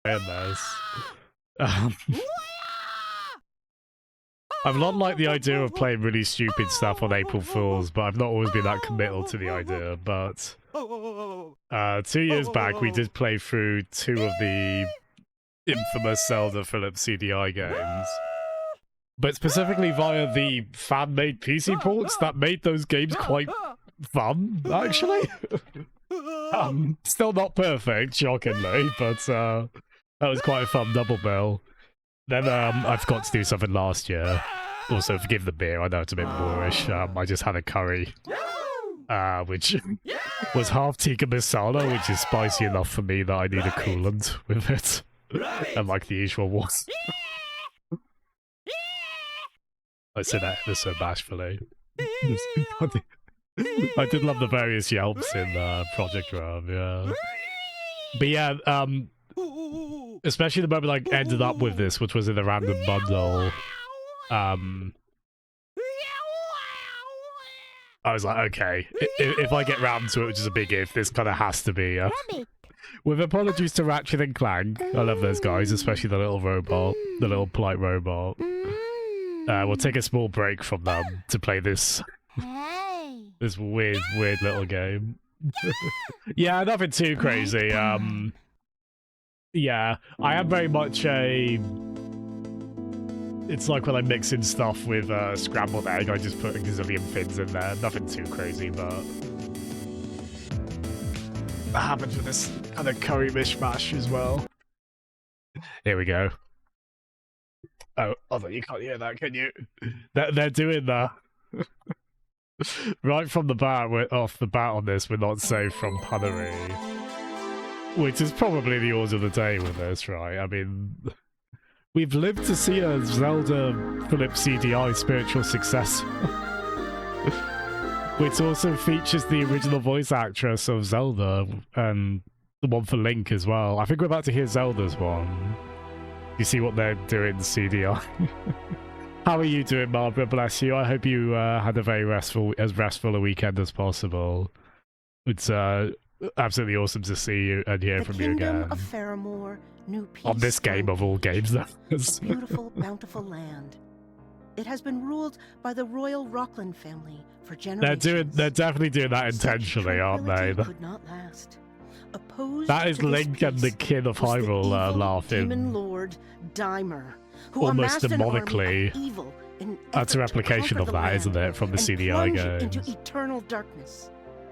in this. I've not liked the idea of playing really stupid stuff on April Fools, but I've not always been that committal to the idea. But 2 years back, we did play through 2 of the infamous Zelda Foolips CDI games. But specifically via the fan-made PC ports that made those games quite fun, actually. Still not perfect, shockingly, but that was quite a fun double bill. Then I forgot to do something last year. Also, forgive the beer, I know it's a bit boorish. I just had a curry, which was half tikka masala, which is spicy enough for me that I need a coolant with it. And like the usual was. I said that ever so bashfully. I did love the various yelps in Project Rome, yeah. But yeah, especially the moment I ended up with this, which was in a random bundle, I was like, okay, if I get round to it, which is a big if, this kind of has to be. With apologies to Ratchet and Clank, I love those guys, especially the little robot, the little polite robot. We'll take a small break from them to play this this weird little game. Yeah, nothing too crazy. Yeah, I am very much a... It's like when I mix in stuff with scrambled egg, I just put a gazillion things in there. Nothing too crazy, but... That happens with this kind of curry mishmash as well. Here we go. Oh, although you can't hear that, can you? They're doing that. Right from the bat, off the bat on this, we're not safe from punnery. Which is probably the order of the day with this, right? I mean, we've lived to see a Zelda Foolips CDI spiritual successor. Which also features the original voice actress of Zelda, and the one for Link as well. I think we're about to hear Zelda's one. You see what they're doing, CDI. How are you doing, Barbara? Bless you. I hope you had a very restful a weekend as possible. It's absolutely awesome to see you and hear from you again. Of Faramore, new peace on this game of all games, that is. A beautiful, bountiful land. It has been ruled by the royal Rockland family for generations. They're definitely doing that intentionally, aren't they? Could not last. That is Link and the King of Hyrule laughing. Demon Lord Dimer, who almost demonically. That's a replication of that, isn't it, from the CDI games? Into eternal darkness,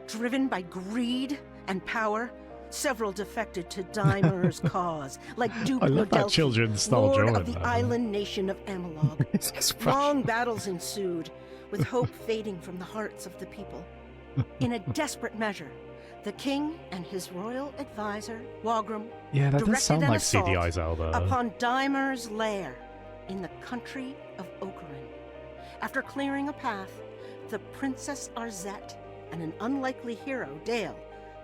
driven by greed and power. Several defected to Dimer's cause, like Duke Nodelki, lord of the island nation of Amalog. Long battles ensued, with hope fading from the hearts of the people. In a desperate measure, the king and his royal advisor, Wagram, that does sound like CDI Zelda. Upon Dimer's lair in the country of Ocarin. After clearing a path, the Princess Arzette and an unlikely hero, Dale,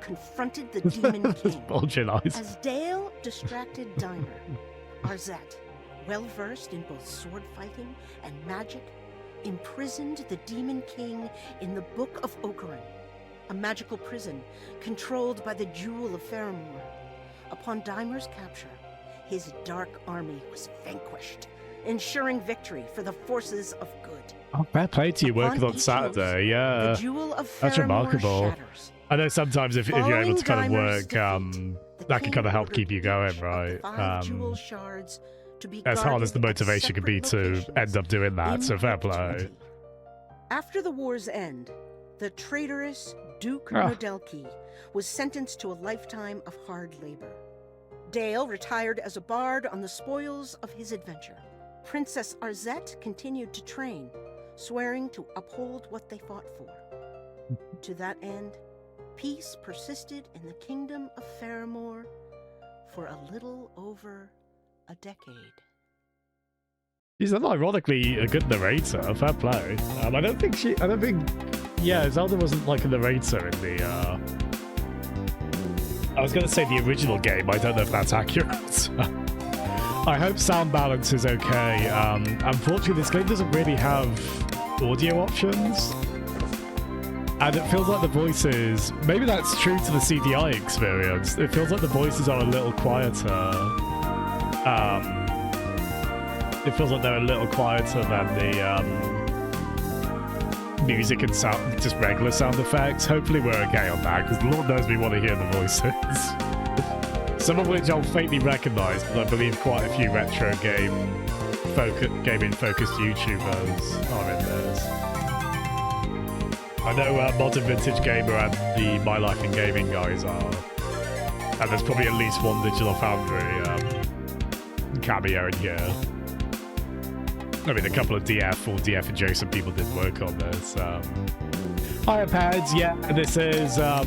confronted the Demon King. As Dale distracted Dimer, Arzette, well-versed in both sword fighting and magic, imprisoned the Demon King in the Book of Ocarin, a magical prison controlled by the Jewel of Faramore. Upon Dimer's capture, his dark army was vanquished, ensuring victory for the forces of good. Oh, fair play to you working on Saturday, yeah. The Jewel of Faramore that's remarkable. Shatters. I know sometimes if you're able to kind of work, that can kind of help keep you going, right? As hard as the motivation can be to end up doing that, so fair play. After the war's end, the traitorous Duke Nodelki was sentenced to a lifetime of hard labor. Dale retired as a bard on the spoils of his adventure. Princess Arzette continued to train, swearing to uphold what they fought for. To that end, peace persisted in the kingdom of Faramore for a little over a decade. She's ironically a good narrator, fair play. I don't think, Zelda wasn't like a narrator in the, I was going to say the original game, I don't know if that's accurate. I hope sound balance is okay. Unfortunately, this game doesn't really have audio options. And it feels like the voices, maybe that's true to the CDI experience, it feels like the voices are a little quieter. It feels like they're a little quieter than the music and sound, just regular sound effects. Hopefully we're okay on that, because Lord knows we want to hear the voices. Some of which I'll faintly recognise, but I believe quite a few retro gaming-focused YouTubers are in this. I know Modern Vintage Gamer and the My Life in Gaming guys are, and there's probably at least one Digital Foundry cameo in here. I mean, a couple of DF or DF adjacent people did work on this. Hiya Pads, yeah, this is... I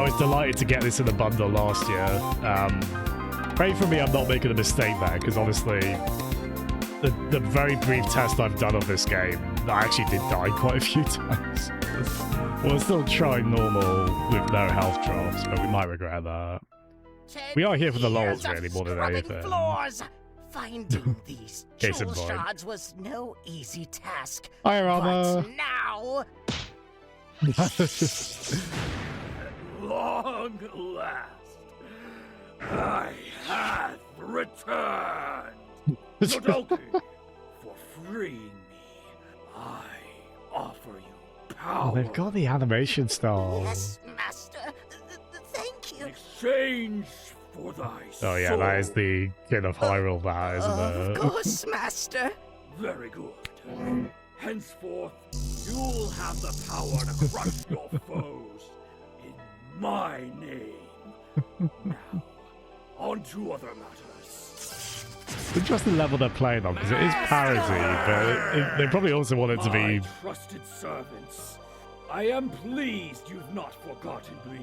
was delighted to get this in the bundle last year. Pray for me I'm not making a mistake there, because honestly, the very brief test I've done of this game, I actually did die quite a few times. We'll still try normal with no health drops, but we might regret that. We are here for the lols, really, more than anything. Floors. Finding these jewel shards was no easy task. Hi, Rama. But now... Long last, I have returned. Nodoki, for freeing me, I offer you power. Oh, they've got the animation style. Yes, Master. Thank you. In exchange for thy soul. Oh yeah, that is the King of Hyrule, that, isn't it? Of course, Master. Very good. Henceforth, you'll have the power to crush your foes in my name. Now, on to other matters. Interesting level they're playing on, because it is parody, but they probably also want it to be... My trusted servants, I am pleased you've not forgotten me.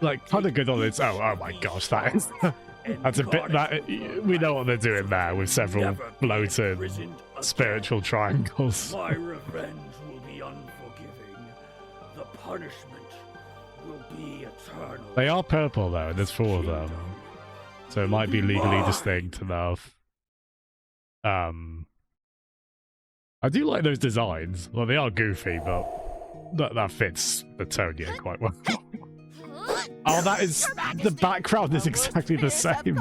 Like, kind of good on its... Oh my gosh, that is... That's a bit... That we know what they're doing there, with several bloated spiritual triangles. My revenge will be unforgiving. The punishment will be eternal. They are purple, though, and there's 4 of them. So it might be legally distinct enough. I do like those designs. Well, they are goofy, but that fits the tone here quite well. Oh, that is... The background is exactly the same.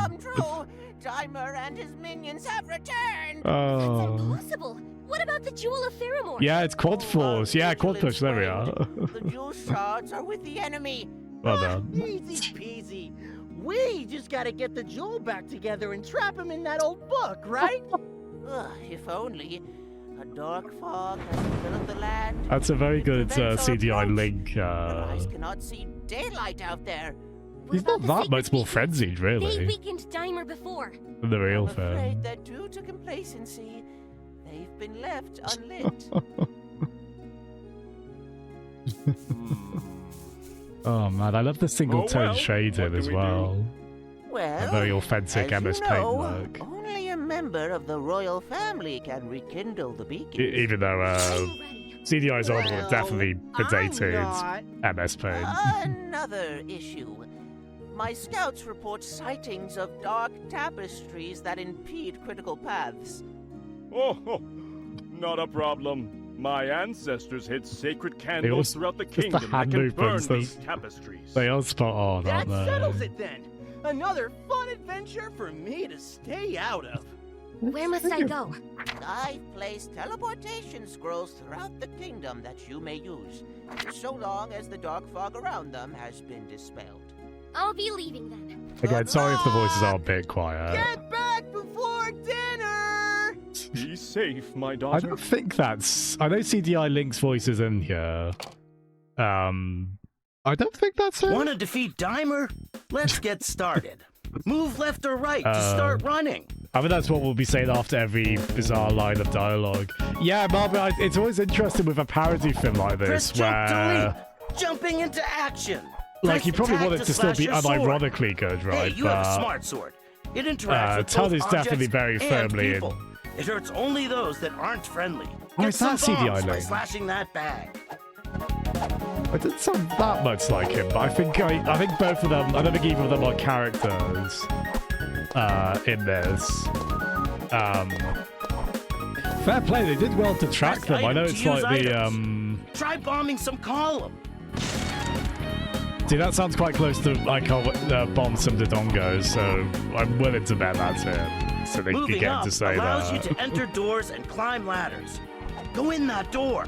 Dimer and his minions have returned. Oh. That's impossible. What about the Jewel of Pheromorph? Yeah, it's Quad Force. Yeah, Quad Push. There we are. The jewel shards are with the enemy. Well done. Easy peasy. We just gotta get the jewel back together and trap him in that old book, right? If only. A dark fog has enveloped the land. That's a very good CDI Link. Eyes cannot see daylight out there. He's not that much more frenzied, They really, weakened Dimer before. than the real I'm afraid film. that due to complacency, they've been left unlit. Oh man, I love the single tone shading as well. Well, A very authentic as MS you Paint know, look. only a member of the royal family can rekindle the beacon. Even though I'm ready. CDI's on one definitely predated I'm MS Paint. Another issue. My scouts report sightings of dark tapestries that impede critical paths. Oh, not a problem. My ancestors hid sacred candles throughout the the kingdom hand that can burn movements, these tapestries. They are spot on, That aren't they? settles it then. Another fun adventure for me to stay out of. Where must I go? I've placed teleportation scrolls throughout the kingdom that you may use, so long as the dark fog around them has been dispelled. I'll be leaving then. Again, sorry if the voices are a bit quiet. Get back before dinner! Be safe, my I daughter. don't think that's... I know CDI Link's voice is in here. I don't think that's it. Want to defeat Dimer? Let's get started. Move left or right to start running. I mean, that's what we'll be saying after every bizarre line of dialogue. Yeah, Marvin, it's always interesting with a parody film like this, Press jump to where... leap. Jumping into action. Like, Press you probably attack want it to still slash be your sword. unironically good, right? Hey, you have a smart sword. It interacts with Todd both is definitely objects very and firmly in. people. It hurts only those that aren't friendly. Oh, Get is some that CDI bombs by Link? slashing that bag. I didn't sound that much like him, but I think both of them, I don't think either of them are characters in this. Fair play, they did well to track Press them. I know item it's to like use the items. Try bombing some column. See, that sounds quite close to I can't bomb some Dodongos, so I'm willing to bet that's him. So they could Moving get him up to say allows that. you to enter doors and climb ladders. Go in that door.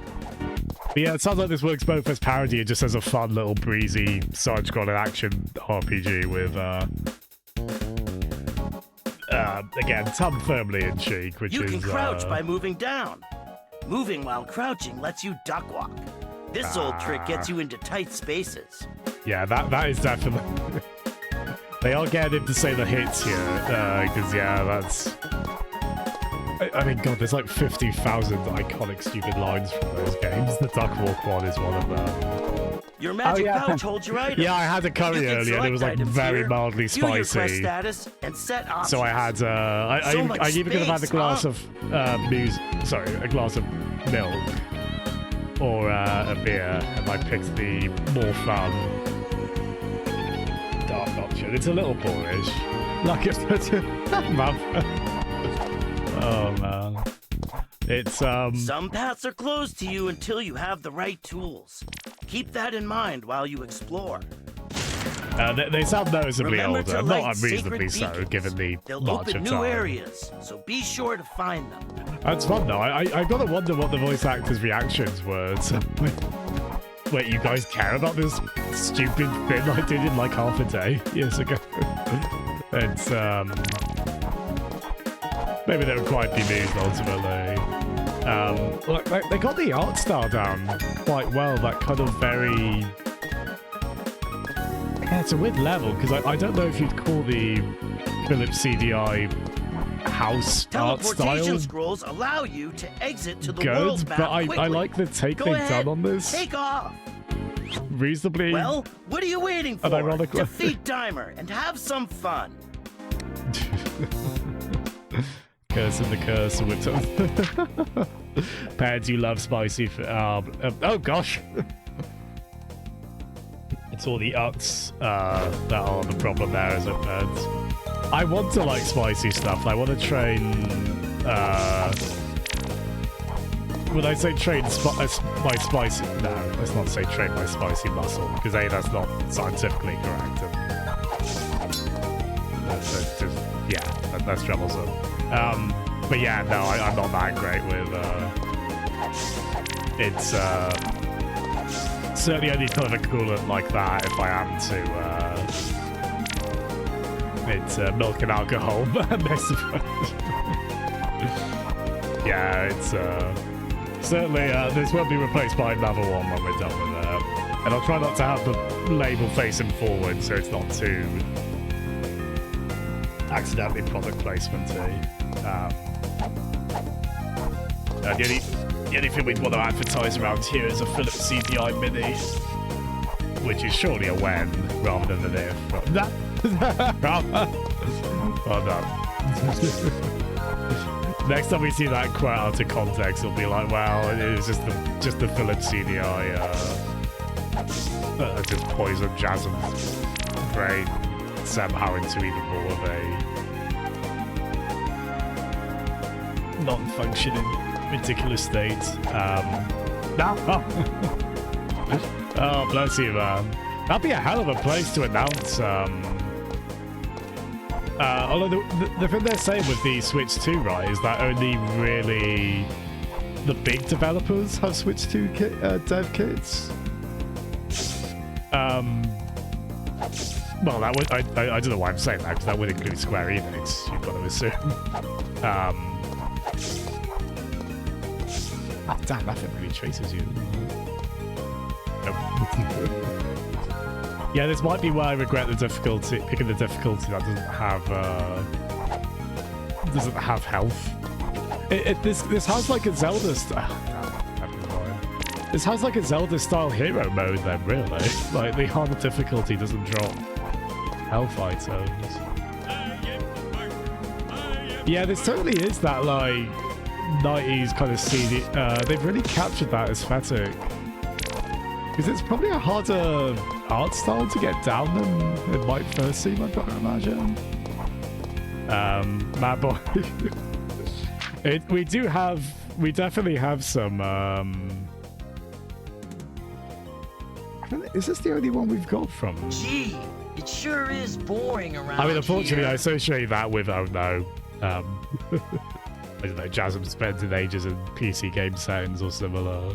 But yeah, it sounds like this works both as parody and just as a fun little breezy side-scrolling action RPG with, again, tongue firmly in cheek, which You is... can crouch by moving down. Moving while crouching lets you duck walk. This old trick gets you into tight spaces. Yeah, that is definitely... They are getting him to say the hits here, because, yeah, that's... I mean, God, there's like 50,000 iconic stupid lines from those games. The Duck Walk one is one of them. Your magic yeah. pouch holds your items. Yeah, I had a curry You can earlier, and it was like select very items mildly here, view your quest spicy. status, and set options. So I had, So I even could have had a much glass space, of, a glass of milk or a beer, and I picked the more fun dark option. It's a little boorish. Like it's oh man. It's Some paths are closed to you until you have the right tools. Keep that in mind while you explore. they sound noticeably Remember to older, light not unreasonably sacred so, given the They'll march open of new time. areas, so be sure to find them. That's fun though. I gotta wonder what the voice actors' reactions were to... Wait, you guys care about this stupid thing I did in like half a day years ago? It's, maybe they were quite bemused ultimately. Look, they got the art style down quite well, that kind of very... Yeah, it's a weird level, because I don't know if you'd call the Philips CDI house art Teleportation style scrolls allow you to exit to the world good, map but I quickly. like the take Go they've ahead, done on this. Take off. Reasonably... Well, what are you waiting for? And ironically- Defeat Dimer and have some fun. Curse of the curse whipped up. Pads, you love spicy oh gosh. It's all the uts that are the problem there, is it, Pads? I want to like spicy stuff. I want to train when I say train my spicy... No, let's not say train my spicy muscle, because A, that's not scientifically correct. And that's troublesome. But yeah, no, I'm not that great with... it's certainly only kind of equivalent like that if I am to... it's milk and alcohol, yeah, it's... certainly, this won't be replaced by another one when we're done with it. And I'll try not to have the label facing forward so it's not too accidentally product placement-y. The only thing we'd want to advertise around here is a Philips CDI Mini, which is surely a when rather than an if. Well done. Next time we see that quote out of context, it'll be like, well, it was just the Philips CDI, just poison Jasm's brain somehow into even more of a non-functioning, ridiculous state. Oh, bless you, man. That'd be a hell of a place to announce, although the thing they're saying with the Switch 2, right, is that only really the big developers have Switch 2 dev kits. Well, that would I don't know why I'm saying that, because that would include Square Enix, you've got to assume. Oh, damn, that thing really chases you. Nope. Yeah, this might be where I regret the difficulty, picking the difficulty that doesn't have health. This has like a Zelda This has like a Zelda style hero mode then, really. Like the harder difficulty doesn't drop health items. Yeah, this totally is that like 90s kind of CD. They've really captured that aesthetic. Because it's probably a harder art style to get down than it might first seem, I've got to imagine. Mad Boy. We definitely have some, I Is this the only one we've got from? Gee, it sure is boring around I mean, unfortunately, I here. associate that with, oh no, I don't know, Jasmine spending ages in PC game settings or similar.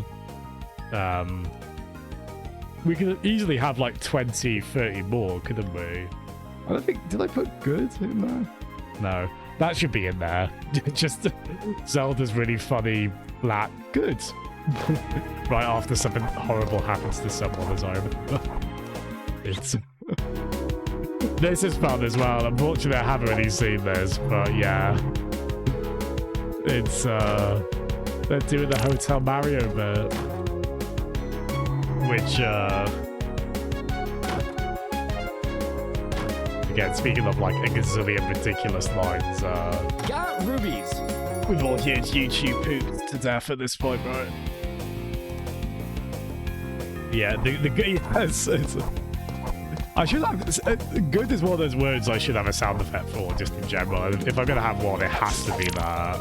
We could easily have like 20, 30 more, couldn't we? I don't think, did I put good in there? No, that should be in there. Just Zelda's really funny, flat, good. Right after something horrible happens to someone, as I remember. It's... This is fun as well. Unfortunately, I haven't really seen this, but yeah. It's, they're doing the Hotel Mario bit. Which, again, speaking of like a gazillion ridiculous lines, Got rubies. we've all heard YouTube pooped to death at this point, right? Yeah, the yes, I should have. Good is one of those words I should have a sound effect for, just in general. If I'm gonna have one, it has to be that.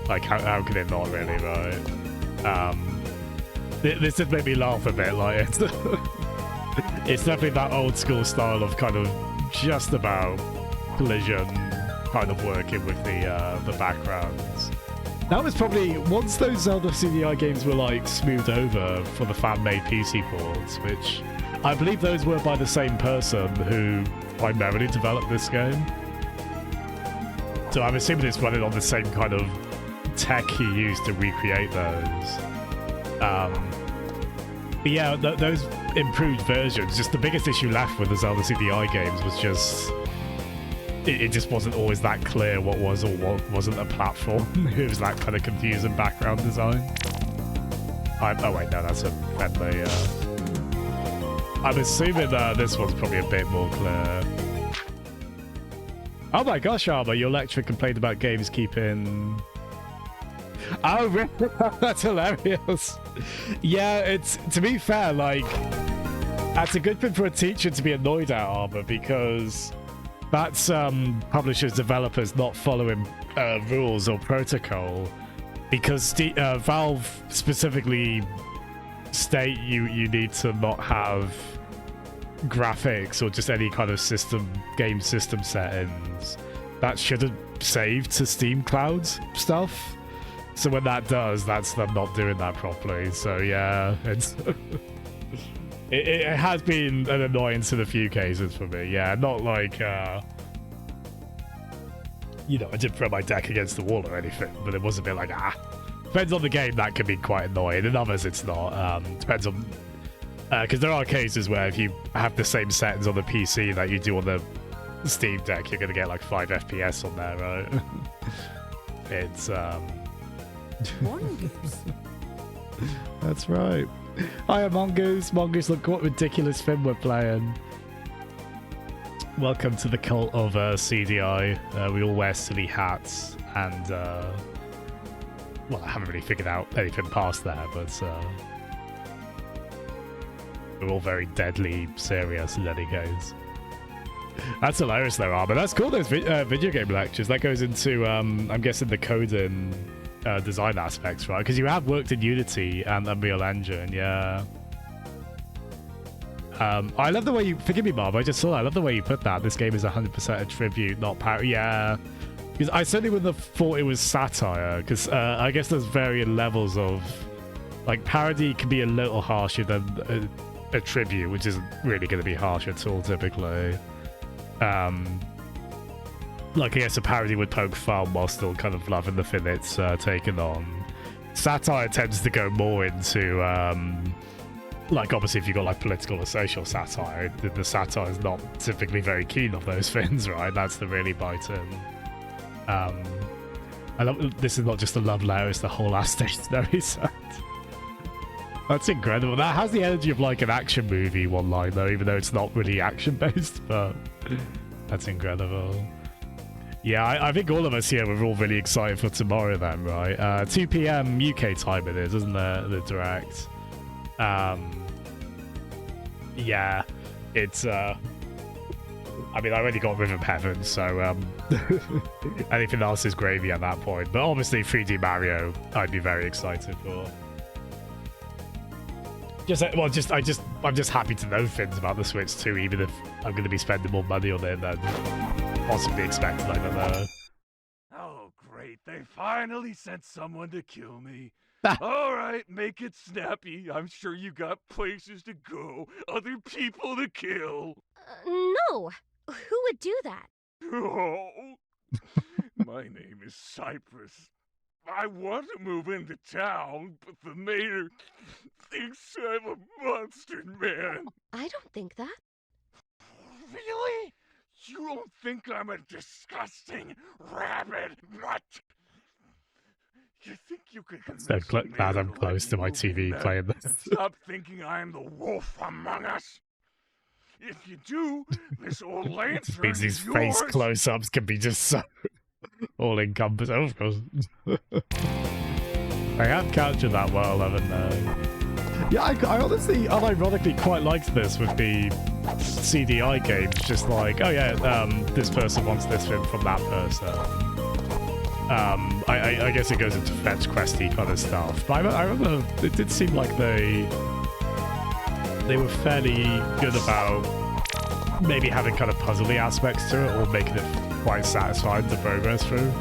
Like, how can it not really, right? This did make me laugh a bit. Like, it's definitely that old school style of kind of just about collision, kind of working with the backgrounds. That was probably, once those Zelda CDI games were like smoothed over for the fan-made PC ports, which I believe those were by the same person who primarily developed this game. So I'm assuming it's running on the same kind of tech he used to recreate those. But yeah, those improved versions, just the biggest issue left with the Zelda CDI games was just... It just wasn't always that clear what was or what wasn't a platform. It was that kind of confusing background design. Oh wait, no, that's a friendly... I'm assuming this one's probably a bit more clear. Oh my gosh, Armor, your lecturer complained about games keeping... Oh, really? That's hilarious. Yeah, it's, to be fair, like, that's a good thing for a teacher to be annoyed at, Armor, because that's publishers, developers not following rules or protocol, because Valve specifically state you need to not have graphics or just any kind of game system settings that should have saved to Steam Clouds stuff. So when that does, that's them not doing that properly. So yeah, it's it has been an annoyance in a few cases for me. Yeah, not like you know, I didn't throw my deck against the wall or anything, but it was a bit like depends on the game, that can be quite annoying. In others, it's not. Depends on because there are cases where if you have the same settings on the PC that you do on the Steam Deck, you're gonna get like 5 FPS on there, right? It's Morning, Goose. That's right. Hiya, Mongoose. Mongoose, look what ridiculous film we're playing. Welcome to the cult of CDI. We all wear silly hats, and well, I haven't really figured out anything past that, but we're all very deadly serious in any case. That's hilarious though, Armor. That's cool, those video game lectures. That goes into, I'm guessing, the coding design aspects, right? Because you have worked in Unity and Unreal Engine, yeah. I love the way you... Forgive me, Marv, I just saw that. I love the way you put that. This game is 100% a tribute, not parody. Yeah. Because I certainly wouldn't have thought it was satire, because I guess there's varying levels of... Like, parody can be a little harsher than a tribute, which isn't really going to be harsh at all, typically. Like, I guess a parody would poke fun while still kind of loving the thing it's taken on. Satire tends to go more into, like, obviously if you've got, like, political or social satire, the satire is not typically very keen on those things, right? That's the really biting. I love, this is not just a love letter, it's the whole ass stationery set. That's incredible. That has the energy of, like, an action movie one line, though, even though it's not really action-based, but that's incredible. Yeah, I think all of us here, we're all really excited for tomorrow then, right? 2 PM UK time it is, isn't it? The direct. Yeah, it's... I mean, I already got Rhythm Heaven, so anything else is gravy at that point. But obviously 3D Mario, I'd be very excited for. I'm just happy to know things about the Switch 2, even if I'm going to be spending more money on it than possibly expected. I don't know. Oh, great. They finally sent someone to kill me. All right, make it snappy. I'm sure you got places to go, other people to kill. No. Who would do that? Oh, my name is Cypress. I want to move into town, but the mayor thinks I'm a monster man. I don't think that. Really? You don't think I'm a disgusting rabid mutt? You think you could So glad I'm close to my TV playing this. Stop thinking I'm the wolf among us. If you do, this old lantern Means these is face yours. close-ups can be just so all-encompassing. Oh, of course. I have captured that well, haven't I? Yeah, I honestly, unironically quite liked this with the CDI games. Just like, oh yeah, this person wants this thing from that person. I guess it goes into fetch questy kind of stuff. But I remember it did seem like they were fairly good about maybe having kind of puzzly aspects to it, or making it quite satisfying to progress through.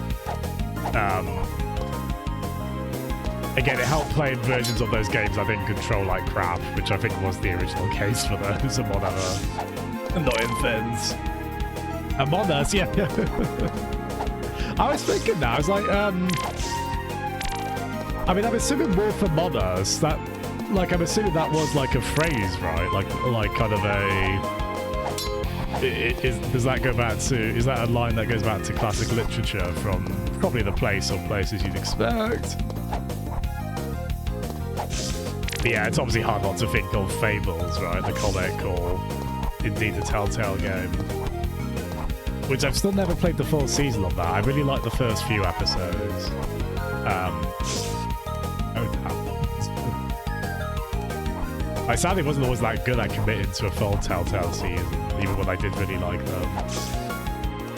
Again, it helped playing versions of those games I didn't control like crap, which I think was the original case for those Among Us annoying things. Among Us, yeah. I was thinking that, I was like, I mean, I'm assuming Wolf Among Us, that, like, I'm assuming that was like a phrase, right? Like kind of does that go back to, is that a line that goes back to classic literature from probably the place or places you'd expect? But yeah, it's obviously hard not to think of Fables, right? The comic, or indeed the Telltale game. Which I've still never played the full season of that. I really like the first few episodes. I sadly wasn't always that good at committing to a full Telltale season, even when I did really like them.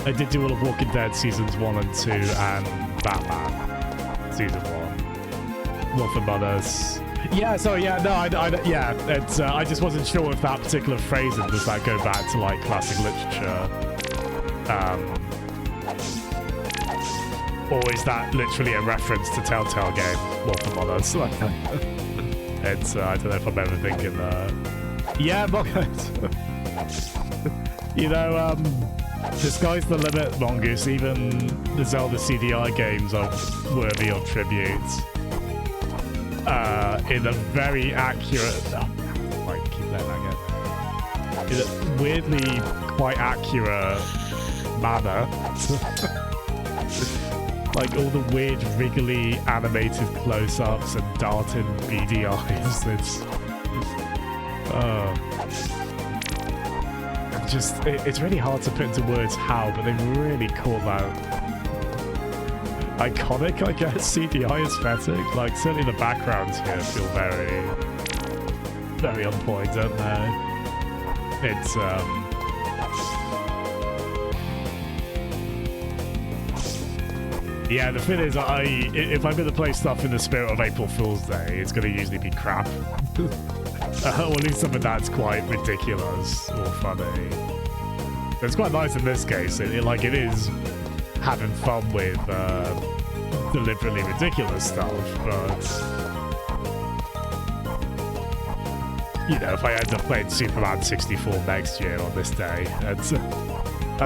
I did do all of Walking Dead seasons 1 and 2 and Batman season 1. Wolf Among Us. Yeah, so yeah, no, yeah, it's, I just wasn't sure if that particular phrasing, does that go back to like classic literature? Or is that literally a reference to Telltale game, Wolf Among Us? It's, I don't know if I'm ever thinking that. Yeah, you know, the sky's the limit, Mongoose. Even the Zelda CDI games are worthy of tribute. In a very accurate... Oh, I keep letting that get... In a weirdly quite accurate manner. Like all the weird, wriggly, animated close-ups and darting beady eyes. It's... it's really hard to put into words how, but they've really caught that iconic, I guess, CDI aesthetic. Like, certainly the backgrounds here feel very, very on point, don't they? It's, yeah, the thing is, if I'm going to play stuff in the spirit of April Fool's Day, it's going to usually be crap. Or at least something that's quite ridiculous or funny. But it's quite nice in this case. It is having fun with deliberately ridiculous stuff, but you know, if I end up playing Superman 64 next year on this day, that's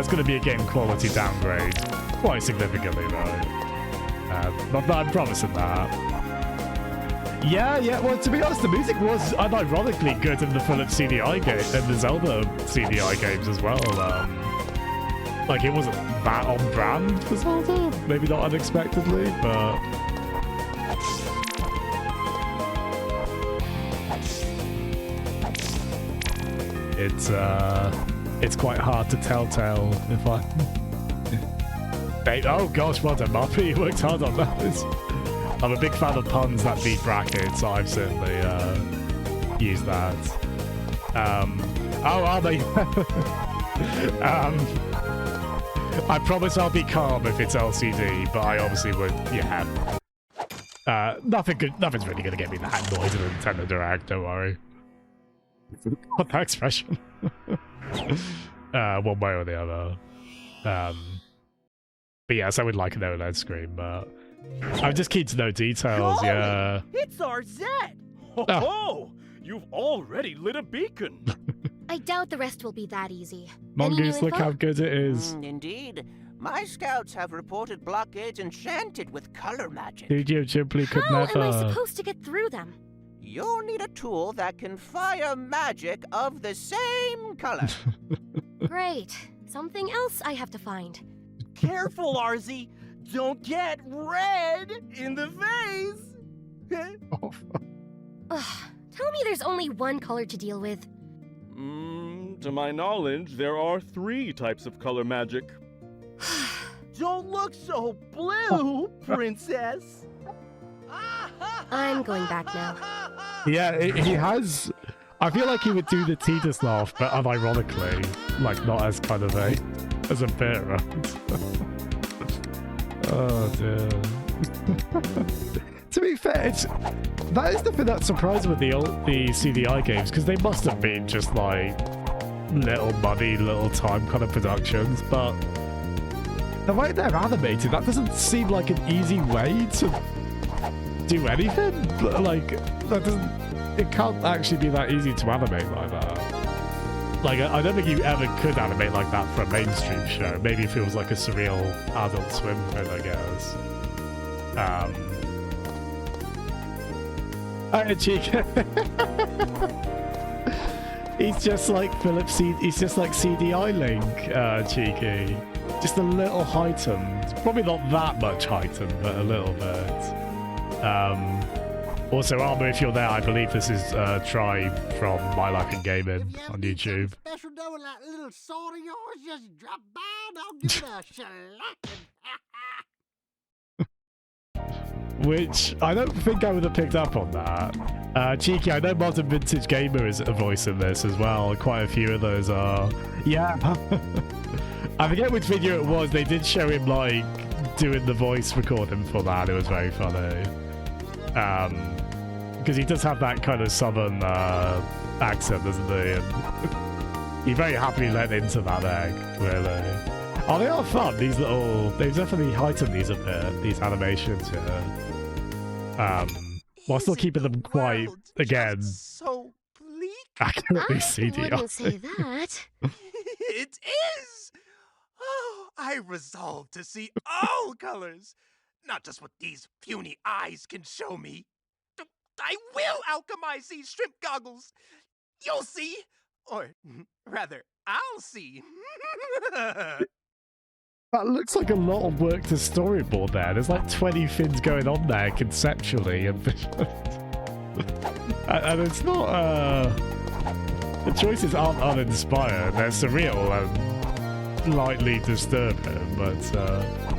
going to be a game quality downgrade quite significantly, though. Not that I'm promising that. Yeah, well, to be honest, the music was unironically good in the Foolips CDI game and the Zelda CDI games as well. Like, it wasn't that on brand for Zelda, maybe not unexpectedly, but... It's quite hard to telltale if I... Oh gosh, well done, Muppy, you worked hard on that. I'm a big fan of puns that beat brackets, so I've certainly used that. Oh, are they? I promise I'll be calm if it's LCD, but I obviously would, yeah. Nothing's really gonna get me that annoyed in a Nintendo Direct, don't worry. What that expression? One way or the other. But yes, I would like an OLED screen, but I'm just keen to know details. Golly, Yeah. It's our Zed! Ho ho! You've already lit a beacon. I doubt the rest will be that easy. Mongoose, Any new look how info? good it is. Indeed. My scouts have reported blockades enchanted with color magic. Studio Ghibli could How am I never. supposed to get through them? You'll need a tool that can fire magic of the same color. Great. Something else I have to find. Careful, Arzy! Don't get red in the face! Ugh. Tell me there's only one color to deal with. To my knowledge, there are 3 types of color magic. Don't look so blue, princess! I'm going back now. Yeah, he has. I feel like he would do the Tidus laugh, but unironically, like not as kind of a bit, right? Oh dear. To be fair, that is the thing that surprised me with the CDI games, because they must have been just like little money, little time kind of productions, but the way they're animated, that doesn't seem like an easy way to do anything. Like, that doesn't. It can't actually be that easy to animate like that. Like, I don't think you ever could animate like that for a mainstream show. Maybe if it was like a surreal Adult Swim thing, I guess. Chica. He's just like Foolips. He's just like CDI Link, Cheeky. Just a little heightened. Probably not that much heightened, but a little bit. Also, Armour, if you're there, I believe this is Tribe from My Life in Gaming on YouTube. Special dough and that little sword of yours, just drop by and I'll give it a shellacking. Which, I don't think I would have picked up on that. Cheeky, I know Modern Vintage Gamer is a voice in this as well. Quite a few of those are. Yeah. I forget which video it was. They did show him, like, doing the voice recording for that. It was very funny. Because he does have that kind of southern accent, doesn't he? And he very happily let into that egg, really. Oh, they are fun, these little... They've definitely heightened these a bit, these animations here. While still keeping them quite, again, So bleak. accurately I CDI. wouldn't say that. It is. Oh, I resolve to see all colors, not just what these puny eyes can show me. I will alchemize these shrimp goggles. You'll see. Or rather, I'll see. That looks like a lot of work to storyboard there. There's like 20 things going on there conceptually, and and it's not. The choices aren't uninspired. They're surreal and lightly disturbing, but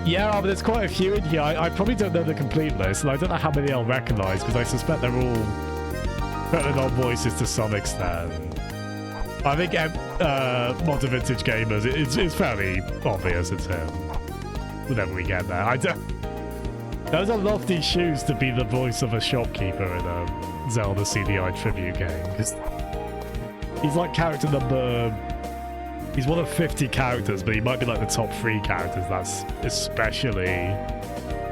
yeah, but there's quite a few in here. I probably don't know the complete list, and I don't know how many I'll recognise because I suspect they're all putting on voices to some extent. I think Modern Vintage Gamers, it's fairly obvious it's him. Whenever we get there, I don't. Those are lofty shoes to be the voice of a shopkeeper in a Zelda CDI tribute game. Because he's like character number. He's one of 50 characters, but he might be like the top 3 characters. That's especially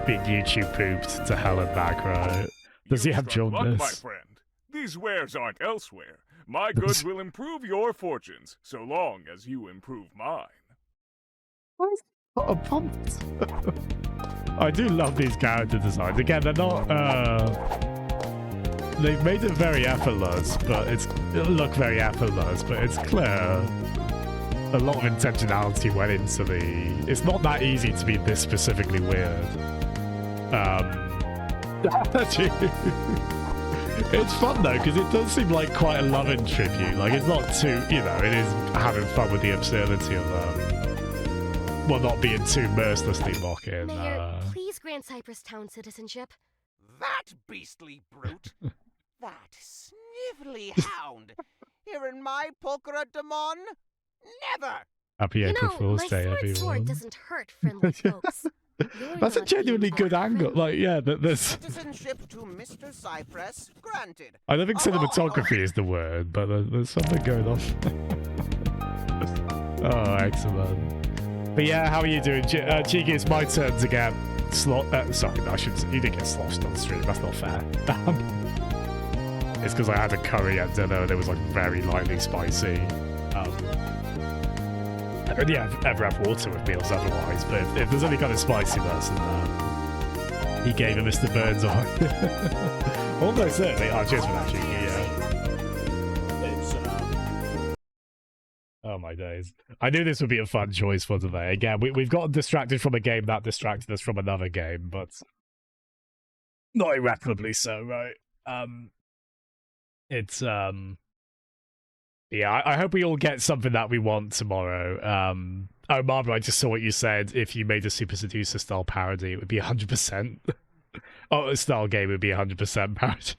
being YouTube pooped to hell and back, right? Does he have Struck luck, my jaundice? friend. These wares aren't elsewhere. My goods will improve your fortunes, so long as you improve mine. Why is he not a pumped? I do love these character designs. Again, they're not. They've made it very effortless, but it'll look very effortless, but it's clear a lot of intentionality went into the. It's not that easy to be this specifically weird. It's fun though, because it does seem like quite a loving tribute. Like, it's not too, you know, it is having fun with the absurdity of well, not being too mercilessly mocking. Mayor, please grant Cypress Town citizenship. That beastly brute. That snivelly hound. Here in my Polkara Demon? Never. Happy You April know, Fool's my Day, smart everyone. sword doesn't hurt friendly folks. That's a not genuinely being good angle. friendly. Like, yeah, there's. Citizenship to Mr. Cypress granted. I don't think cinematography is the word, but there's something going on. Oh, excellent. But yeah, how are you doing, Cheeky? It's my turn to get sorry, I should. You didn't get sloshed on stream. That's not fair. It's because I had a curry at dinner and it was like very lightly spicy. I only ever have water with meals otherwise, but if there's any kind of spiciness, and he gave a Mr. Burns on. Almost certainly. Oh, cheers for that, Cheeky. Yeah. Oh my days. I knew this would be a fun choice for today. Again, we've gotten distracted from a game that distracted us from another game, but not irreparably so, right? It's yeah, I hope we all get something that we want tomorrow. Oh, Barbara, I just saw what you said. If you made a Super Seducer style parody, it would be 100%. Oh, a style game would be 100% parody.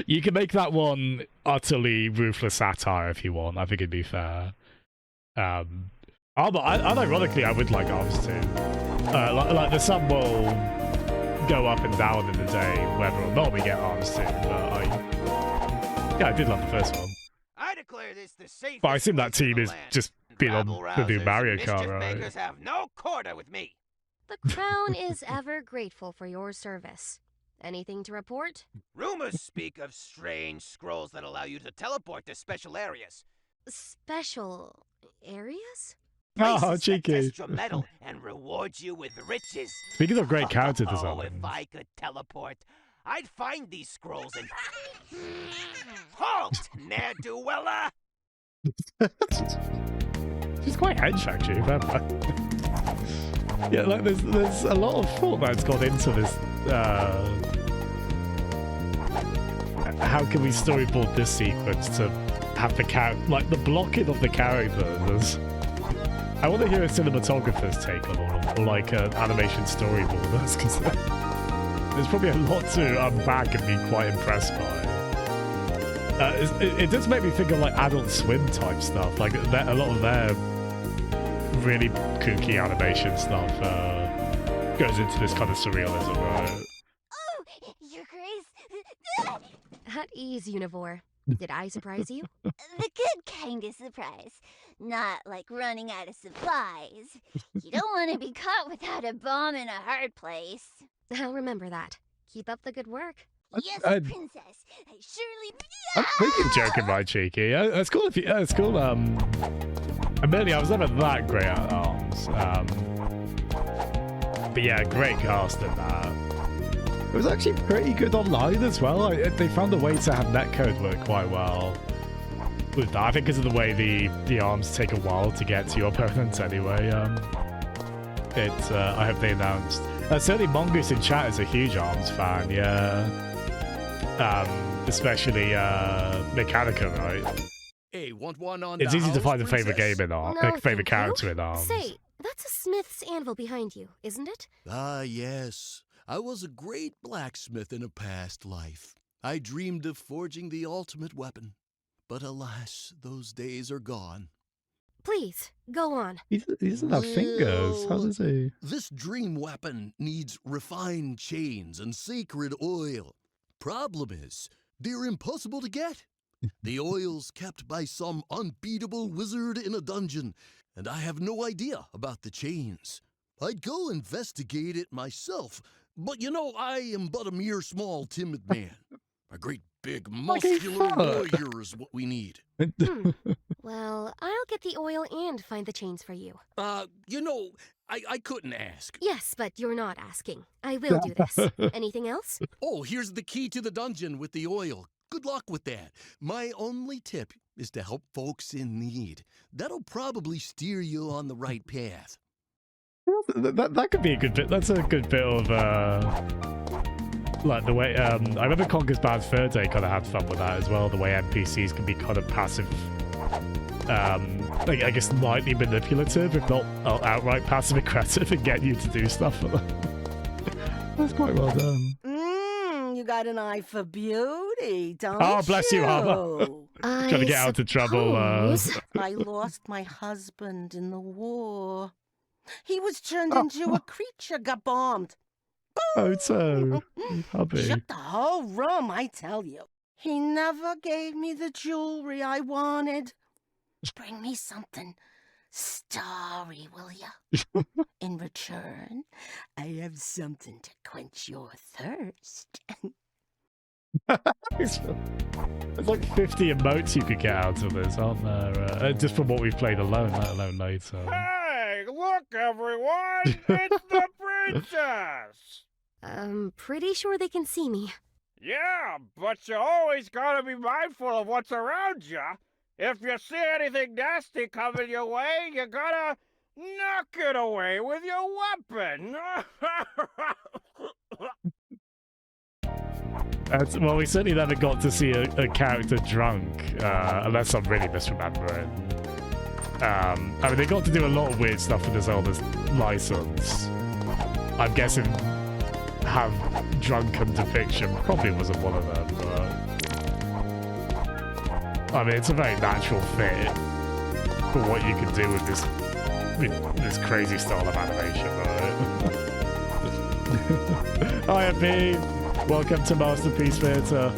You can make that one utterly ruthless satire if you want. I think it'd be fair. Ironically, I would like Arms too. Like the sun will go up and down in the day, whether or not we get Arms too. But I did love the first one. I declare this the safest. But I assume that team is just being on the new Mario Kart, right? Makers have no quarter with me. The Crown is ever grateful for your service. Anything to report? Rumors speak of strange scrolls that allow you to teleport to special areas. Special areas? Oh, Places that cheeky. test your metal and reward you with riches. Speaking of great character Oh, design. if I could teleport, I'd find these scrolls and halt, ne'er-do-weller. She's quite hench, actually. Yeah, like there's a lot of thought that's gone into this. How can we storyboard this sequence to have the like the blocking of the characters? I want to hear a cinematographer's take on all of it, or like an animation storyboarders, because there's probably a lot to unpack and be quite impressed by. It does make me think of like Adult Swim type stuff, like a lot of their really kooky animation stuff goes into this kind of surrealism, right? Oh, Your Grace. At ease, Univore. Did I surprise you? The good kind of surprise. Not like running out of supplies. You don't want to be caught without a bomb in a hard place. I'll remember that. Keep up the good work. Yes, Princess. I surely... I'm thinking joking, my cheeky. It's cool if you. It's cool. Admittedly, I was never that great at arms. But yeah, great cast in that. It was actually pretty good online as well. They found a way to have netcode work quite well with that. I think because of the way the arms take a while to get to your opponents anyway. I hope they announced. Certainly Mongoose in chat is a huge arms fan, yeah. Especially Mechanica, right? Hey, want one on It's the easy to house, find a favorite princess? game in arms, No, favorite thank you. character in arms. Say, that's a smith's anvil behind you, isn't it? Ah, yes. I was a great blacksmith in a past life. I dreamed of forging the ultimate weapon. But alas, those days are gone. Please, go on. He doesn't have fingers. How does he? This dream weapon needs refined chains and sacred oil. Problem is, they're impossible to get. The oil's kept by some unbeatable wizard in a dungeon, and I have no idea about the chains. I'd go investigate it myself, but you know, I am but a mere small, timid man. A great big, muscular warrior is what we need. Well, I'll get the oil and find the chains for you. You know, I couldn't ask. Yes, but you're not asking. I will do this. Anything else? Oh, here's the key to the dungeon with the oil. Good luck with that. My only tip is to help folks in need. That'll probably steer you on the right path. That could be a good bit. That's a good bit of like the way I remember Conker's Bad Fur Day kind of had fun with that as well. The way NPCs can be kind of passive, I guess lightly manipulative, if not outright passive aggressive, and get you to do stuff for them. That's quite well done. You got an eye for beauty, don't you? Oh, bless you, Harper. Trying to get out of trouble. I lost my husband in the war. He was turned into a creature, got bombed. Photo. Hubby. Shook the whole room, I tell you. He never gave me the jewelry I wanted. Bring me something starry, will ya? In return, I have something to quench your thirst. There's like 50 emotes you could get out of this, aren't there? Just from what we've played alone, let alone later. Hey, look, everyone! It's the princess! Pretty sure they can see me. Yeah, but you always gotta be mindful of what's around you. If you see anything nasty coming your way, you gotta knock it away with your weapon. Well, we certainly never got to see a character drunk, unless I'm really misremembering. I mean, they got to do a lot of weird stuff with the Zelda's license. I'm guessing have drunken depiction probably wasn't one of them, but I mean, it's a very natural fit for what you can do with this crazy style of animation, right? Hi, MP. Welcome to Masterpiece Theatre.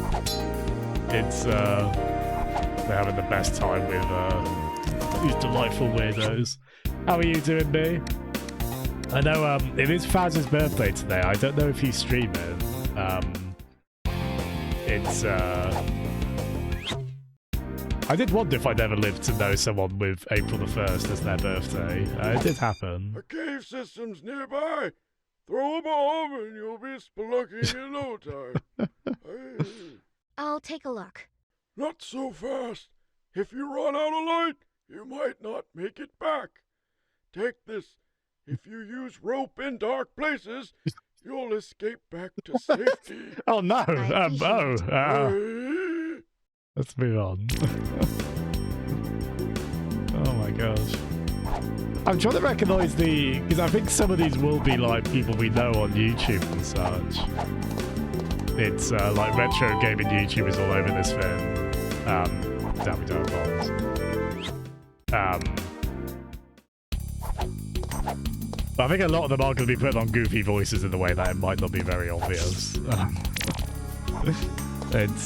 It's they're having the best time with these delightful weirdos. How are you doing, B? I know it is Faz's birthday today. I don't know if he's streaming. I did wonder if I'd ever live to know someone with April the 1st as their birthday. It did happen. A cave system's nearby. Throw a bomb and you'll be spelunking in no time. Hey. I'll take a look. Not so fast. If you run out of light, you might not make it back. Take this. If you use rope in dark places, you'll escape back to safety. Oh no! Let's move on. Oh my gosh. I'm trying to recognise because I think some of these will be like people we know on YouTube and such. It's like retro gaming YouTubers all over this thing. Damn, we don't have bombs. But I think a lot of them are going to be put on goofy voices in the way that it might not be very obvious. It's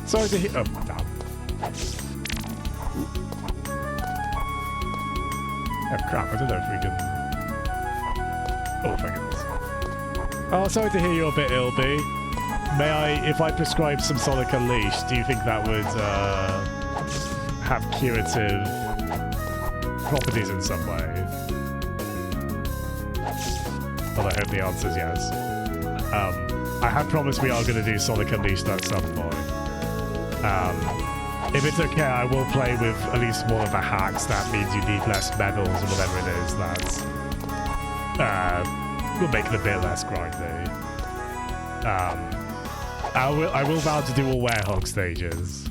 sorry to hear. Oh, damn. Oh crap, I don't know if we can... Oh, thank goodness. Oh, sorry to hear you're a bit ill, B. May I, if I prescribe some Sonic Unleashed, do you think that would have curative properties in some way? Well, I hope the answer is yes. I have promised we are going to do Sonic Unleashed at some point. If it's okay, I will play with at least one of the hacks. That means you need less medals or whatever it is. That will make it a bit less grindy. I will vow to do all Werehog stages.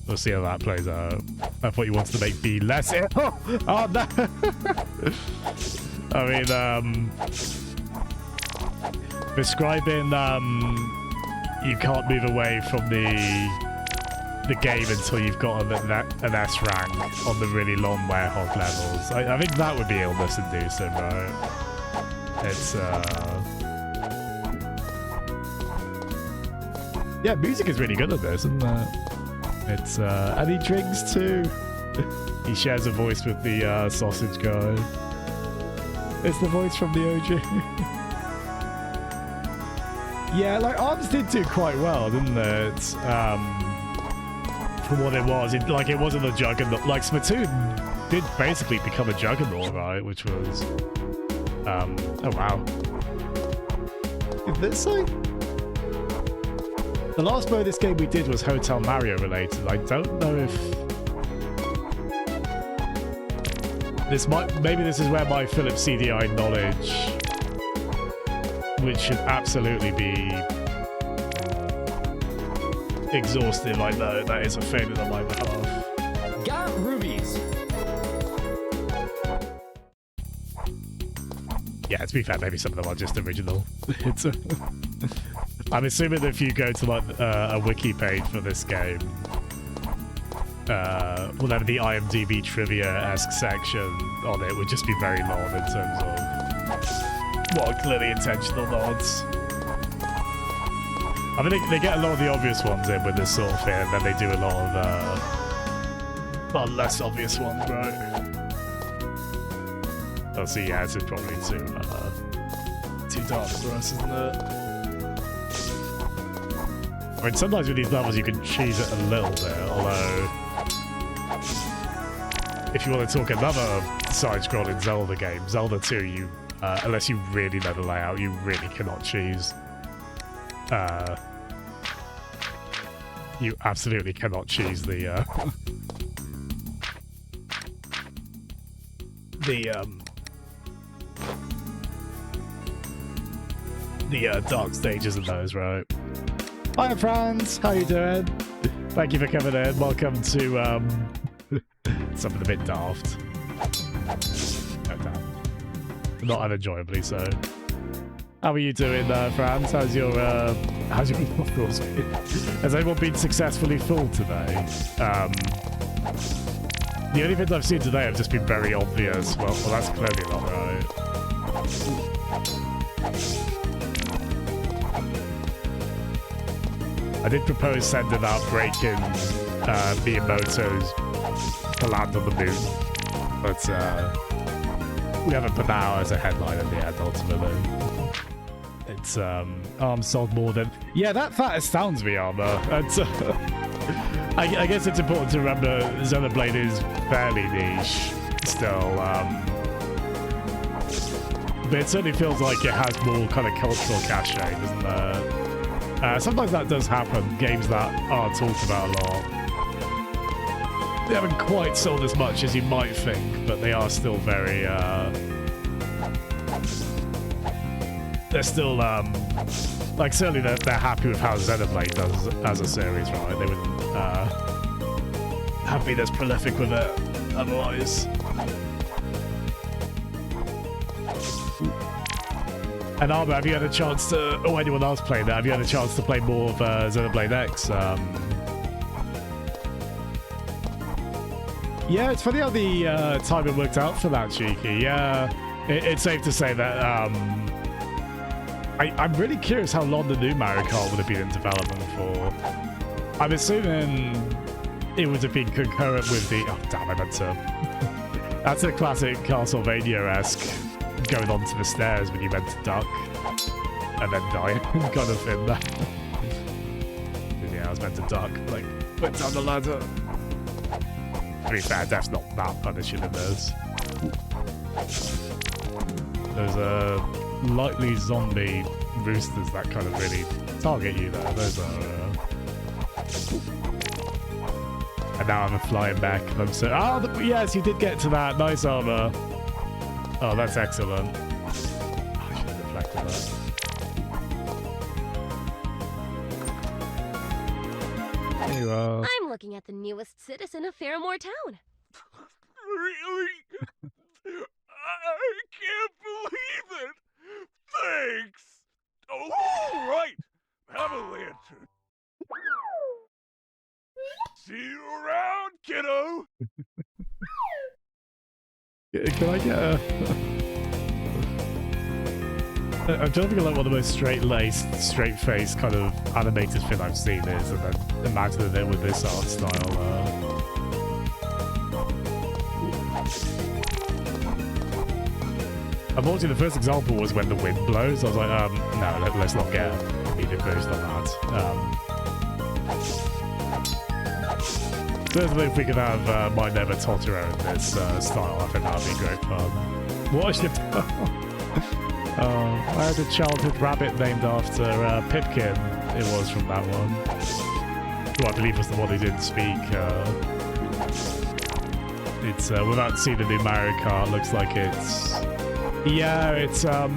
We'll see how that plays out. I thought you wanted to make B less ill. Oh no! I mean, describing you can't move away from the game until you've got an S rank on the really long Werehog levels. I think that would be illness-inducing, right? It's yeah, music is really good at this, isn't it? It's and he drinks too. He shares a voice with the sausage guy. It's the voice from the OG. Yeah, like ARMS did do quite well, didn't it? For what it was, it wasn't a juggernaut. Like Splatoon did basically become a juggernaut, right? Which was, oh wow. Did this say? The last bonus game we did was Hotel Mario related. I don't know if maybe this is where my Foolips CDI knowledge, which should absolutely be exhaustive, I know that is a failure on my behalf. Got rubies. Yeah, to be fair, maybe some of them are just original. It's I'm assuming that if you go to like a wiki page for this game, whatever the IMDb trivia-esque section on it would just be very long in terms of what are clearly intentional nods. I mean, they get a lot of the obvious ones in with this sort of thing, and then they do a lot of less obvious ones, right? Oh, so yeah, it's probably too dark for us, isn't it? I mean, sometimes with these levels you can cheese it a little bit, although if you want to talk another side-scrolling Zelda game, Zelda 2, you unless you really know the layout, you really cannot cheese. You absolutely cannot cheese the dark stages in those, right? Hi, friends. How you doing? Thank you for coming in. Welcome to something a bit daft. Oh, damn. Not unenjoyably so. How are you doing, Franz? How's your Has anyone been successfully fooled today? The only things I've seen today have just been very obvious. Well, that's clearly not right. I did propose sending out break-in Miyamoto's to land on the moon, but we haven't put that out as a headline in the end, ultimately. It's, Arm sold more than... Yeah, that astounds me, Armor. It's, I guess it's important to remember Xenoblade is fairly niche still, but it certainly feels like it has more kind of cultural cachet, doesn't it? Sometimes that does happen, games that are talked about a lot. They haven't quite sold as much as you might think, but they are still very, they're still, like, certainly they're happy with how Xenoblade does as a series, right? They wouldn't, have been as prolific with it otherwise. And Arma, have you had a chance to, or anyone else playing that, have you had a chance to play more of Xenoblade X? Yeah, it's funny how the timing worked out for that, Cheeky. Yeah, it's safe to say that I'm really curious how long the new Mario Kart would have been in development for. I'm assuming it would have been concurrent with the... Oh, damn, I meant to... That's a classic Castlevania-esque going onto the stairs when you meant to duck and then die kind of thing. Yeah, I was meant to duck, like, went down the ladder. To be fair, Death's not that punishing in this. There's lightly zombie roosters that kind of really target you there. Those are... And now I'm flying back and I'm so... Oh, yes, you did get to that. Nice, Armor. Oh, that's excellent. Oh, I should have deflected that. There you are. I'm looking at the newest citizen of Fairmore Town. Really? I can't believe it! Thanks! Oh, right! Have a lantern. See you around, kiddo! Can I get a... I'm trying to think of like what the most straight-laced, straight-faced kind of animated thing I've seen is, and then imagining it with this art style. Unfortunately, the first example was when the wind blows. I was like, no, let's not get immediate boost on that. Certainly, if we could have My Never Totoro in this style, I think that would be great fun. What is it? I had a childhood rabbit named after Pipkin. It was from that one. Who I believe was the one who didn't speak. It's without seeing the new Mario Kart, looks like it's... Yeah, it's I've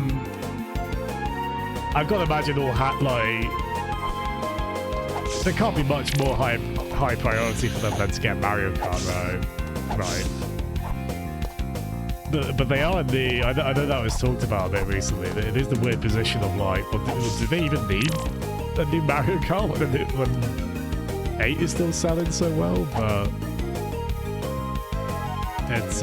got to imagine all like... There can't be much more high priority for them than to get Mario Kart right. But they are in the... I know that was talked about a bit recently. It is the weird position of like, well, do they even need a new Mario Kart when 8 is still selling so well? But It's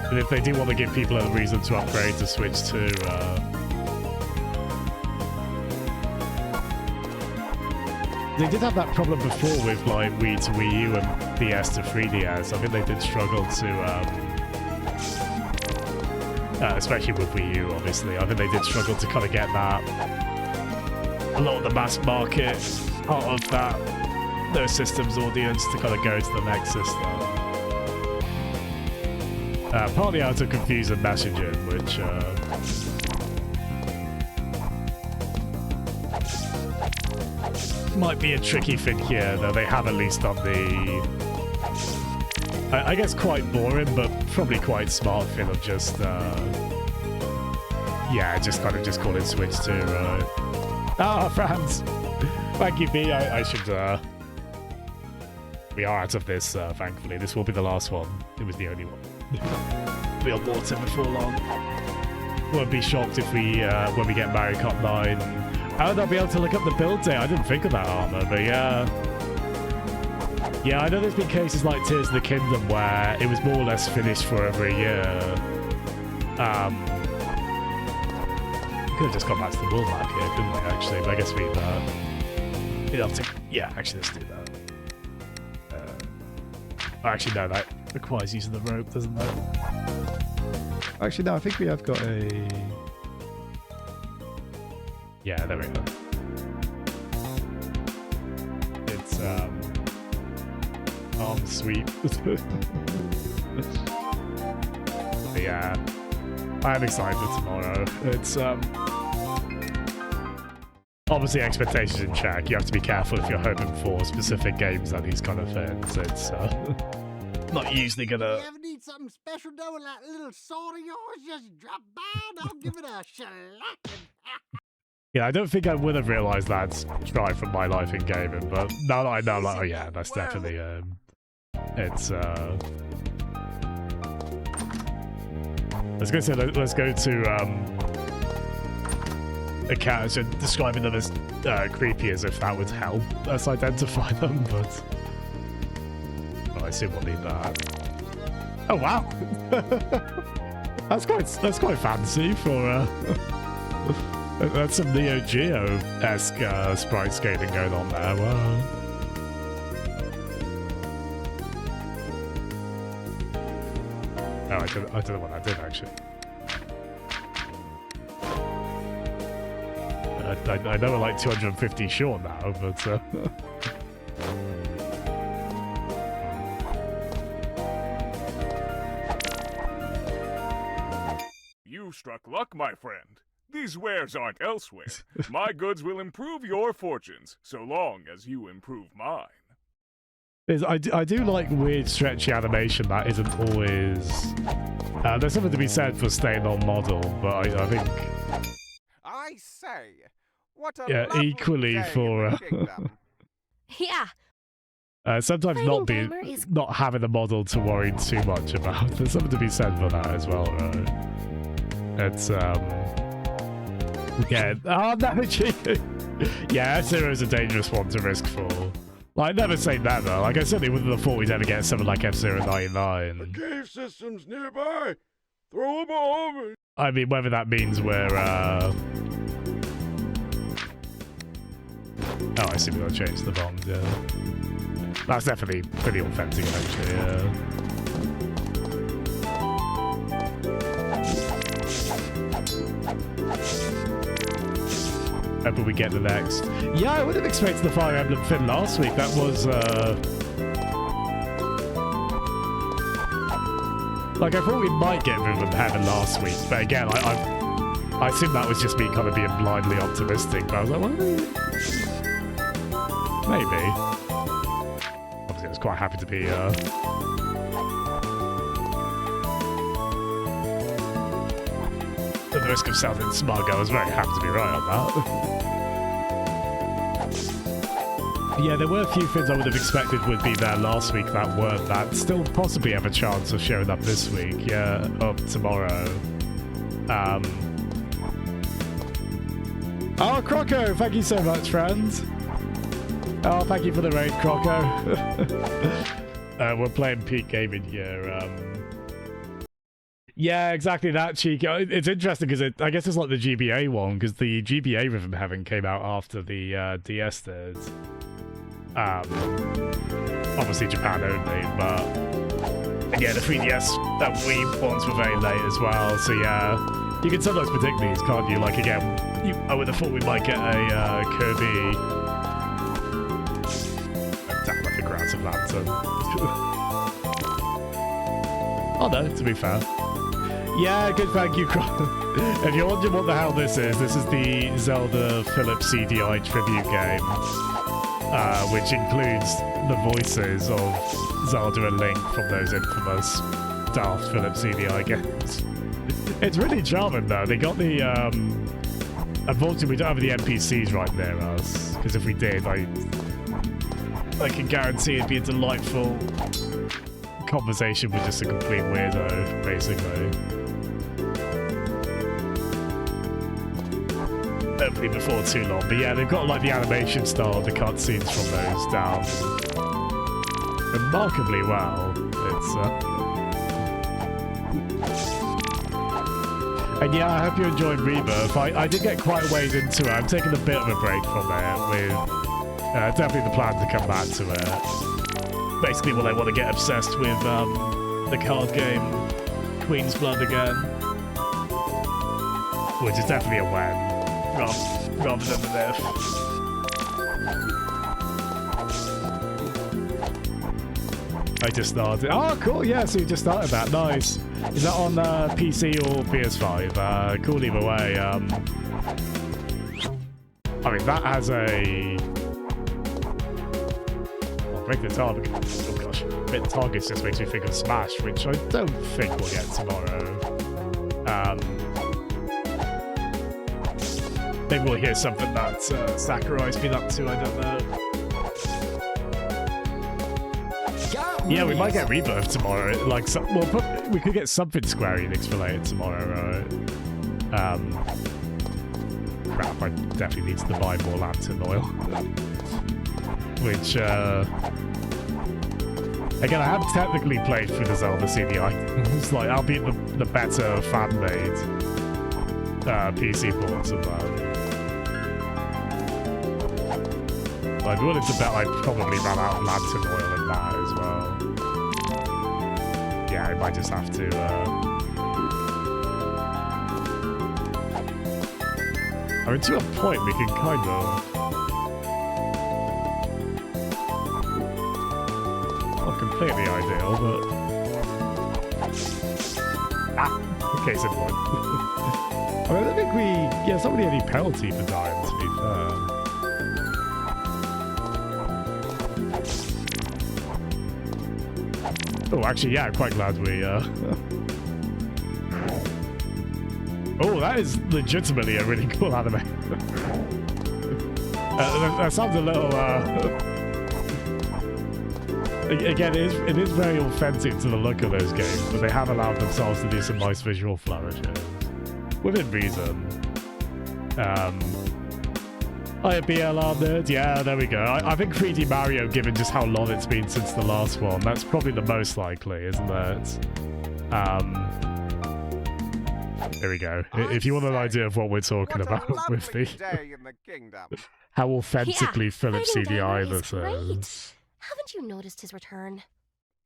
and if they do want to give people a reason to upgrade to Switch 2, they did have that problem before with like Wii to Wii U and DS to 3DS. I think they did struggle to, especially with Wii U, obviously. I think they did struggle to kind of get that, a lot of the mass market part of that, those systems audience to kind of go to the next system. Partly out of confusing messaging, which might be a tricky thing here, though they have at least done the, I guess quite boring, but probably quite smart thing of just, yeah, just kind of just call it Switch 2, right? Ah, Franz! Thank you, B. I should, we are out of this, thankfully. This will be the last one. It was the only one. Be on water before long. Won't be shocked if we, when we get Mario Kart 9. I would not be able to look up the build date. I didn't think of that, Armor, but yeah. Yeah, I know there's been cases like Tears of the Kingdom where it was more or less finished for over a year. We could have just gone back to the world map here, couldn't we, actually? But I guess we'd have to... Yeah, actually, let's do that. Actually, no, that requires using the rope, doesn't it? Actually, no, I think we have got a... Yeah, there we go. It's, arm sweep. Yeah, I'm excited for tomorrow. It's, obviously expectations in check. You have to be careful if you're hoping for specific games and these kind of things. It's, not usually gonna... You ever need something special though with that little sword of yours? Just drop by and I'll give it a shellacking. Yeah, I don't think I would have realised that's try from my life in gaming, but now that I know, I'm like, oh yeah, that's definitely, it's, let's go to, a cat, so describing them as, creepy as if that would help us identify them, but... I assume we'll need that. Oh wow! that's quite fancy for that's some Neo Geo-esque sprite scaling going on there. Wow. No, I don't know what I did actually. I know we're like 250 short now, but You struck luck, my friend. These wares aren't elsewhere. My goods will improve your fortunes, so long as you improve mine. I do like weird stretchy animation that isn't always... there's something to be said for staying on model, but I think... I say, what a yeah, equally for... Yeah. Sometimes not having a model to worry too much about. There's something to be said for that as well, right? It's, yeah. Oh, no, yeah, F-Zero's a dangerous one to risk for. Like, never say never. Like, I certainly wouldn't have thought we'd ever get something like F-Zero 99. The cave system's nearby. Throw a bomb. I mean, whether that means we're, Oh, I see we gotta change the bombs, yeah. That's definitely pretty authentic, actually, yeah. Hope we get the next. Yeah, I would have expected the Fire Emblem Fin last week. That was, like, I thought we might get Rhythm Heaven last week, but again, I assume that was just me kind of being blindly optimistic, but I was like, well, maybe. Obviously, I was quite happy to be, at the risk of sounding smug, I was very happy to be right on that. Yeah, there were a few things I would have expected would be there last week that weren't. That still possibly have a chance of showing up this week, yeah, or tomorrow. Oh, Croco, thank you so much, friend. Oh, thank you for the raid, Croco. We're playing peak gaming here. Yeah, exactly that, Cheeky. It's interesting because I guess it's like the GBA one, because the GBA Rhythm Heaven came out after the DS did. Obviously Japan only, but yeah, the 3DS and Wii ones were very late as well, so yeah. You can sometimes predict these, can't you? Like, again, I would have thought we might get a Kirby... Damn, I think we're out of lantern. Oh no, to be fair. Yeah, good, thank you, If you're wondering what the hell this is the Zelda Philips CDI tribute game, which includes the voices of Zelda and Link from those infamous daft Philips CDI games. It's really charming, though. They got the, unfortunately, we don't have the NPCs right near us, because if we did, I can guarantee it'd be a delightful conversation with just a complete weirdo, basically. Hopefully before too long. But yeah, they've got like the animation style of the cutscenes from those down remarkably well. It's and yeah, I hope you enjoyed Rebirth. I did get quite a ways into it. I'm taking a bit of a break from it with definitely the plan to come back to it. Basically when I want to get obsessed with the card game Queen's Blood again. Which is definitely a when. Rather than the if. I just started. Oh, cool. Yeah, so you just started that. Nice. Is that on PC or PS5? Cool either way. I mean, that has a... I'll break the target. Oh gosh. Bit targets just makes me think of Smash, which I don't think we'll get tomorrow. Maybe we'll hear something that Sakurai's been up to, I don't know. Yeah, we might get Rebirth tomorrow. Like, we could get something Square Enix related tomorrow, right? Crap, I definitely need to buy more lantern oil. Which, again, I have technically played through the Zelda CD items. Like, I'll be the better fan-made PC ports of that. I'd be willing to bet I'd probably run out of lantern oil in that as well. Yeah, I might just have to... I mean, to a point, we can kind of... Not completely ideal, but... Case in point. I mean, I don't think we... Yeah, it's not really any penalty for dying, to be fair. Oh, actually, yeah, I'm quite glad we, Oh, that is legitimately a really cool anime. That sounds a little, Again, it is very authentic to the look of those games, but they have allowed themselves to do some nice visual flourishes. Within reason. Hi, BLR nerd. Yeah, there we go. I think 3D Mario, given just how long it's been since the last one, that's probably the most likely, isn't it? There we go. If you want an idea of what we're talking about with the how authentically Philips CDI this is. Haven't you noticed his return?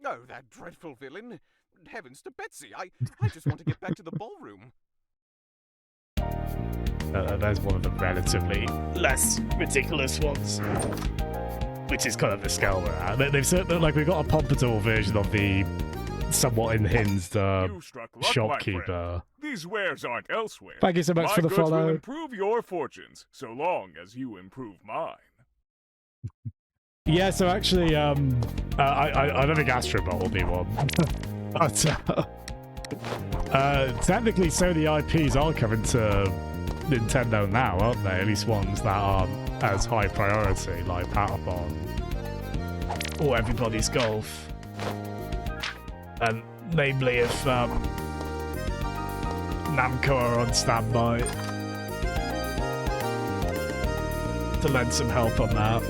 Oh, that dreadful villain. Heavens to Betsy, I just want to get back to the ballroom. That's one of the relatively less ridiculous ones, which is kind of the scale we're at. They've certainly, like, we've got a Pompadour version of the somewhat unhinged shopkeeper. These wares aren't elsewhere. Thank you so much for the follow. My goods will improve your fortunes, so long as you improve mine. Yeah, so actually, I don't think Astrobot will be one. But, technically, Sony IPs are coming to Nintendo now, aren't they? At least ones that aren't as high priority, like Patapon or Everybody's Golf. And namely, if Namco are on standby to lend some help on that.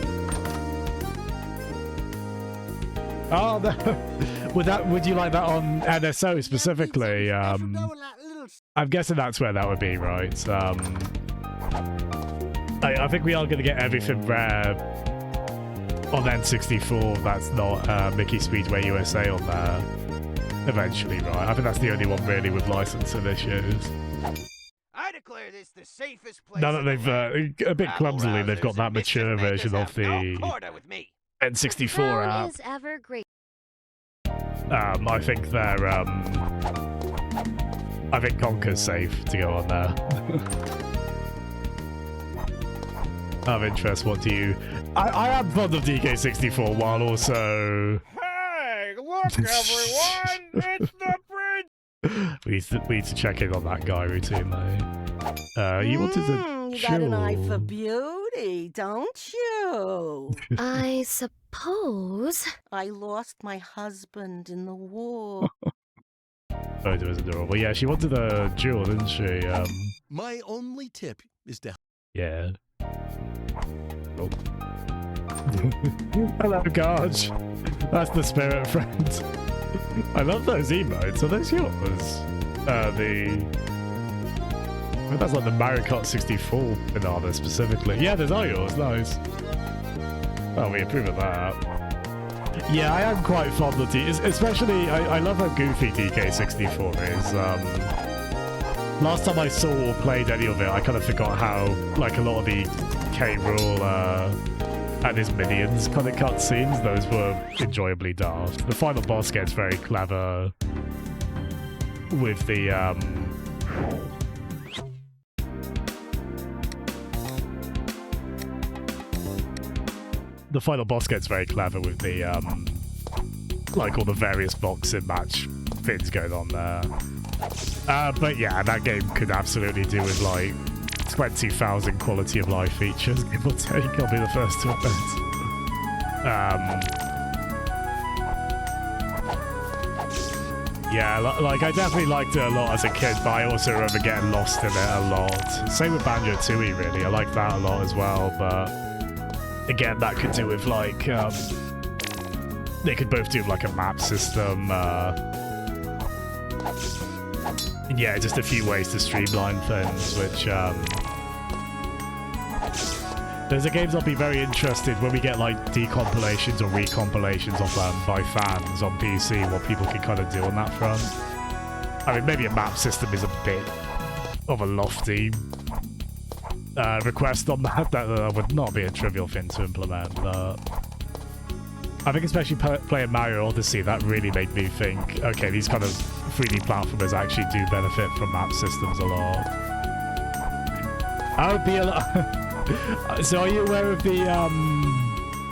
Oh, no. Would you like that on NSO specifically? I'm guessing that's where that would be, right? I think we are going to get everything rare on N64 that's not Mickey Speedway USA on there eventually, right? I think that's the only one really with licensing issues. I declare this the safest place. Now that they've, a bit clumsily, they've got that mature version of the N64 Crown app. is ever great. I think they're, I think Conker's safe to go on there. Out of interest, what do you... I am fond of DK64 while also... Hey, look everyone! It's the prince! We need to check in on that guy routinely. You wanted to You got an eye for beauty, don't you? I suppose. I lost my husband in the war. Oh, it was adorable. Yeah, she wanted a jewel, didn't she? My only tip is to... Yeah. Oh. Hello, Garge. That's the spirit friend. I love those emotes. Are those yours? That's like the Mario Kart 64 banana specifically. Yeah, those are yours. Nice. Oh, we approve of that. Yeah, I am quite fond of especially, I love how goofy DK64 is. Last time I saw or played any of it, I kind of forgot how, like, a lot of the K. Rool and his minions kind of cutscenes, those were enjoyably daft. The final boss gets very clever with the, the final boss gets very clever with the, like, all the various boxing match things going on there. But yeah, that game could absolutely do with, like, 20,000 quality of life features, give or take. I'll be the first to admit. Yeah, like, I definitely liked it a lot as a kid, but I also remember getting lost in it a lot. Same with Banjo-Tooie, really. I like that a lot as well, but again, that could do with, like, they could both do, like, a map system, yeah, just a few ways to streamline things, which, those are games I'll be very interested when we get, like, decompilations or recompilations of them by fans on PC, what people can kind of do on that front. I mean, maybe a map system is a bit of a lofty request on that. That would not be a trivial thing to implement, but I think especially playing Mario Odyssey, that really made me think, okay, these kind of 3D platformers actually do benefit from map systems a lot. I would be a lot... So are you aware of the,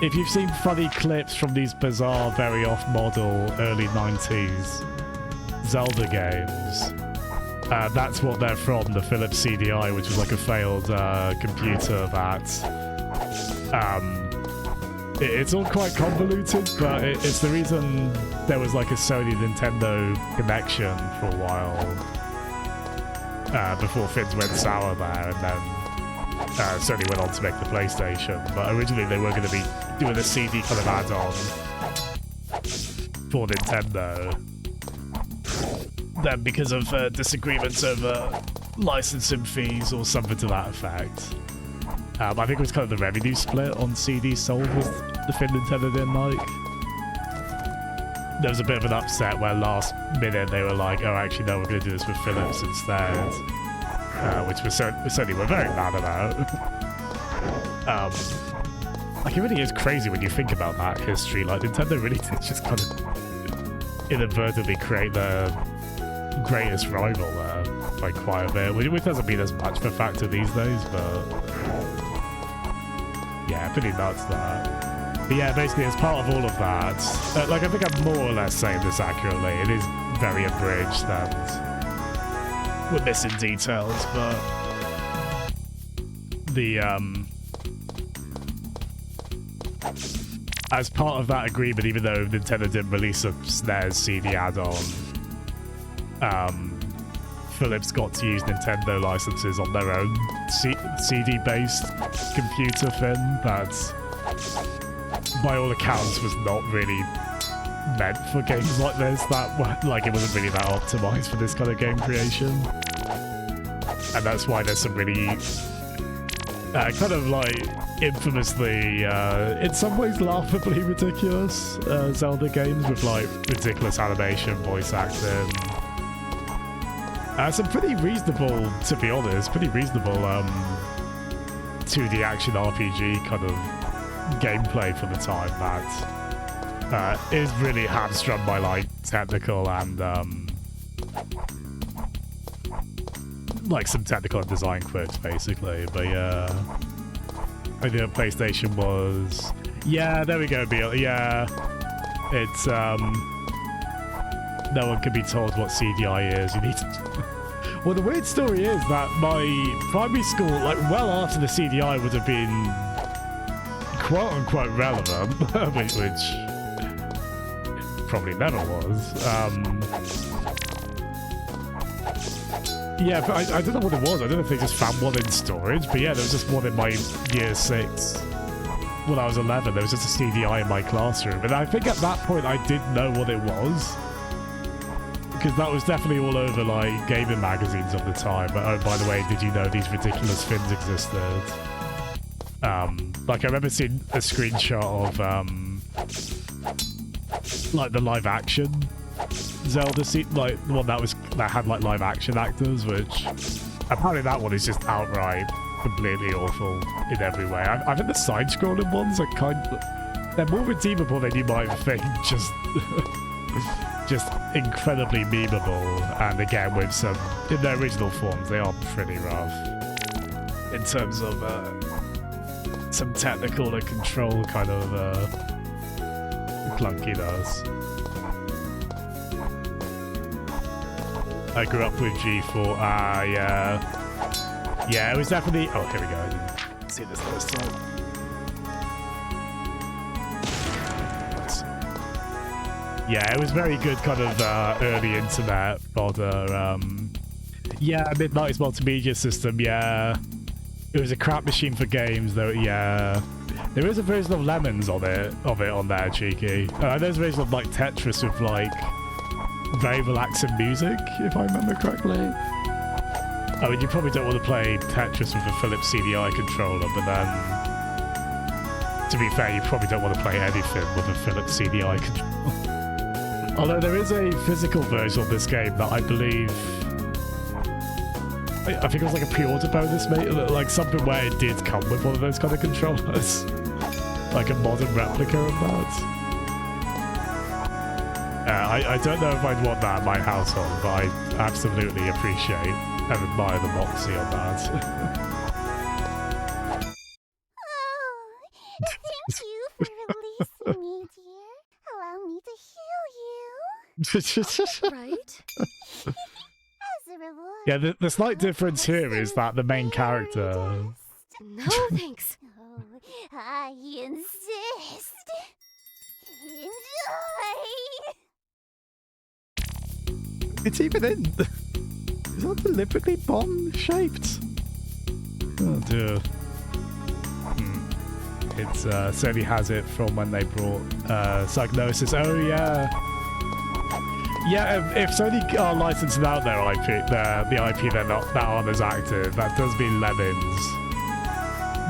if you've seen funny clips from these bizarre, very off-model, early 90s Zelda games, that's what they're from, the Philips CDI, which was like a failed computer that... It's all quite convoluted, but it's the reason there was like a Sony-Nintendo connection for a while before things went sour there, and then Sony went on to make the PlayStation. But originally they were going to be doing a CD kind of add-on for Nintendo. Then because of disagreements over licensing fees or something to that effect, I think it was kind of the revenue split on CDs sold was the thing Nintendo didn't like. There was a bit of an upset where last minute they were like, oh, actually, no, we're going to do this with Philips instead. Which we certainly were very mad about. Like, it really is crazy when you think about that history. Like, Nintendo really did just kind of inadvertently create the greatest rival there by quite a bit, which doesn't mean as much of a factor these days, but... yeah, pretty nuts that. But yeah, basically as part of all of that, like, I think I'm more or less saying this accurately. It is very abridged and we're missing details, but the as part of that agreement, even though Nintendo didn't release a SNES CD add-on, Philips got to use Nintendo licenses on their own CD-based computer thing that, by all accounts, was not really meant for games like this. That like it wasn't really that optimized for this kind of game creation, and that's why there's some really kind of like infamously, in some ways laughably ridiculous Zelda games with like ridiculous animation, voice acting. Some pretty reasonable, to be honest, pretty reasonable 2D action RPG kind of gameplay for the time that is really hamstrung by like technical and like some technical and design quirks basically. But yeah, I think PlayStation was, yeah, there we go, Beal. Yeah, it's no one can be told what CDI is. You need to. Well, the weird story is that my primary school, like well after the CDI would have been quote-unquote relevant, which it probably never was. Yeah, but I don't know what it was. I don't know if they just found one in storage, but yeah, there was just one in my year 6. When I was 11, there was just a CDI in my classroom, and I think at that point I did know what it was. Because that was definitely all over like gaming magazines of the time. But oh, by the way, did you know these ridiculous fins existed? Like I remember seeing a screenshot of like the live action Zelda like the one that had like live action actors, which apparently that one is just outright completely awful in every way. I think the side-scrolling ones are they're more redeemable than you might think. Just incredibly memeable, and again with some, in their original forms, they are pretty rough in terms of some technical and control kind of clunkiness. I grew up with G4, yeah, it was definitely, oh here we go, I didn't see this first time. Yeah, it was very good kind of early internet fodder. Yeah, Midnight's multimedia system, yeah. It was a crap machine for games, though, yeah. There is a version of Lemons on it on there, cheeky. There's a version of like Tetris with like very relaxing music, if I remember correctly. I mean, you probably don't want to play Tetris with a Philips CDI controller, but then, to be fair, you probably don't want to play anything with a Philips CDI controller. Although there is a physical version of this game that I believe, I think it was like a pre-order bonus, mate, like something where it did come with one of those kind of controllers, like a modern replica of that. I don't know if I'd want that in my household, but I absolutely appreciate and admire the moxie on that. Thank you for releasing me, dear. Allow me to heal you. Right? As a reward. Yeah, the slight difference here is that the main character... No, thanks. Oh, I insist. Enjoy. It's even in. Is that deliberately bomb-shaped? Oh dear. It certainly has it from when they brought Psygnosis. Oh yeah. Yeah, if Sony are licensing out their IP, the IP they're not that aren't as active, that does mean Lemons.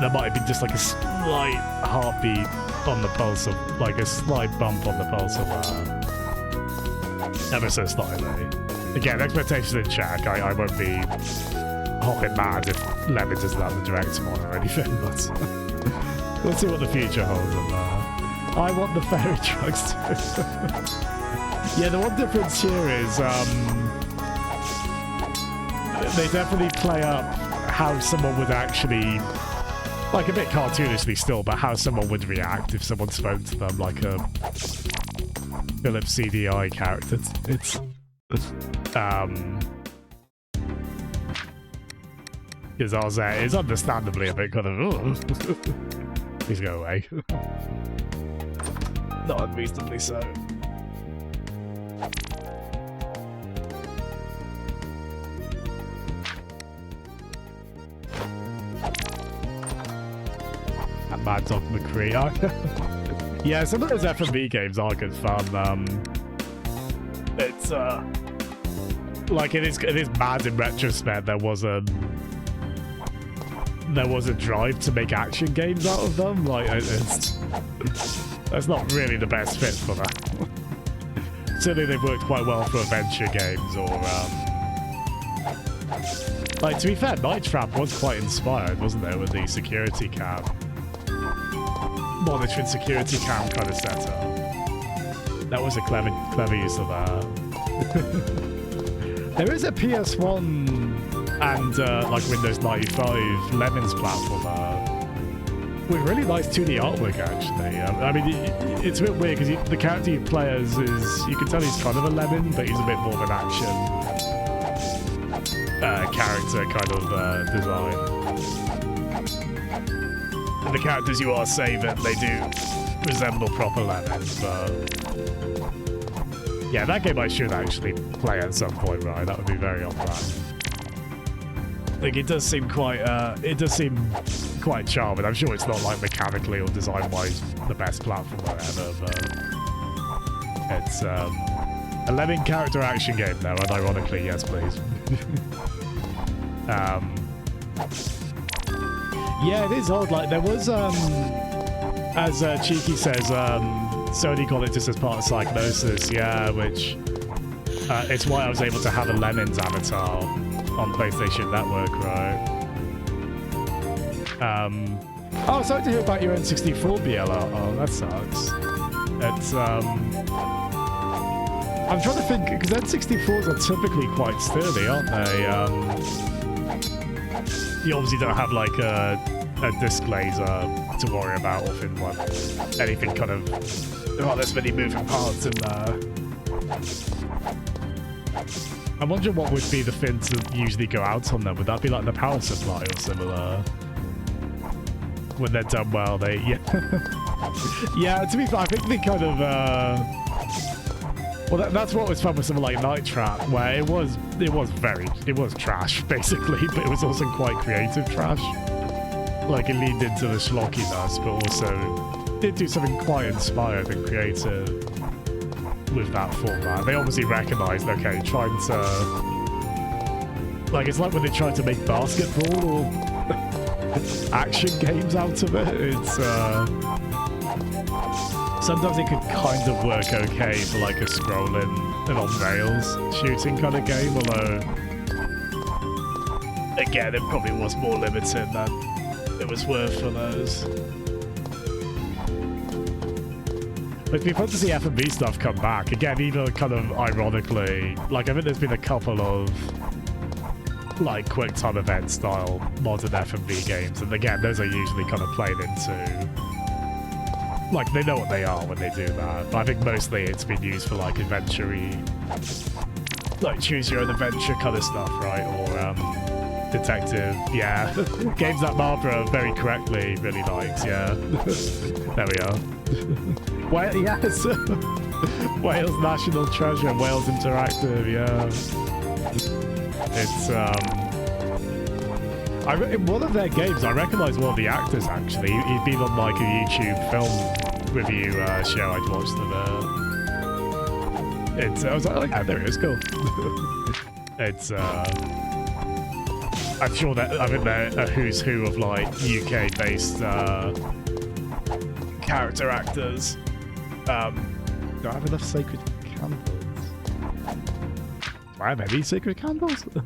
There might be just like a slight heartbeat on the pulse of, like a slight bump on the pulse of ever so slightly. Again, expectations in check. I won't be hopping mad if Lemons isn't out the direct tomorrow or anything, but we'll see what the future holds on that. I want the fairy drugs too. Yeah, the one difference here is they definitely play up how someone would actually, like a bit cartoonishly still, but how someone would react if someone spoke to them like a Philips CDI character. It's because Arze is understandably a bit kind of, oh, please go away. Not unreasonably so. Mad Dog McCree. Yeah, some of those F&B games are good fun. It's like it is mad in retrospect. There was a drive to make action games out of them. Like that's not really the best fit for that. Certainly they've worked quite well for adventure games or like, to be fair, Night Trap was quite inspired, wasn't there, with the security cam, monitoring security cam kind of setup. That was a clever use of that. There is a PS1 and like Windows 95 Lemons platformer with really nice 2D artwork, actually. I mean, it's a bit weird because the character you play as is, you can tell he's kind of a lemon, but he's a bit more of an action character kind of design. And the characters you are saving, they do resemble proper lemons, but yeah, that game I should actually play at some point, right? That would be very on brand. Like, it does seem quite charming. I'm sure it's not like mechanically or design-wise the best platformer ever, but it's a lemon character action game though, and ironically, yes please. Yeah, it is odd. Like, there was, as Cheeky says, Sony called it just as part of Psychnosis, yeah, which it's why I was able to have a Lemons avatar on PlayStation Network, right? Oh, sorry to hear about your N64 BLR. Oh, that sucks. It's, I'm trying to think, because N64s are typically quite sturdy, aren't they? You obviously don't have like a disc laser to worry about, or anything kind of, there aren't as many moving parts in there. I'm wondering what would be the thing to usually go out on them. Would that be like the power supply or similar? When they're done well, they, yeah. Yeah, to be fair, I think they kind of, well, that's what was fun with something like Night Trap, where it was trash, basically, but it was also quite creative trash. Like, it leaned into the schlockiness, but also did do something quite inspired and creative with that format. They obviously recognized, okay, trying to, like, it's like when they tried to make basketball or action games out of it. It's, sometimes it could kind of work okay for like a scrolling and on rails shooting kind of game, although again it probably was more limited than it was worth for those. But it'd be fun to see F&B stuff come back again, even kind of ironically. Like, I think there's been a couple of like quick time event style modern F&B games, and again those are usually kind of played into, like, they know what they are when they do that, but I think mostly it's been used for like adventure-y, like choose your own adventure kind of stuff, right? Or detective, yeah. Games that Barbara very correctly really likes, yeah. There we are. Well, yes. Wales National Treasure, Wales Interactive, yeah. It's, in one of their games, I recognise one of the actors, actually. He'd been on, like, a YouTube film review show I'd watched of I was like, oh yeah, there it is, cool. It's, I'm sure that, I think they're a who's who of, like, UK-based character actors. Do I have enough sacred candles? Do I have any sacred candles? They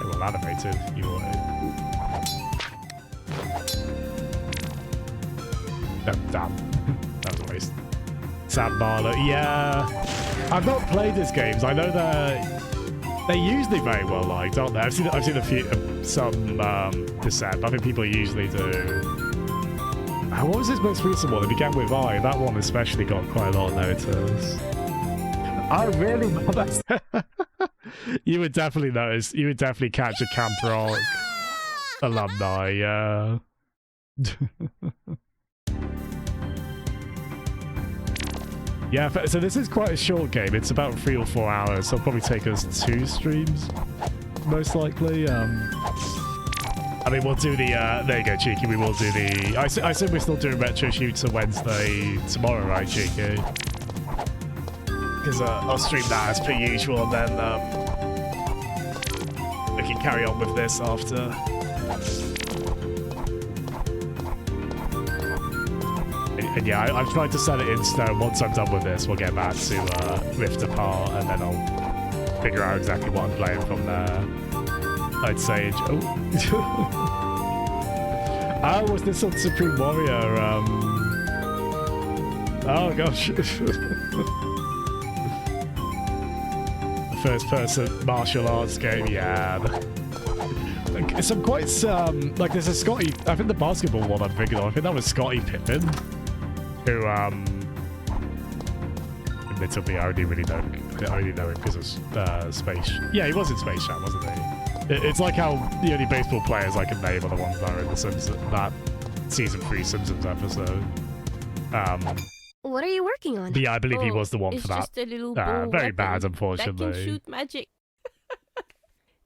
were animated, you know. Oh, damn. That was a waste. Sam Barlow, yeah. I've not played his games. I know they're usually very well liked, aren't they? I've seen a few, some Descent. I think people usually do. What was his most recent one? It began with I. That one especially got quite a lot of notice. Oh, really? You would definitely notice. You would definitely catch a Camp Rock alumni, yeah. Yeah, so this is quite a short game. It's about 3 or 4 hours, so it'll probably take us 2 streams, most likely. I mean, we'll do the, there you go, Cheeky, we will do the, I assume we're still doing retro shoots on Wednesday tomorrow, right, Cheeky? Because I'll stream that as per usual, and then we can carry on with this after. And yeah, I've tried to set it in stone. Once I'm done with this, we'll get back to Rift Apart, and then I'll figure out exactly what I'm playing from there. I'd say... Oh! Oh, was this on Supreme Warrior? Oh, gosh. First-person martial arts game, yeah. Some quite, like, there's a Scotty... I think the basketball one I'm thinking of, I think that was Scotty Pippen. Who, admittedly, I only really know him because of Space... Yeah, he was in Space Jam, wasn't he? It's like how the only baseball players I can name are the ones that are in the Simpsons, that Season 3 Simpsons episode. What are you working on? Yeah, I believe he was the one for that. It's just a little Very weapon bad, unfortunately. that can shoot magic.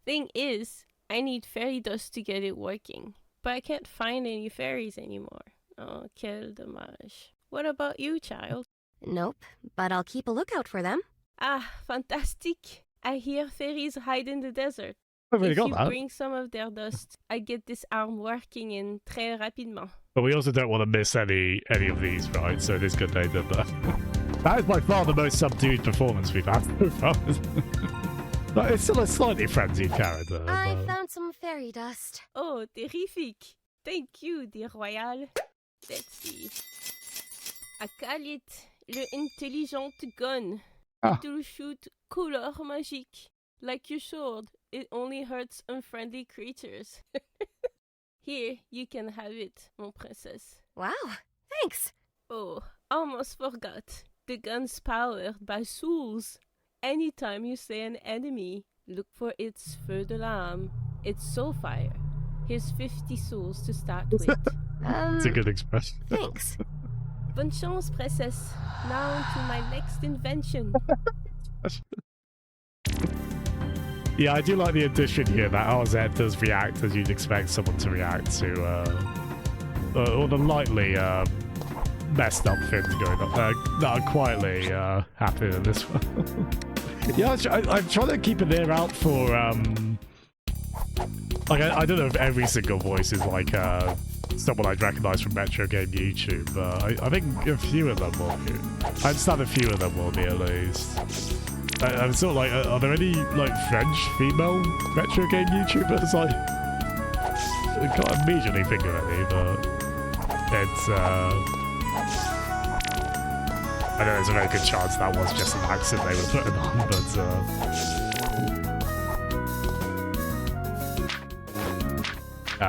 Thing is, I need fairy dust to get it working. But I can't find any fairies anymore. Oh, quel dommage. What about you, child? Nope, but I'll keep a lookout for them. Ah, fantastic. I hear fairies hide in the desert. I've already If got you that. bring some of their dust, I get this arm working in très rapidement. But we also don't want to miss any of these, right? So it is good they did that. That is by far the most subdued performance we've had so far. But it's still a slightly frenzied character. I but... found some fairy dust. Oh, terrific. Thank you, dear Royal. Let's see. I call it le intelligent gun. Ah. It will shoot couleur magique. Like your sword, it only hurts unfriendly creatures. Here, you can have it, mon princess. Wow, thanks. Oh, almost forgot. The gun's powered by souls. Anytime you slay an enemy, look for its feu de lame. It's soul fire. Here's 50 souls to start with. It's a good expression. Thanks. Bonne chance, princess. Now to my next invention. Yeah, I do like the addition here that RZ does react as you'd expect someone to react to, all the lightly messed up things going on. That are quietly happening in this one. Yeah, I'm trying to keep an ear out for, like, I don't know if every single voice is like someone I'd recognize from Metro Game YouTube, but I think a few of them will be. I understand a few of them will be at least. I'm sort of like, are there any, like, French female retro game YouTubers? I can't immediately think of any, but it's, I know there's a very good chance that was just an accent they were putting on, but,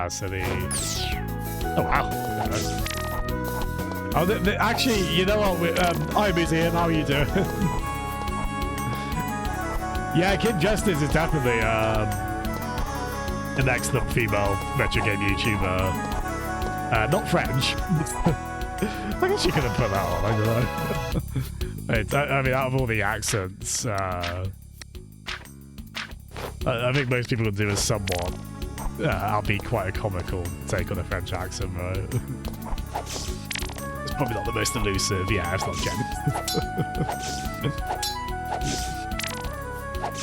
so the... Oh, wow. Oh, actually, you know what, hi, Museum, how are you doing? Yeah, Kid Justice is definitely an excellent female retro game YouTuber. Not French. I guess you could have put that on, I don't know. I mean, out of all the accents, I think most people would do is somewhat, albeit quite a comical take on a French accent, right? It's probably not the most elusive. Yeah, it's not genuine.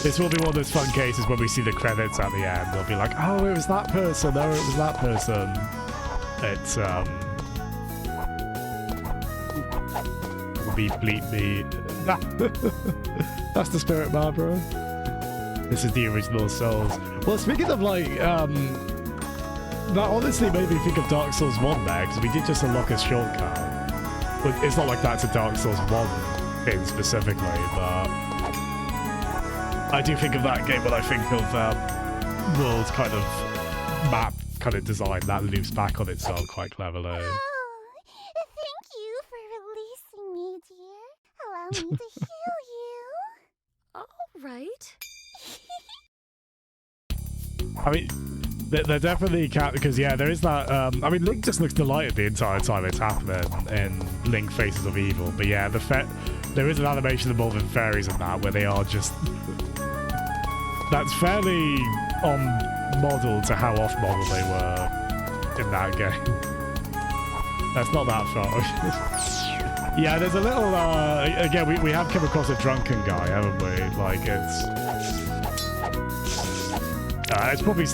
This will be one of those fun cases when we see the credits at the end. They'll be like, oh, it was that person. Oh, it was that person. It's, bleep me. That's the spirit, Barbara. This is the original Souls. Well, speaking of, like, that honestly made me think of Dark Souls 1 there, because we did just unlock a shortcut. But it's not like that's a Dark Souls 1 thing specifically, but... I do think of that game when I think of world kind of map kind of design that loops back on itself quite cleverly. Oh, thank you for releasing me, dear. Allow me to heal you. All right. I mean, they're definitely because yeah, there is that. I mean, Link just looks delighted the entire time it's happening in Link Faces of Evil. But yeah, there is an animation involving fairies in that where they are just. That's fairly on model to how off model they were in that game. That's not that far. Yeah, there's a little, again, we have come across a drunken guy, haven't we? Like, it's probably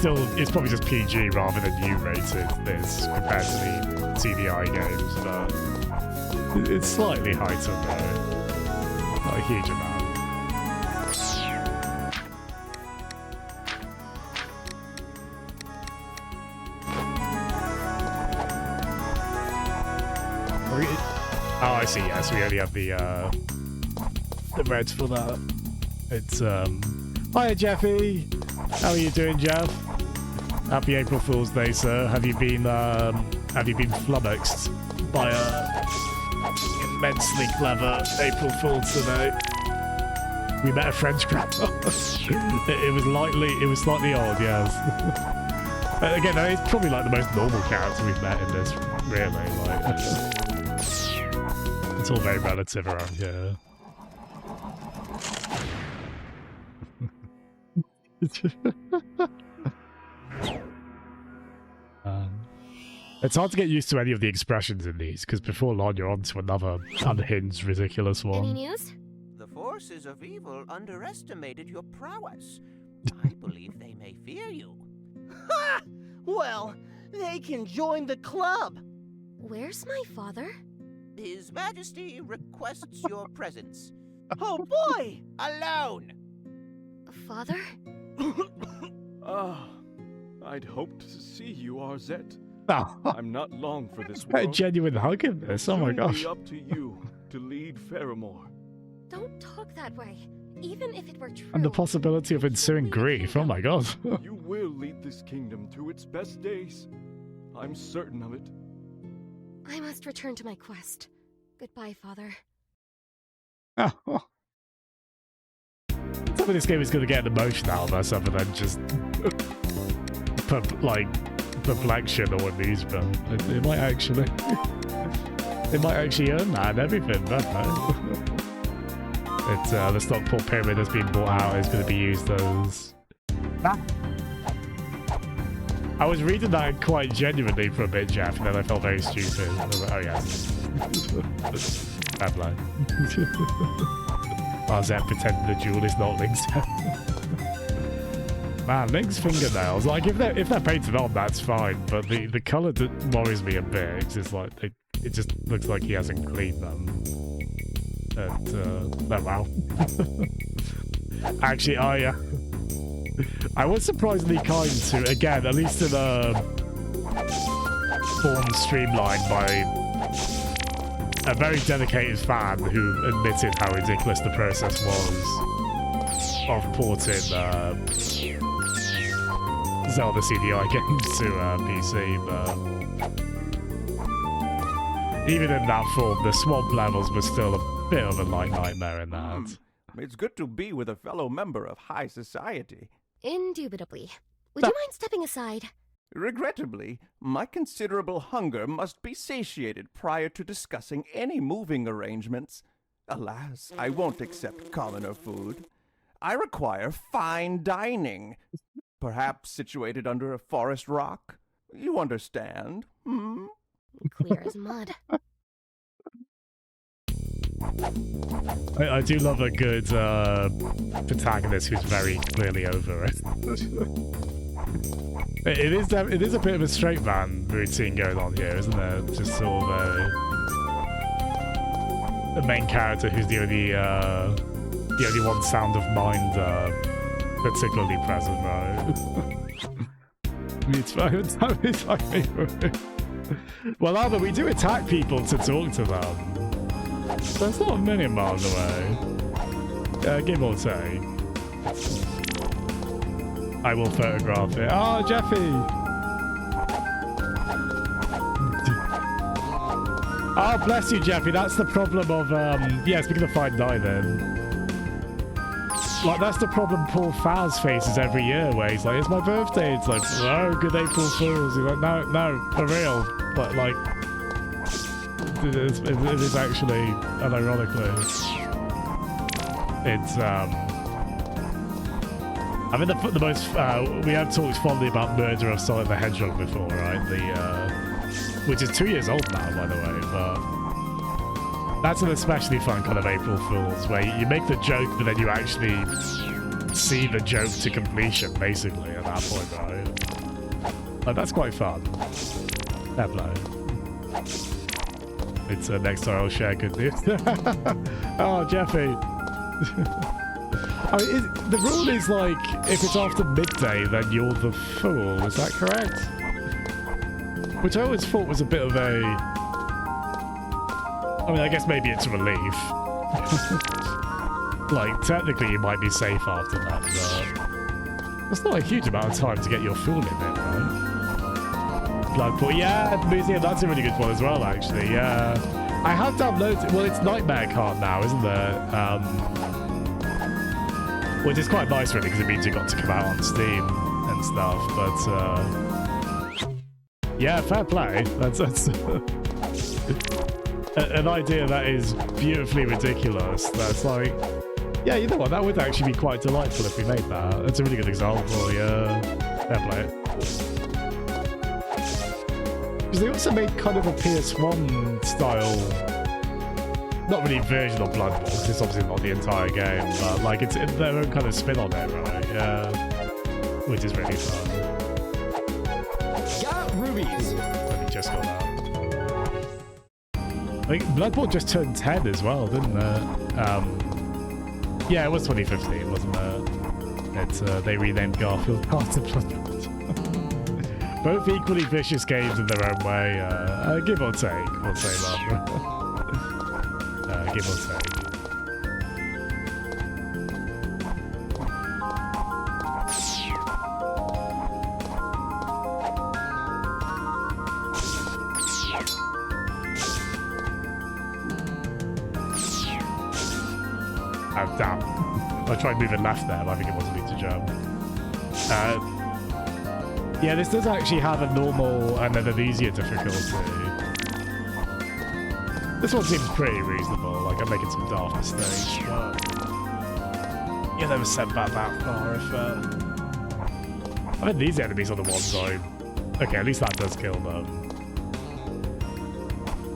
just PG rather than U-rated, this, compared to the CDI games, but it's slightly heightened, though. Not a huge amount. Oh, I see, yes, we only have the reds for that. It's, Hiya, Jeffy! How are you doing, Jeff? Happy April Fool's Day, sir. Have you been flummoxed by a immensely clever April Fool today? We met a French crab. it was slightly odd, yes. Again, it's probably like the most normal character we've met in this, really, like... It's all very relative around here. It's hard to get used to any of the expressions in these, because before long you're on to another unhinged, ridiculous one. Any news? The forces of evil underestimated your prowess. I believe they may fear you. Ha! Well, they can join the club. Where's my father? His Majesty requests your presence. Oh boy! Alone! Father? Ah, I'd hoped to see you, Arzette. Oh. I'm not long for this A world. genuine hug in this, oh my gosh. It'll be up to you to lead Faramore. Don't talk that way, even if it were true. And the possibility of ensuing grief, oh my god. You will lead this kingdom to its best days. I'm certain of it. I must return to my quest. Goodbye, Father. Oh. Some of this game is going to get an emotion out of us other than just perplexion or amusement. It might actually earn that and everything, don't know. It's the Stockport Pyramid has been bought out. It's going to be used as... I was reading that quite genuinely for a bit, Jeff, and then I felt very stupid. I was like, oh yes. Bad line. Arzette pretending the jewel is not Link's head. Man, Link's fingernails, like if they're painted on, that's fine, but the colour worries me a bit. It's just like it just looks like he hasn't cleaned them. Oh wow. Actually, I was surprisingly kind to, again, at least in a form streamlined by a very dedicated fan who admitted how ridiculous the process was of porting Zelda CDI games to PC, but even in that form, the swamp levels were still a bit of a nightmare in that. It's good to be with a fellow member of high society. Indubitably. Would you mind stepping aside? Regrettably, my considerable hunger must be satiated prior to discussing any moving arrangements. Alas, I won't accept commoner food. I require fine dining. Perhaps situated under a forest rock? You understand, hmm? Clear as mud. I do love a good protagonist who's very clearly over it. It is a bit of a straight man routine going on here, isn't it? Just sort of the main character who's the only one sound of mind particularly present, right? It's fine. Well, Albert, we do attack people to talk to them. So it's not a million miles away. Give or take. I will photograph it. Oh, Jeffy! Oh, bless you, Jeffy. That's the problem of, yeah, speaking of fine dining. Like, that's the problem Paul Faz faces every year, where he's like, it's my birthday. It's like, oh, good April Fools. He's like, no, for real. But, like, it is actually, unironically, it's, I mean, the most we have talked fondly about Murder of Sonic the Hedgehog before, right? Which is 2 years old now, by the way, but that's an especially fun kind of April Fool's, where you make the joke, but then you actually see the joke to completion, basically, at that point, right? Like, that's quite fun. Fair play. It's next time I'll share good news. Oh, Jeffy. I mean, the rule is like, if it's after midday, then you're the fool. Is that correct? Which I always thought was a bit of a... I mean, I guess maybe it's a relief. Like, technically you might be safe after that, but... That's not a huge amount of time to get your fool in there, right? Bloodpool, yeah, Museum, that's a really good one as well, actually, yeah. I have downloaded... Well, it's Nightmare Cart now, isn't there? Which is quite nice, really, because it means you got to come out on Steam and stuff, but... yeah, fair play. That's an idea that is beautifully ridiculous. That's like... Yeah, you know what? That would actually be quite delightful if we made that. That's a really good example, yeah. Fair play. Because they also made kind of a PS1 style... Not really version of Blood Bowl, because it's obviously not the entire game, but like it's their own kind of spin on it, right? Yeah. Which is really fun. Got rubies! Let me just got that. I think Blood Bowl just turned 10 as well, didn't it? Yeah, it was 2015, wasn't it? They renamed Garfield after Blood Bowl. Both equally vicious games in their own way. Give or take, we'll say that. Give or take. Oh, damn. I tried moving left there, but I think it wasn't me to jump. Yeah, this does actually have a normal and then an easier difficulty. This one seems pretty reasonable, like I'm making some daft mistakes, but... Yeah, never sent back that far if... I mean, these enemies on the one side. Okay, at least that does kill them.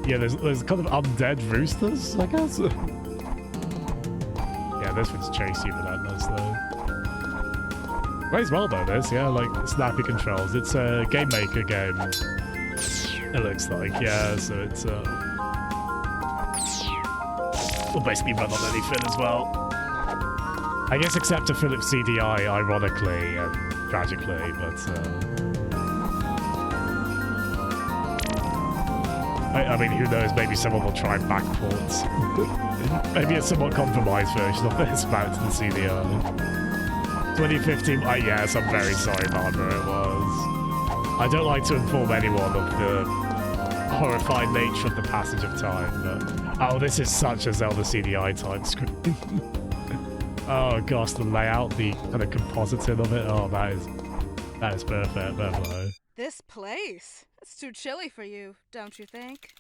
Yeah, there's kind of undead roosters, I guess? Yeah, this one's chase you relentless, though. Plays well, though, this, yeah, like, snappy controls. It's a Game Maker game, it looks like, yeah, so it's, will basically run on anything as well. I guess except a Foolips CDI, ironically and tragically, but I mean, who knows, maybe someone will try backports. Maybe a somewhat compromised version of this back to the CDI. 2015, yes, I'm very sorry, Barbara, it was. I don't like to inform anyone of the horrifying nature of the passage of time, but... Oh, this is such a Zelda CDI type screen. Oh gosh, the layout, the kind of compositing of it, oh, that is perfect, perfect. This place, it's too chilly for you, don't you think?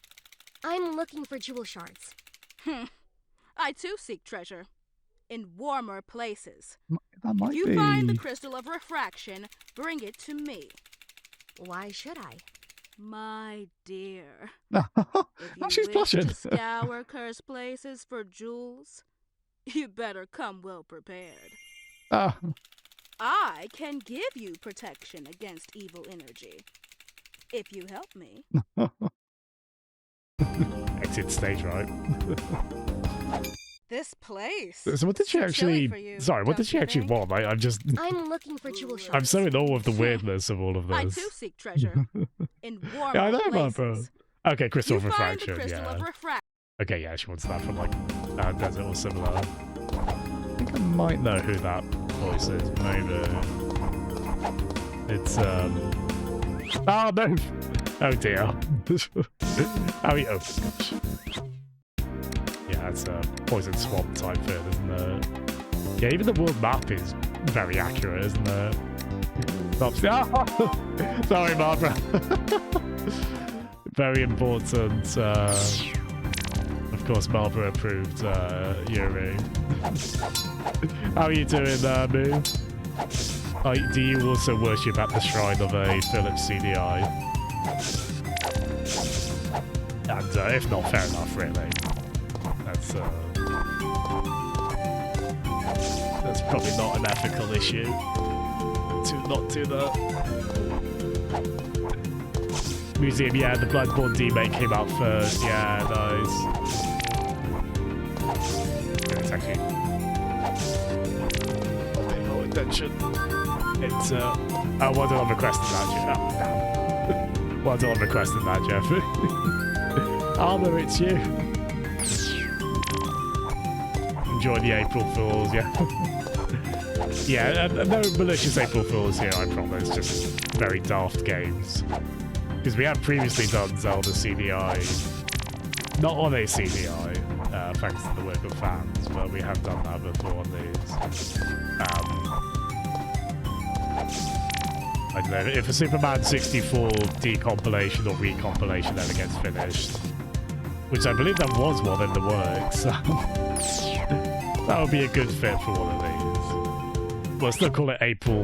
I'm looking for jewel shards. I too seek treasure. In warmer places. That might if you be... find the crystal of refraction, bring it to me. Why should I? My dear. Oh, if she's you blushing. wish to scour cursed places for jewels, you better come well prepared. I can give you protection against evil energy. If you help me. Exit stage right. This place. So what did she actually... Sorry, what did she actually want? I'm just... I'm looking for jewel shards. I'm so in awe of the weirdness of all of this. I too seek treasure. In warmer yeah, I know places. about bro. Okay, crystal you refraction, find the crystal of Okay, yeah, she wants that from like desert or similar. I think I might know who that voice is. Maybe it's oh no! Oh dear! How are you? Oh gosh! Yeah, it's a poison swamp type thing, isn't it? Yeah, even the world map is very accurate, isn't it? Sorry, Barbara. Very important. Of course, Barbara approved Yuri. How are you doing, Moo? Do you also worship at the shrine of a Foolips CDI? And if not, fair enough, really. That's probably not an ethical issue to not do that. Museum, yeah, the Bloodborne remake came out first. Yeah, nice. Yeah, it's actually a bit more attention. It's oh, well done on requesting that, Jeff. Well done on requesting that, Jeffrey. Armor, it's you. Enjoy the April Fools, yeah. Yeah, no malicious April Fools here, I promise. Just very daft games. Because we have previously done Zelda CDI, not on a CDI, thanks to the work of fans, but we have done that before on these. I don't know, if a Superman 64 decompilation or recompilation ever gets finished, which I believe there was one in the works, that would be a good fit for one of these. We'll still call it April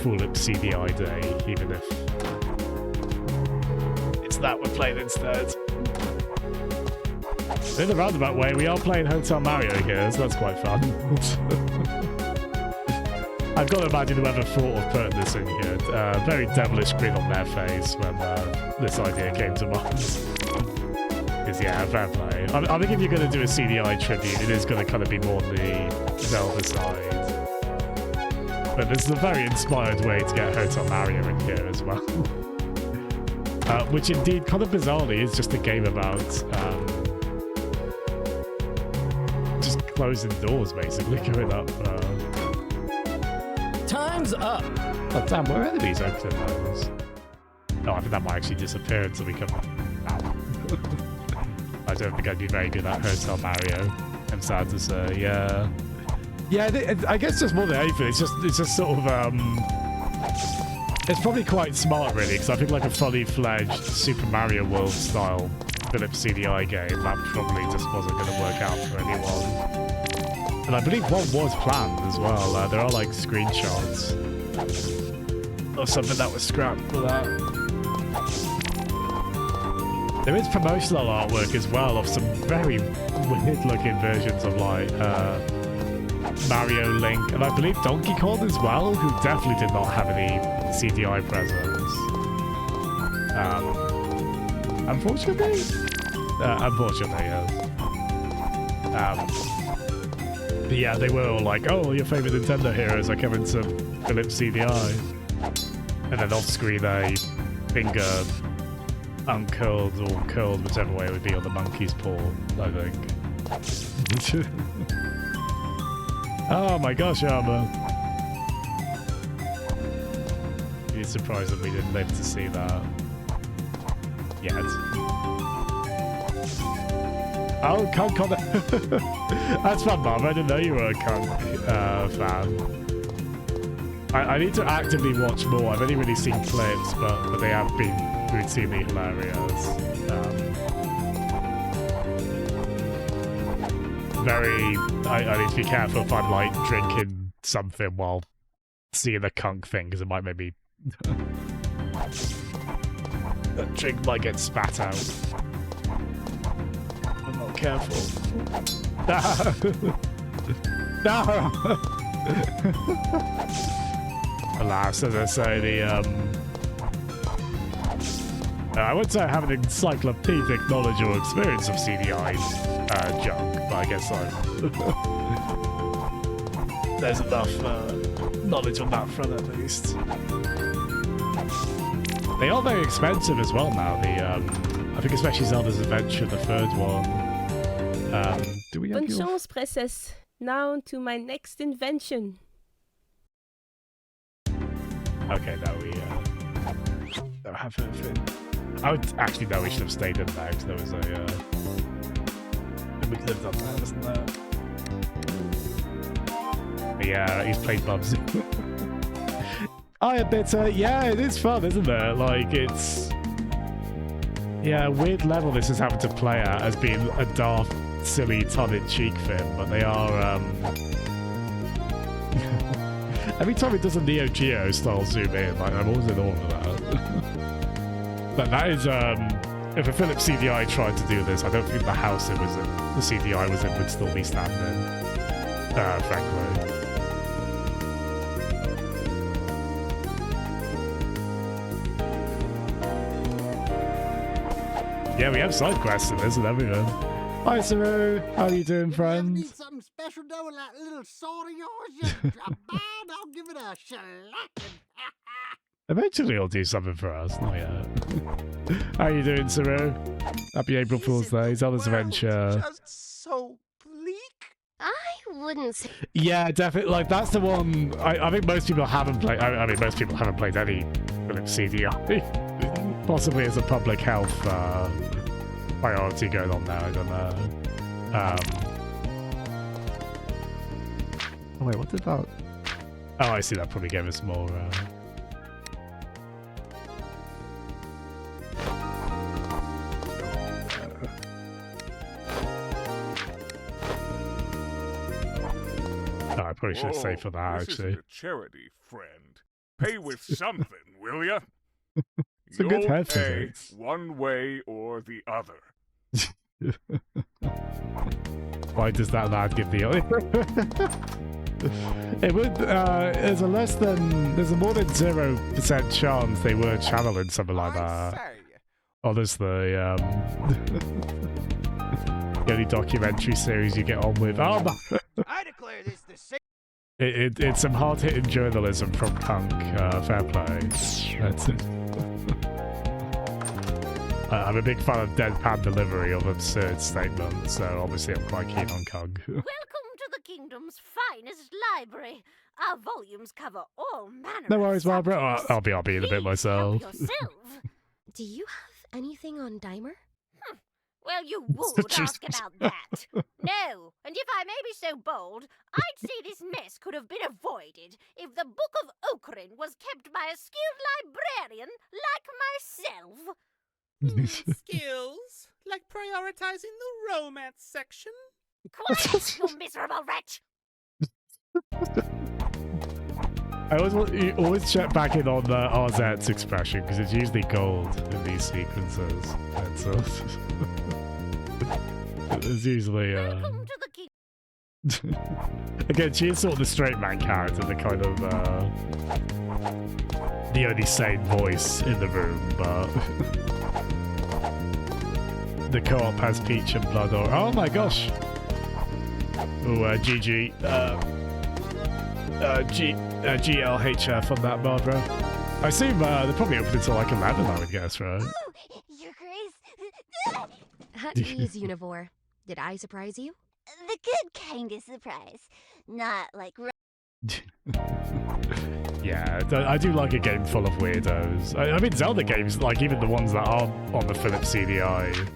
Foolips CDI Day, even if it's that we're playing instead. In a roundabout way, we are playing Hotel Mario here, so that's quite fun. I've got to imagine whoever thought of putting this in here. Very devilish grin on their face when this idea came to mind. Because, yeah, fair play. I think if you're going to do a CDI tribute, it is going to kind of be more on the Zelda side. But this is a very inspired way to get Hotel Mario in here as well. Which indeed, kind of bizarrely, is just a game about just closing doors, basically, going up. Time's up! Oh, damn, where are these opening those? No, I think that might actually disappear until we come out. I don't think I'd be very good at Hotel Mario, I'm sad to say, yeah. Yeah, I guess just more than anything, it's just sort of, it's probably quite smart, really, because I think like a fully fledged Super Mario World style Foolips CDI game, that probably just wasn't going to work out for anyone. And I believe one was planned as well. There are like screenshots of something that was scrapped for that. There is promotional artwork as well of some very weird looking versions of like Mario, Link, and I believe Donkey Kong as well, who definitely did not have any CDI presence. Unfortunately? Unfortunately, yes. But yeah, they were all like, oh, your favourite Nintendo heroes are coming to Foolips CDI. And then off-screen a finger uncurled or curled, whichever way it would be, on the monkey's paw, I think. Oh my gosh, Armor. You're surprised that we didn't live to see that yet. Oh, Kunk on That's fun, Mom. I didn't know you were a Kunk fan. I need to actively watch more. I've only really seen clips, but they have been routinely hilarious. I need to be careful if I'm like drinking something while seeing the Kunk thing, because it might maybe that drink might get spat out. I'm not careful. No! Alas, as I say, I wouldn't say I have an encyclopedic knowledge or experience of CDI junk, but I guess there's enough knowledge on that front at least. They are very expensive as well now, I think especially Zelda's Adventure, the third one. Do we have Bonne chance, princess. Now to my next invention. Okay, now we don't have anything. I would actually know we should have stayed in there because there was a we could have done that, wasn't there? But yeah, he's played Bubsy. I admit, yeah, it is fun, isn't it? Like, it's a weird level this is having to play at as being a daft, silly, tongue-in-cheek thing, but they are Every time it does a Neo Geo style zoom in, like, I'm always in awe of that. But that is, if a Philips CDI tried to do this, I don't think the house it was in, the CDI was in, would still be standing. Frankly. Yeah, we have side quests in this and everything. Hi, Saru. How are you doing, friend? Need something special though with that little sword of yours? You drop by, I'll give it a shellacking. Eventually he'll do something for us, not yet. How are you doing, Saru? Happy April Fool's Day. Zelda's Adventure. Just so bleak. I wouldn't say. Yeah, definitely. Like, that's the one. I think most people haven't played. I mean, most people haven't played any Philips CDI. Possibly as a public health priority going on there. I don't know. Oh, wait, what did that? Oh, I see. That probably gave us more. Oh, I probably should say for that, this actually. Isn't a charity, friend. Pay with something, will ya? It's a good You'll head pay physics. one way or the other. Why does that lad give the... It would, there's a more than 0% chance they were channeling something like that. Honestly, the only documentary series you get on with. Oh my... I declare this the same. It's some hard-hitting journalism from Punk. Fair play. That's it. I'm a big fan of deadpan delivery of absurd statements, so obviously I'm quite keen on Kung. Welcome to the kingdom's finest library. Our volumes cover all manner No of worries, Barbara. subjects. I'll be in a bit myself. Yourself. Do you have anything on Dimer? Well, you would ask about that. No, and if I may be so bold, I'd say this mess could have been avoided if the Book of Ocarin was kept by a skilled librarian like myself. Skills? Like prioritizing the romance section? Quiet, you miserable wretch! I always check back in on RZ's expression, because it's usually gold in these sequences. It's usually... Again, she is sort of the straight man character, the kind of... the only sane voice in the room, but... The co-op has Peach and Blood or... Oh my gosh! Ooh, GG. GLHF on that, Barbara. I assume they're probably open until like 11, I would guess, right? Oh, Your Grace. At ease, Univore. Did I surprise you? The good kind of surprise. Not like... Yeah, I do like a game full of weirdos. I mean, Zelda games, like even the ones that are on the Philips CDI,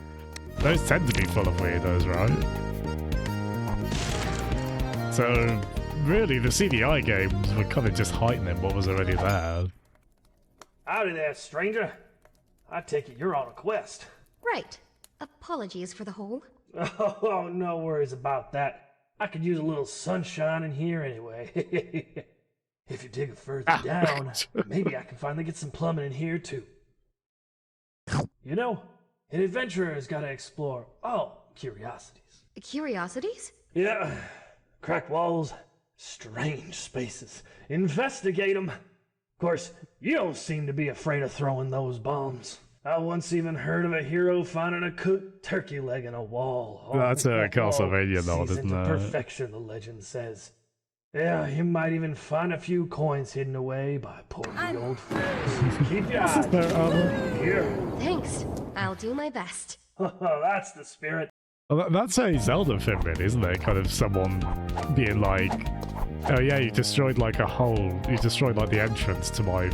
those tend to be full of weirdos, right? So, really, the CDI games were kind of just heightening what was already there. Howdy there, stranger. I take it you're on a quest. Right. Apologies for the hole. Oh, no worries about that. I could use a little sunshine in here anyway. If you dig further down, maybe I can finally get some plumbing in here too. You know, an adventurer has got to explore all curiosities. Curiosities? Yeah, cracked walls, strange spaces. Investigate them. Of course, you don't seem to be afraid of throwing those bombs. I once even heard of a hero finding a cooked turkey leg in a wall. That's a Castlevania nod, seasoned isn't to it? perfection, the legend says. Yeah, you might even find a few coins hidden away by portly old friends. Keep your eyes here. Thanks. I'll do my best. That's the spirit. Well, that's a Zelda thing, really, isn't it? Kind of someone being like, oh yeah, you destroyed like a hole. You destroyed like the entrance to my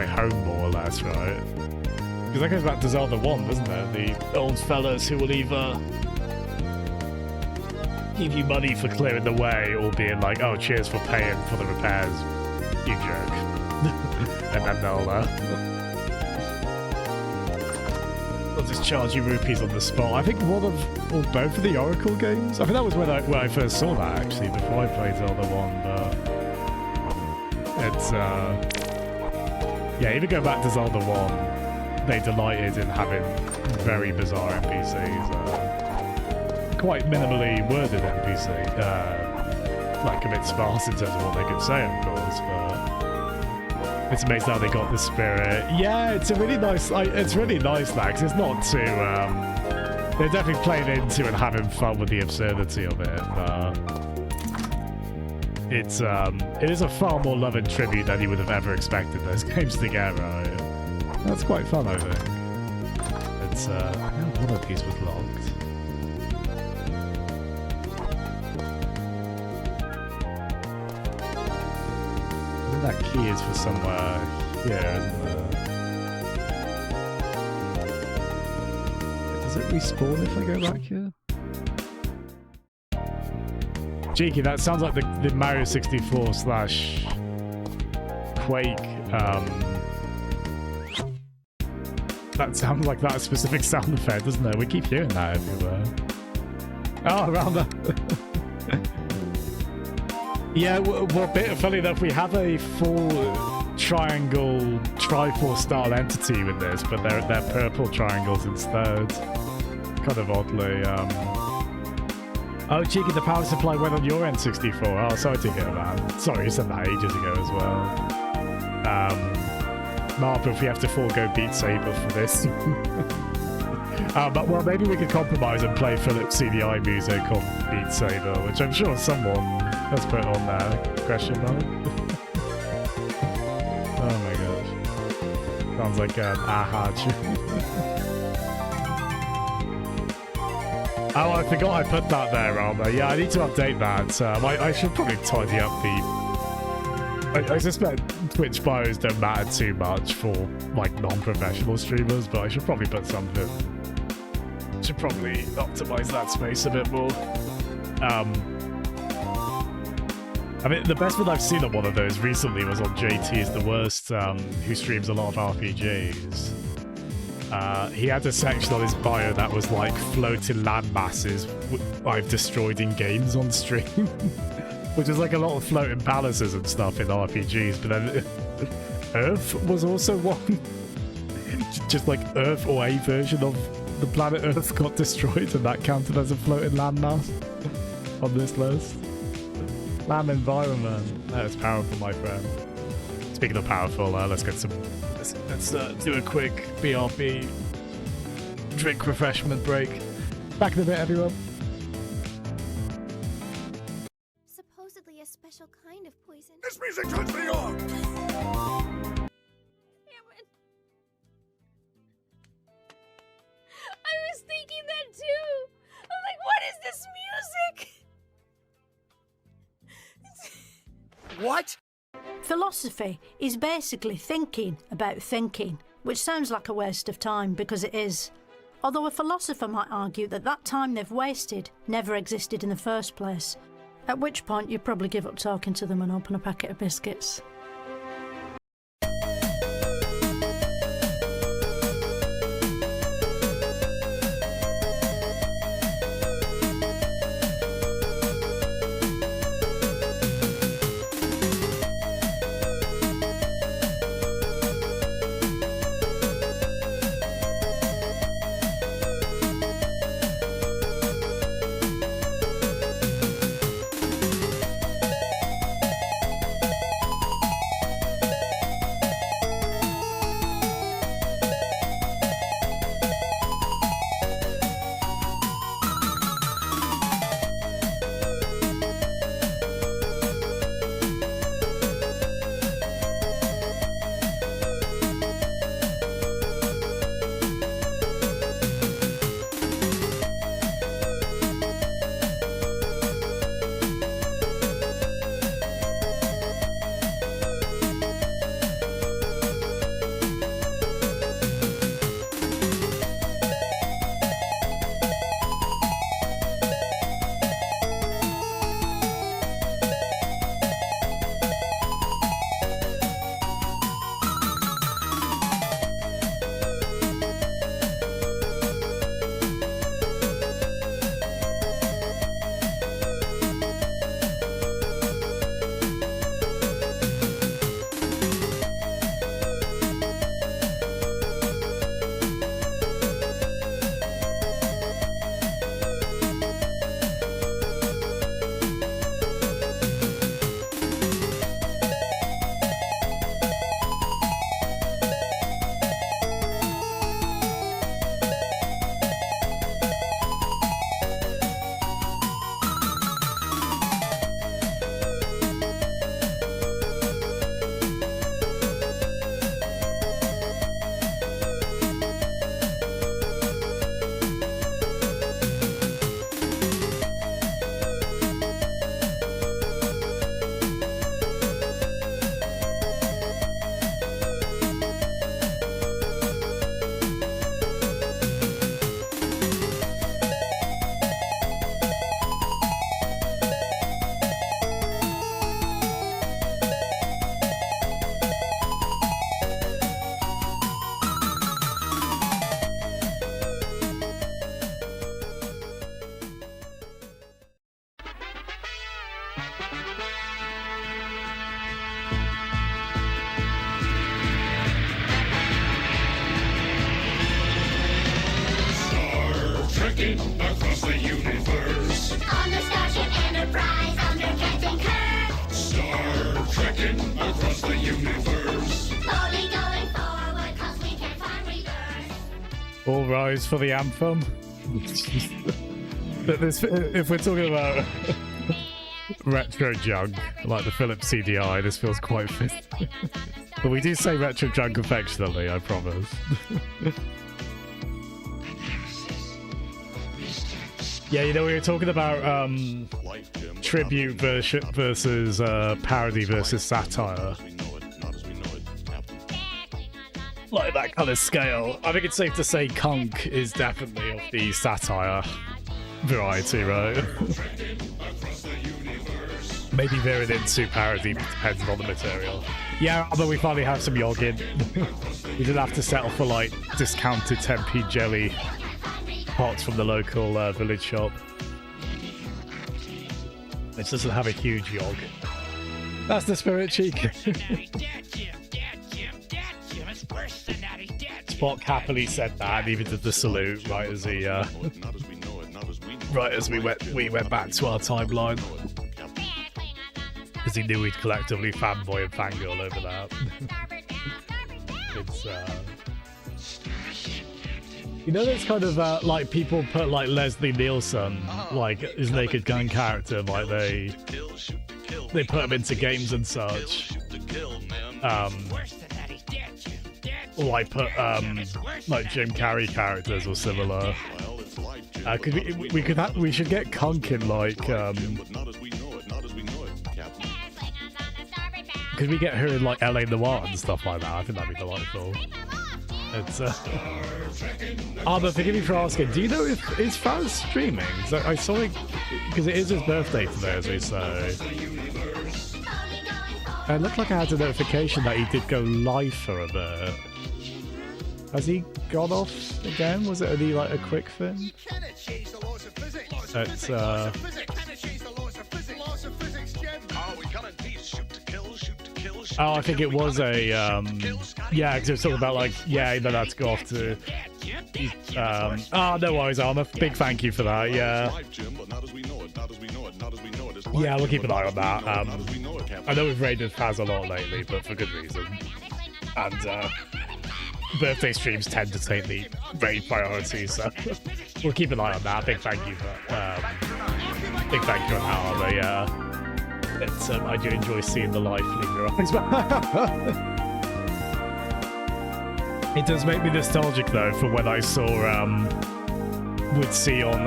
home, more or less, right? Because that goes back to Zelda 1, doesn't it? The old fellas who will either give you money for clearing the way or being like, oh, cheers for paying for the repairs, you jerk. And then they'll I'll just charge you rupees on the spot. I think one of, or both of the Oracle games. I think that was when I first saw that actually, before I played Zelda 1, but it's, yeah, even go back to Zelda 1, they delighted in having very bizarre NPCs, quite minimally worded NPC, like a bit sparse in terms of what they could say, of course, but it's amazing how they got the spirit. Yeah, it's a really nice, it's really nice, Max. It's not too, they're definitely playing into and having fun with the absurdity of it, but it is a far more loving tribute than you would have ever expected those games to get, right? That's quite fun, I think. It's, one of these was locked. That key is for somewhere here, isn't there? Does it respawn if I go back here? Cheeky, that sounds like the Mario 64 / Quake, that sounds like that specific sound effect, doesn't it? We keep hearing that everywhere. Oh, around that. Yeah, well, funny enough, we have a full triangle Triforce style entity with this, but they're purple triangles instead. Kind of oddly. Oh, Cheeky, the power supply went on your N64. Oh, sorry to hear that. Sorry, you said that ages ago as well. Marv, if we have to forego Beat Saber for this. But well, maybe we could compromise and play Foolips CDI music on Beat Saber, which I'm sure someone has put on there. Question mark. Oh my gosh. Sounds like an aha tune. Oh, I forgot I put that there, Armor. Yeah, I need to update that. I should probably tidy up the... I suspect Twitch bios don't matter too much for, like, non-professional streamers, but I should probably put something... Should probably optimize that space a bit more. I mean, the best one I've seen on one of those recently was on JT is the Worst, who streams a lot of RPGs. He had a section on his bio that was like floating land masses I've destroyed in games on stream. Which is like a lot of floating palaces and stuff in RPGs, but then Earth was also one. Just like Earth or a version of the planet Earth got destroyed, and that counted as a floating landmass on this list. Land environment. That is powerful, my friend. Speaking of powerful, let's get some. Let's do a quick BRB drink refreshment break. Back in a bit, everyone. Supposedly a special kind of poison. This music turns me on! I was thinking that too. I'm like, what is this music? What? Philosophy is basically thinking about thinking, which sounds like a waste of time because it is. Although a philosopher might argue that that time they've wasted never existed in the first place, at which point you'd probably give up talking to them and open a packet of biscuits. trekking across the universe. On the Starship Enterprise under Captain Kirk. Star trekking across the universe. Slowly going forward 'cause we can't find reverse. All rise for the anthem. But this, if we're talking about retro junk, like the Philips CDI, this feels quite fit. But we do say retro junk affectionately, I promise. Yeah, you know, we were talking about tribute versus parody versus satire. Like that kind of scale. I think it's safe to say Conk is definitely of the satire variety, right? Maybe veering into parody, depending on the material. Yeah, although we finally have some yoggin. We didn't have to settle for like discounted 10p jelly pots from the local village shop. It doesn't have a huge yog. That's the spirit, cheek. Spock happily said that and even did the salute right as he right as we went back to our timeline. Because he knew we'd collectively fanboy and fangirl over that. It's you know, there's kind of like people put like Leslie Nielsen, like his Naked Gun character, like they put him into games and such. Or like put like Jim Carrey characters or similar. We should get Conk in like could we get her in like LA Noire and stuff like that? I think that'd be delightful. It's but forgive me for asking, do you know if is Faz streaming? I saw it because it is his birthday today, as we say. It looked like I had a notification that he did go live for a bit. Has he gone off again? Was it only like a quick thing? It's oh, I think it was a yeah, because it was talking about like, yeah, you know, that's go off to oh, no worries, Arm. A big thank you for that. Yeah, yeah, we'll keep an eye on that. I know we've raided Faz a lot lately, but for good reason. And birthday streams tend to take the raid priority, so we'll keep an eye on that. Big thank you for big thank you on that, Armor. Yeah. It's, I do enjoy seeing the life leave your eyes. It does make me nostalgic though for when I saw would see on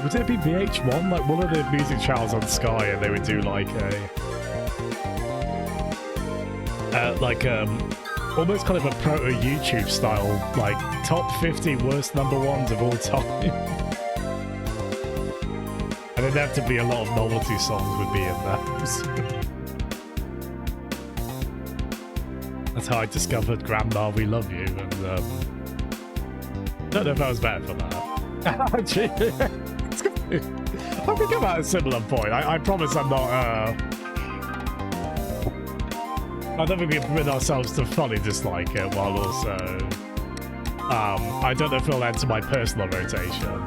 would it be VH1, like one of the music channels on Sky, and they would do like a almost kind of a proto YouTube style, like top 50 worst #1s of all time. And inevitably a lot of novelty songs would be in those. That's how I discovered Grandma We Love You, and don't know if I was better for that. I think I'm at a similar point. I promise I'm not I don't think we can bring ourselves to fully dislike it, while also I don't know if it'll enter my personal rotation.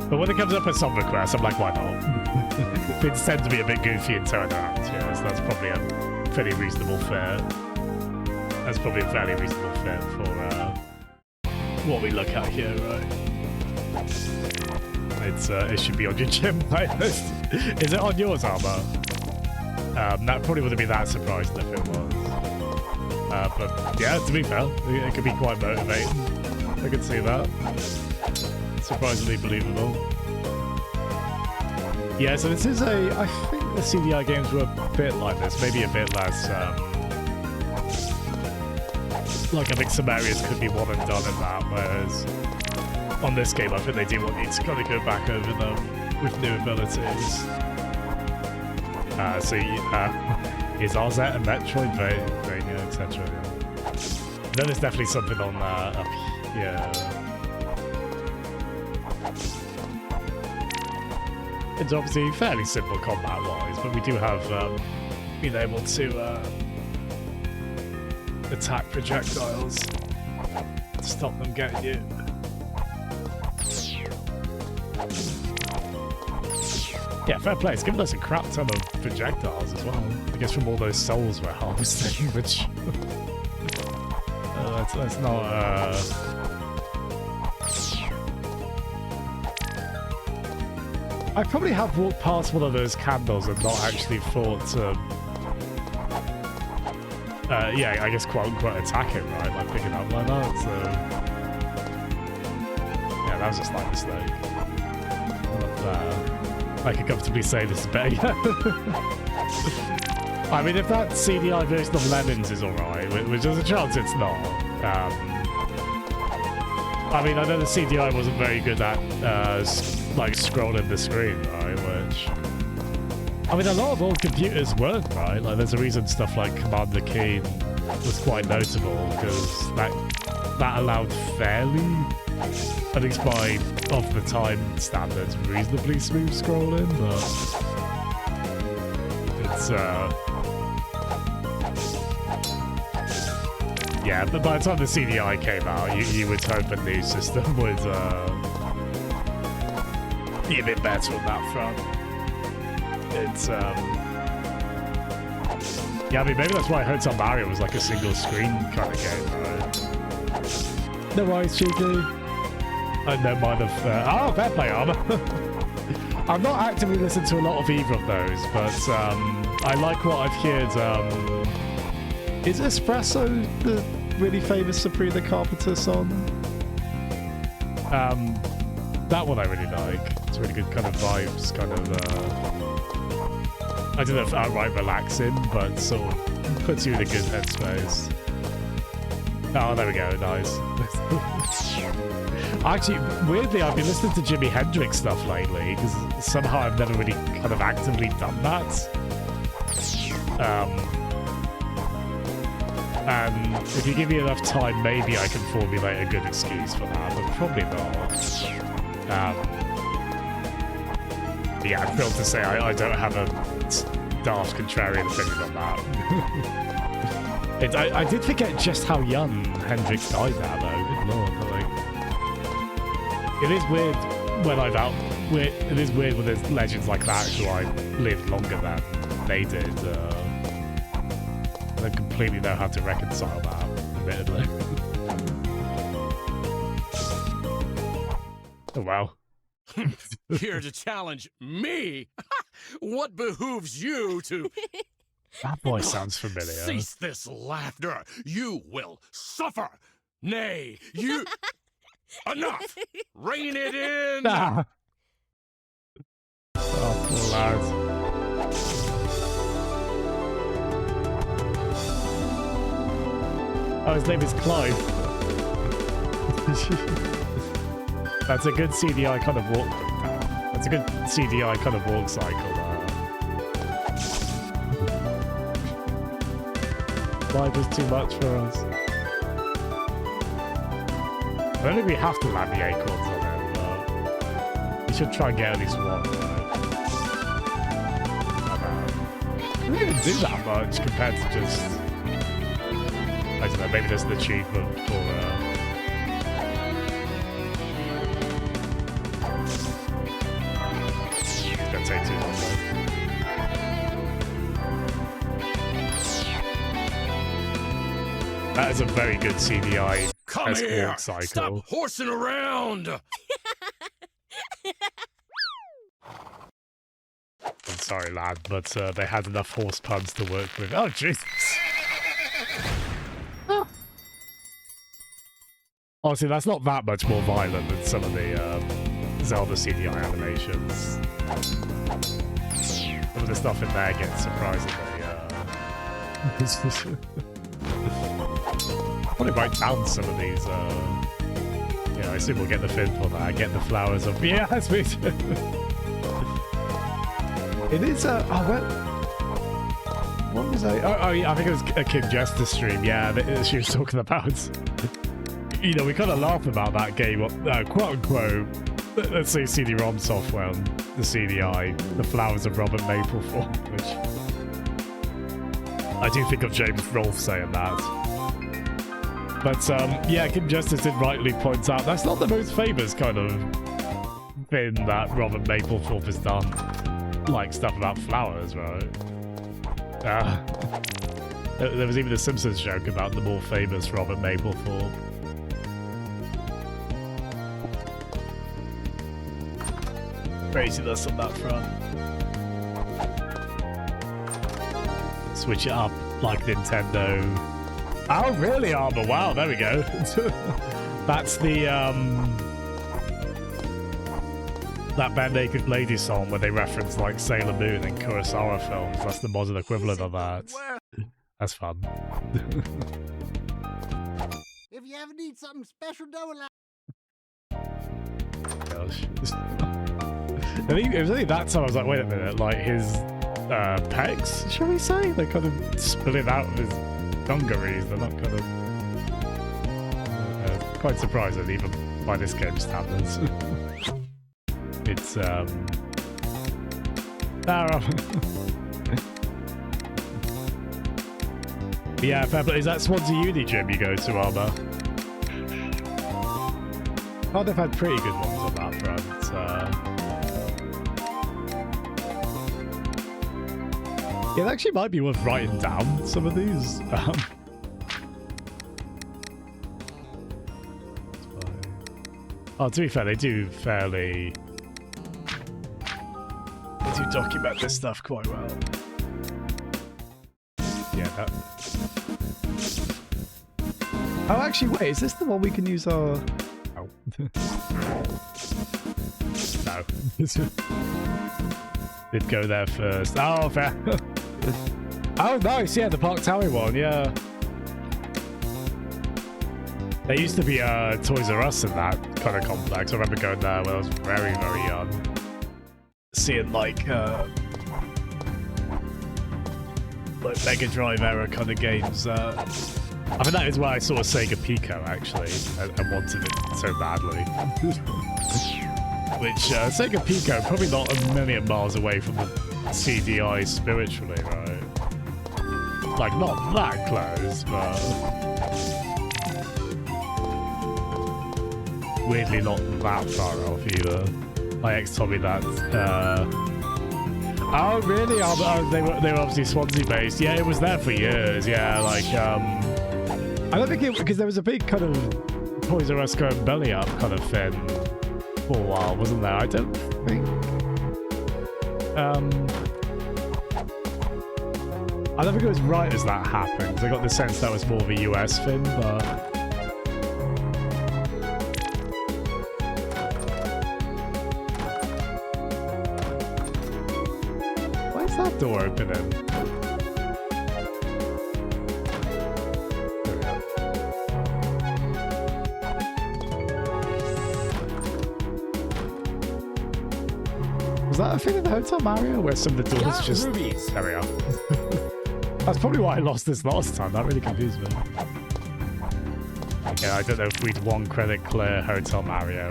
But when it comes up as song requests, I'm like, why not? Things tend to be a bit goofy and turn around, yeah, so that's probably a fairly reasonable fit. That's probably a fairly reasonable fit for what we look at here, right? It should be on your gym playlist. Is it on yours, Armor? That probably wouldn't be that surprising if it was. But yeah, to be fair, it could be quite motivating. I could see that. Surprisingly believable. Yeah, so this is I think the CDI games were a bit like this, maybe a bit less, like I think some areas could be one and done in that, whereas on this game I think they do want you to kind of go back over them with new abilities. So is RZ and Metroidvania, etc. Then there's definitely something on up here. It's obviously fairly simple combat-wise, but we do have been able to attack projectiles to stop them getting you. Yeah, fair play. It's given us a crap ton of projectiles as well. I guess from all those souls we're harvesting, which... that's not, I probably have walked past one of those candles and not actually thought to... yeah, I guess quote-unquote attack it, right? Like picking up like that, so... Yeah, that was a slight mistake. I could comfortably say this is better. I mean, if that CDI version of Lemons is alright, which there's a chance it's not. I mean, I know the CDI wasn't very good at, like, scrolling the screen, right, which... I mean, a lot of old computers weren't, right? Like, there's a reason stuff like Command the Key was quite notable, because that allowed fairly, at least by off-the-time standards, reasonably smooth scrolling, but... It's, yeah, but by the time the CDI came out, you would hope a new system would be a bit better on that front. It's, yeah, I mean, maybe that's why Hotel Mario was like a single screen kind of game, right? No worries, Cheeky. I don't mind if, oh, fair play, Armor. I've not actively listened to a lot of either of those, but I like what I've heard. Is Espresso the really famous Sabrina Carpenter song? That one I really like. It's really good kind of vibes, kind of, I don't know if outright relaxing, but sort of puts you in a good headspace. Oh, there we go, nice. Actually, weirdly, I've been listening to Jimi Hendrix stuff lately, because somehow I've never really kind of actively done that. And if you give me enough time, maybe I can formulate a good excuse for that, but probably not. Yeah, I'm thrilled to say I don't have a daft contrarian opinion on that. I did forget just how young Hendrix died now, though. Good lord, like, it is weird when it is weird when there's legends like that who I lived longer than they did. I don't completely know how to reconcile that, admittedly. Oh, wow. Here to challenge me? What behooves you to... That voice sounds familiar. Cease this laughter. You will suffer. Nay, you... Enough! Rein it in! Ah. Oh, poor lad. Oh, his name is Clive. That's a good CDI kind of walk. That's a good CDI kind of walk cycle. Clive was too much for us. I don't think we have to land the acorns on him, but we should try and get at least one, right? We don't even do that much compared to just... I don't know, maybe there's an achievement for... It's gonna take too long, though. That is a very good CDI walk cycle. Stop horsing around! I'm sorry, lad, but they had enough horse puns to work with. Oh, Jesus! Honestly, that's not that much more violent than some of the Zelda CDI animations. Some of the stuff in there gets surprisingly... I'll probably write down some of these, yeah, I assume we'll get the fin for that. Get the flowers of... Yeah, that's me too. It is, oh, what was I... Oh, yeah, I think it was a King Jester stream, yeah, that she was talking about. You know, we kind of laugh about that game, quote-unquote, let's say CD-ROM software, the CDI, the flowers of Robert Mapplethorpe, which... I do think of James Rolfe saying that. But, yeah, Kim Justice did rightly point out, that's not the most famous kind of thing that Robert Mapplethorpe has done, like stuff about flowers, right? There was even a Simpsons joke about the more famous Robert Mapplethorpe. Craziness on that front. Switch it up like Nintendo. Oh, really, Armor? Wow, there we go. That's the, that Bare Naked Lady song where they reference, like, Sailor Moon and Kurosawa films. That's the modern equivalent of that. That's fun. If you ever need something special done, like Gosh. I think it was only that time I was like, wait a minute, like his pecs, shall we say? They kind of split out of his dungarees. They're not kind of quite surprising even by this game's standards. It's yeah, fair play. Is that Swansea Uni gym you go to, Armour? Oh, they've had pretty good ones on that front. Yeah, it actually might be worth writing down some of these. Oh, to be fair, they do fairly... They do document this stuff quite well. Yeah, that... Oh, actually, wait, is this the one we can use our... Oh. No. Did go there first. Oh, fair. Oh, nice. Yeah, the Park Tower one. Yeah. There used to be Toys R Us in that kind of complex. I remember going there when I was very, very young. Seeing like Mega Drive era kind of games. I mean, that is why I saw Sega Pico actually, and wanted it so badly. Which Sega Pico probably not a million miles away from the CDI spiritually, right? Like not that close, but weirdly not that far off either. My ex told me that. Oh really? Oh, they were obviously Swansea based. Yeah, it was there for years. Yeah, like I don't think it, because there was a big kind of Toys R Us going belly up kind of thing for a while, wasn't there? I don't think. I don't think it was right as that happened. I got the sense that was more of a US thing, but. Why is that door opening? Was that a thing in the Hotel Mario where some of the doors just... Rubies. There we are. That's probably why I lost this last time. That really confused me. Yeah, I don't know if we'd one credit clear Hotel Mario.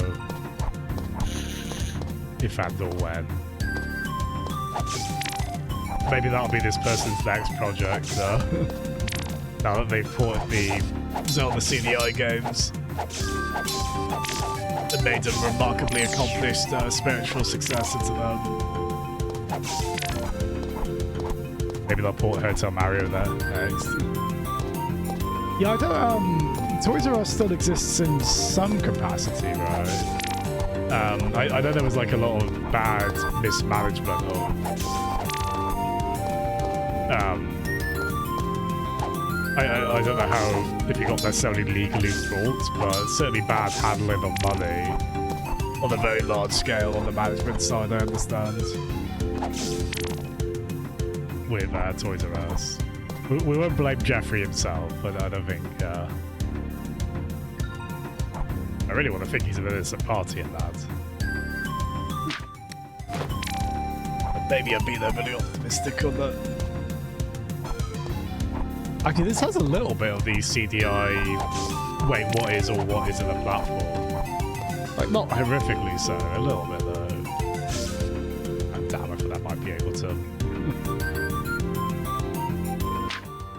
If and or when. Maybe that'll be this person's next project. Now that they've ported the Zelda CDI games. That made them remarkably accomplished spiritual success into them. Maybe they'll port Hotel Mario there next. Yeah, I don't. Toys R Us still exists in some capacity, right? I know there was like a lot of bad mismanagement of. I don't know how, if you got necessarily legally involved, but certainly bad handling of money on a very large scale on the management side, I understand. With Toys R Us. We won't blame Jeffrey himself, but I don't think... I really want to think he's an innocent party in that. But maybe I'd be overly optimistic on that. Actually, this has a little bit of the CDI, wait, what is or what isn't a platform. Like, not horrifically so, a little bit though. And damn, I thought that might be able to...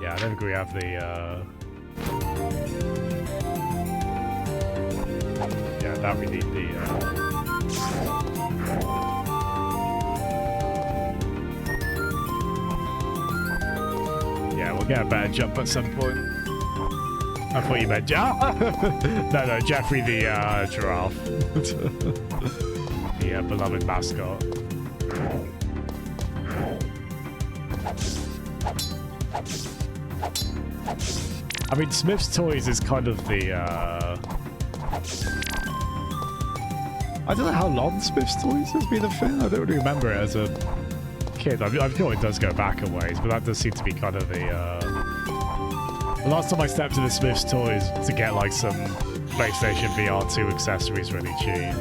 Yeah, I don't think we have the, Yeah, now we need the, Yeah, we'll get a better jump at some point. I thought you meant no, Jeffrey the giraffe. The beloved mascot. I mean, Smith's Toys is kind of the, I don't know how long Smith's Toys has been a thing. I don't really remember it as a kid. I'm sure it does go back a ways, but that does seem to be kind of the last time I stepped into Smith's Toys to get, like, some PlayStation VR 2 accessories really cheap.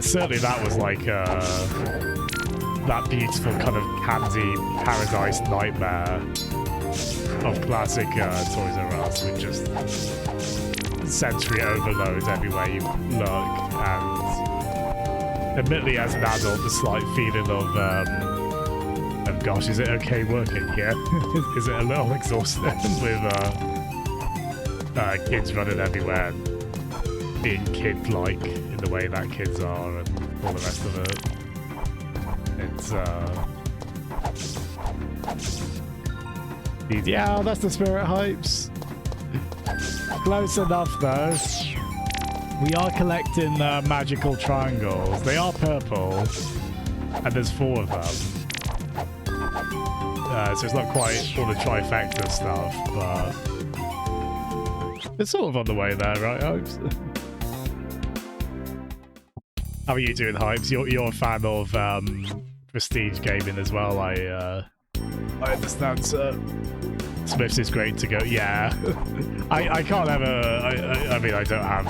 Certainly that was, like, that beautiful kind of candy paradise nightmare of classic Toys R Us with just sensory overload everywhere you look, and admittedly as an adult the slight feeling of gosh, is it okay working here? Is it a little exhausting with kids running everywhere and being kid-like in the way that kids are and all the rest of it? It's yeah, that's the Spirit Hypes. Close enough though. We are collecting magical triangles. They are purple, and there's 4 of them. So it's not quite all the trifecta stuff, but it's sort of on the way there, right, Hypes? How are you doing, Hypes? You're a fan of prestige gaming as well, I understand, sir. Smiths is great to go. Yeah, I can't ever. I mean, I don't have.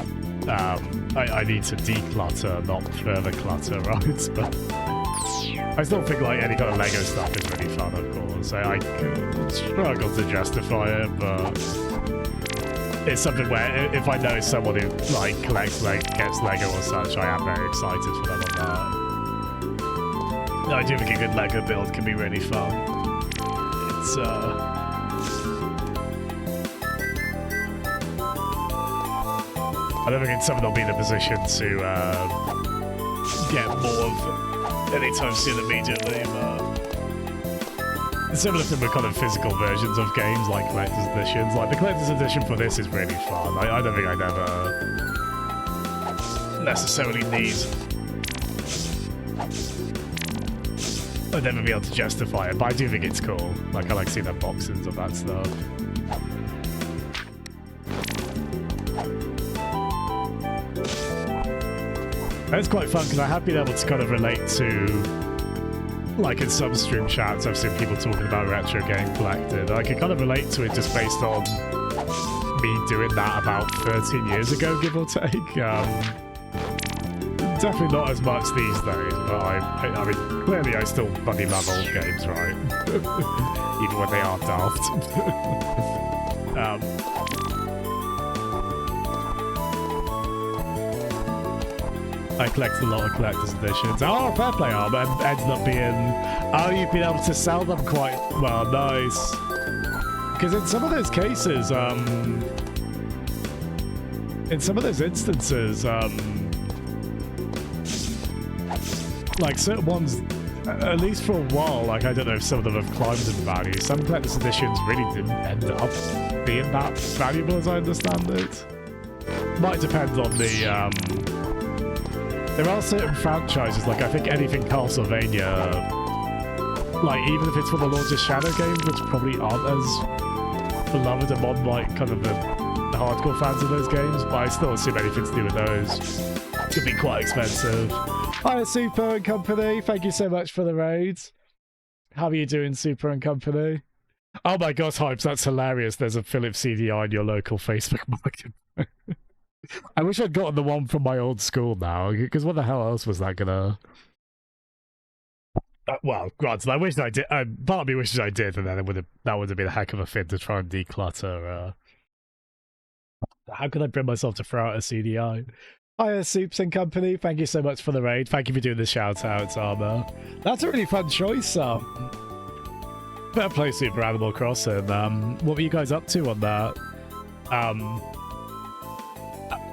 I need to declutter, not further clutter, right? But I still think like any kind of Lego stuff is really fun, of course. I struggle to justify it, but it's something where if I know someone who like collects gets Lego or such, I am very excited for them on that. I do think a good Lego build can be really fun. It's I don't think someone will be in a position to get more of anytime soon immediately, but it's similar thing with kind of physical versions of games like collector's editions. Like the collector's edition for this is really fun. I don't think I'd ever necessarily need. I'd never be able to justify it, but I do think it's cool. Like I like seeing unboxings of that stuff. And it's quite fun because I have been able to kind of relate to, like in some stream chats, I've seen people talking about retro game collecting. I can kind of relate to it just based on me doing that about 13 years ago, give or take. Definitely not as much these days, but I mean, clearly I still bloody love old games, right? Even when they are daft. I collect a lot of collector's editions. Oh, fair play, but it ends up being... Oh, you've been able to sell them quite well. Nice. Because in some of those cases, in some of those instances, like certain ones, at least for a while, like I don't know if some of them have climbed in value. Some collector's editions really didn't end up being that valuable as I understand it. Might depend on the... There are certain franchises, like I think anything Castlevania, like even if it's for the Lords of Shadow games, which probably aren't as beloved among like kind of the hardcore fans of those games, but I still assume anything to do with those could be quite expensive. Hi, Super and Company, thank you so much for the raids. How are you doing, Super and Company? Oh my gosh, Hypes, that's hilarious. There's a Philips CDI in your local Facebook market. I wish I'd gotten the one from my old school now, because what the hell else was that gonna... well, granted, I wish I did. Part of me wishes I did, and then that would have been a heck of a thing to try and declutter. How could I bring myself to throw out a CDI? Hiya, Soups and Company. Thank you so much for the raid. Thank you for doing the shout-outs, Armour. That's a really fun choice, Better play Super Animal Crossing. What were you guys up to on that?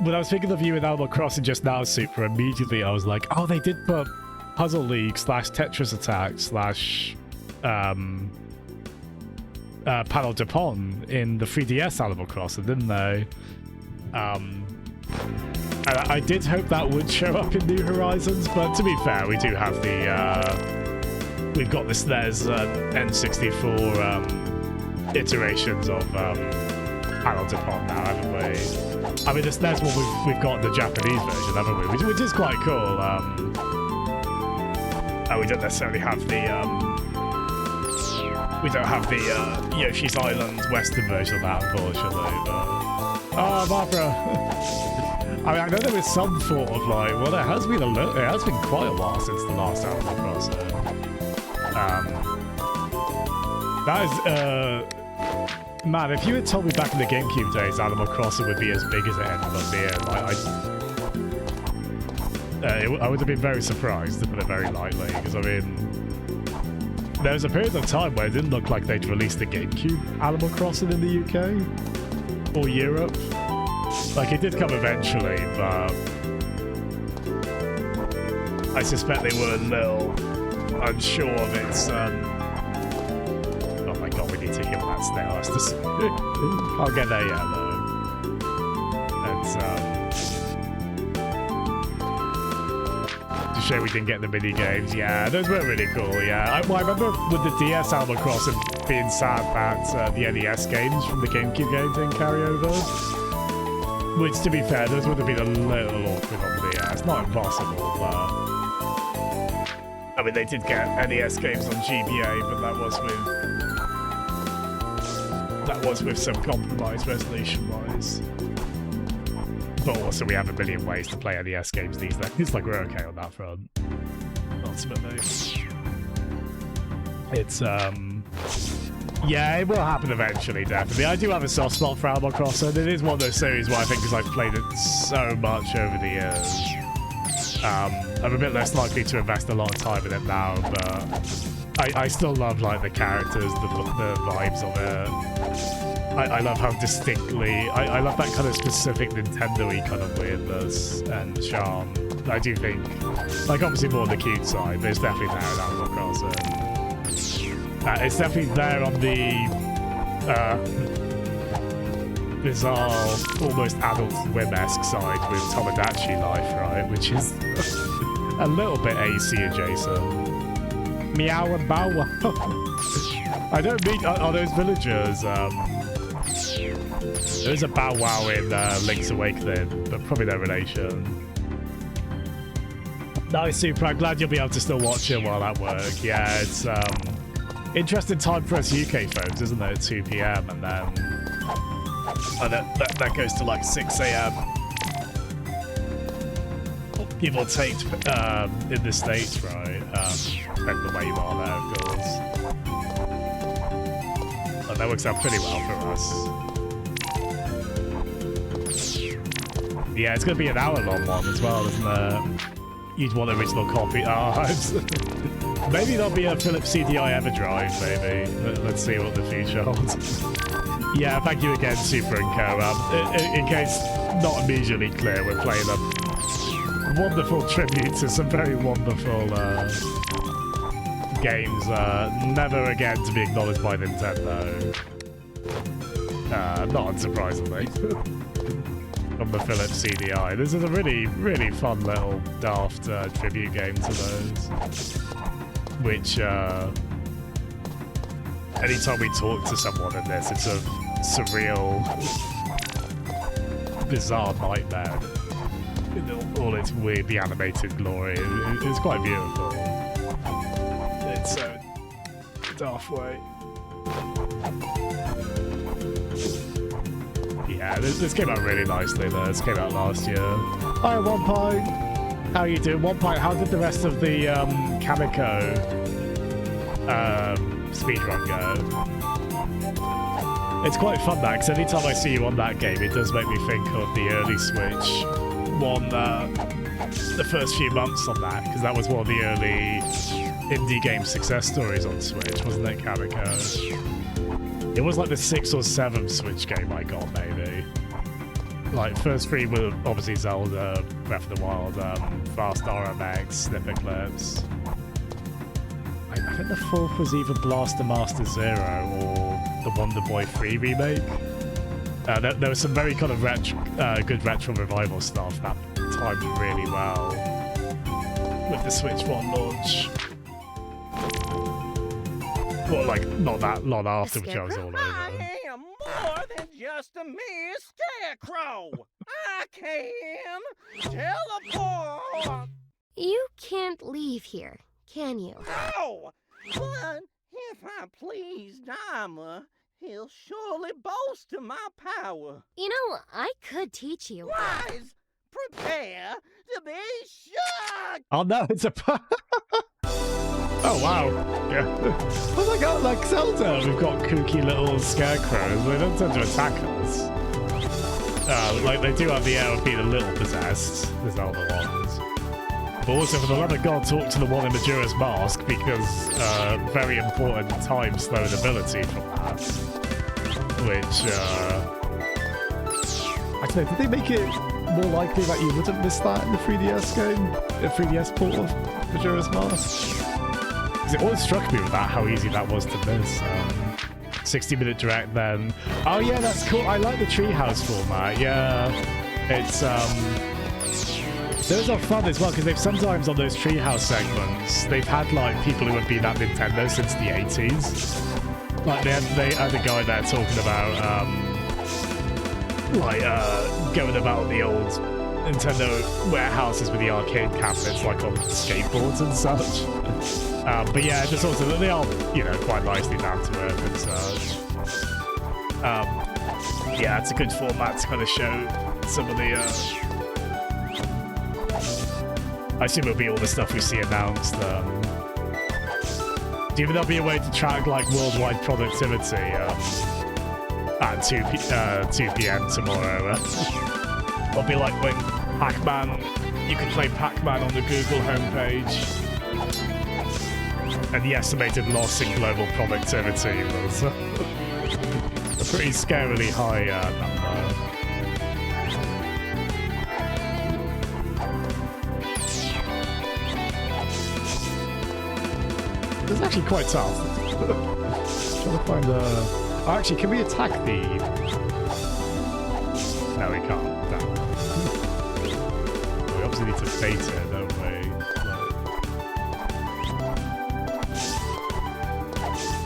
when I was thinking of you in Animal Crossing just now, Super, immediately I was like, oh, they did put Puzzle League / Tetris Attack / Panel de Pon in the 3DS Animal Crossing, didn't they? And I did hope that would show up in New Horizons, but to be fair, we do have the we've got the SNES N64 iterations of Panel de Pon now, haven't we? I mean, the SNES one we've got the Japanese version, haven't we? Which is quite cool. We don't necessarily have the we don't have the Yoshi's Island Western version of that, unfortunately. But... Oh, Barbara. I mean, I know there was some thought of like, well, it has been quite a while since the last Animal Crossing. That is, man, if you had told me back in the GameCube days Animal Crossing would be as big as it ended up being, like, I would have been very surprised, to put it very lightly, because I mean, there was a period of time where it didn't look like they'd released the GameCube Animal Crossing in the UK or Europe. Like, it did come eventually, but I suspect they were a little unsure of its, oh my god, we need to heal that snail. That's just... I'll get there yet, though. It's, it's a shame we didn't get the mini games. Yeah, those were really cool, yeah. I remember with the DS Animal Crossing being sad that the NES games from the GameCube games didn't carry over. Which, to be fair, those would have been a little awkward on the DS. Not impossible, but... I mean, they did get NES games on GBA, but that was with some compromise resolution-wise. But also, we have a million ways to play NES games these days. It's like we're okay on that front. Ultimately. It's, yeah, it will happen eventually, definitely. I do have a soft spot for Animal Crossing. It is one of those series where I think because I've played it so much over the years, I'm a bit less likely to invest a lot of time in it now, but I still love, like, the characters, the vibes of it. I love how distinctly... I love that kind of specific Nintendo-y kind of weirdness and charm. I do think... Like, obviously more on the cute side, but it's definitely there in Animal Crossing. It's definitely there on the bizarre, almost Adult Swim-esque side with Tomodachi Life, right? Which is a little bit AC adjacent. Meow and Bow Wow. I don't mean... Are those villagers? There's a Bow Wow in Link's Awakening, but probably no relation. Nice, Super. I'm glad you'll be able to still watch it while at work. Yeah, it's... interesting time for us UK folks, isn't it? At 2 PM, and then that goes to like 6 AM. Give or take in the States, right? Depending on where you are there, of course. And that works out pretty well for us. Yeah, it's going to be an hour-long one as well, isn't it? You'd want original copy. Maybe there'll be a Foolips CDI Everdrive, maybe. Let's see what the future holds. Yeah, thank you again, Super and Co. In case not immediately clear, we're playing a wonderful tribute to some very wonderful games, never again to be acknowledged by Nintendo. Not unsurprisingly. From the Foolips CDI. This is a really, really fun little daft tribute game to those. Which, anytime we talk to someone in this, it's a surreal, bizarre nightmare. In all its weirdly animated glory. It's quite beautiful. It's so daft way. Yeah, this came out really nicely though. This came out last year. Hi, One Pint. How are you doing? One Pint, how did the rest of the Kamiko speedrun go? It's quite fun that, because anytime I see you on that game, it does make me think of the early Switch one, the first few months on that, because that was one of the early indie game success stories on Switch, wasn't it, Kamiko? It was like the 6th or 7th Switch game I got, maybe. like, first three were obviously Zelda, Breath of the Wild, Fast RMX, Snipper Clips. I think the fourth was either Blaster Master Zero or the Wonder Boy 3 remake. There was some very kind of good retro revival stuff that timed really well with the Switch 1 launch. Well, like, not that long after, which I was all over. I am more than just a mere scarecrow. I can teleport. You can't leave here, can you? Oh, but if I please Dama, he'll surely boast of my power. You know, I could teach you. Wise, prepare to be shocked. Oh no, it's a... Oh wow. Yeah. Oh my god, like Zelda, we've got kooky little scarecrows. They don't tend to attack us. Like they do have the air of being a little possessed, the Zelda ones. But also, for the love of God, talk to the one in Majora's Mask, because very important time slowing ability from that. Which, I don't know, did they make it more likely that you wouldn't miss that in the 3DS game? The 3DS port of Majora's Mask? Because it always struck me with that, how easy that was to miss. 60-minute direct then. Oh yeah, that's cool. I like the treehouse format. Yeah, it's those are fun as well, because they've sometimes on those treehouse segments they've had like people who have been at Nintendo since the 80s. Like they had a guy there talking about going about the old Nintendo warehouses with the arcade cabinets, like on skateboards and such. But yeah, just also they are, you know, quite nicely down to earth and such. Yeah, it's a good format to kind of show some of the. I assume it'll be all the stuff we see announced. Do you think there'll be a way to track like worldwide productivity at 2 p.m. tomorrow? It'll be like when Pac-Man, you can play Pac-Man on the Google homepage. And the estimated loss in global productivity was a pretty scarily high number. It's actually quite tough. Trying to find Oh, actually, can we attack the... No, we can't. No. We obviously need to bait it, don't we?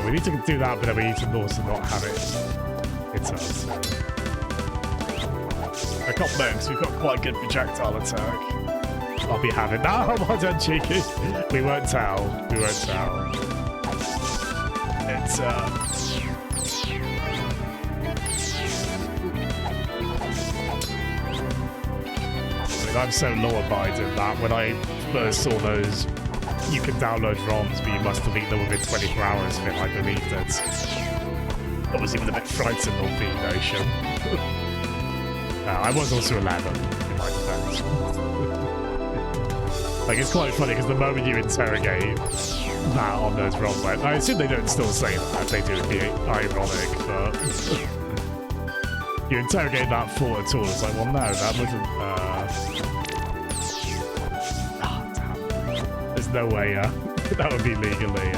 We need to do that, but then we need to also not have it hit us. I can't blame, because we've got quite a good projectile attack. I'll be having... No, well done, cheeky. We won't tell. We won't tell. It's, I mean, I'm so law-abiding that when I first saw those... You can download ROMs, but you must delete them within 24 hours of it. I believed it. I was even a bit frightened of the notion. I was also 11, in my defense. Like, it's quite funny, because the moment you interrogate that on those ROM websites, I assume they don't still say that, they do be ironic, but... you interrogate that thought at all, it's like, well, no, that wasn't... No way, that would be legally.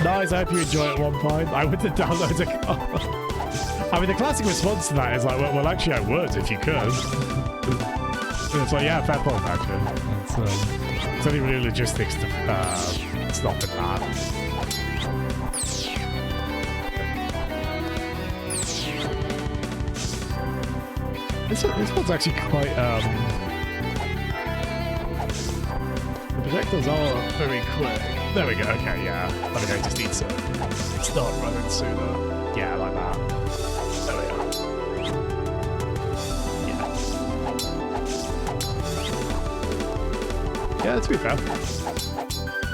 Nice, I hope you enjoy it 1 point. I would download a car. I mean, the classic response to that is like, well actually, I would if you could. And it's like, yeah, fair point, actually. It's only really logistics to stop at that. This one's actually quite. The projectiles are very quick. There we go, okay, yeah. I mean, I just need to start running sooner. Yeah, like that. There we go. Yeah, to be fair.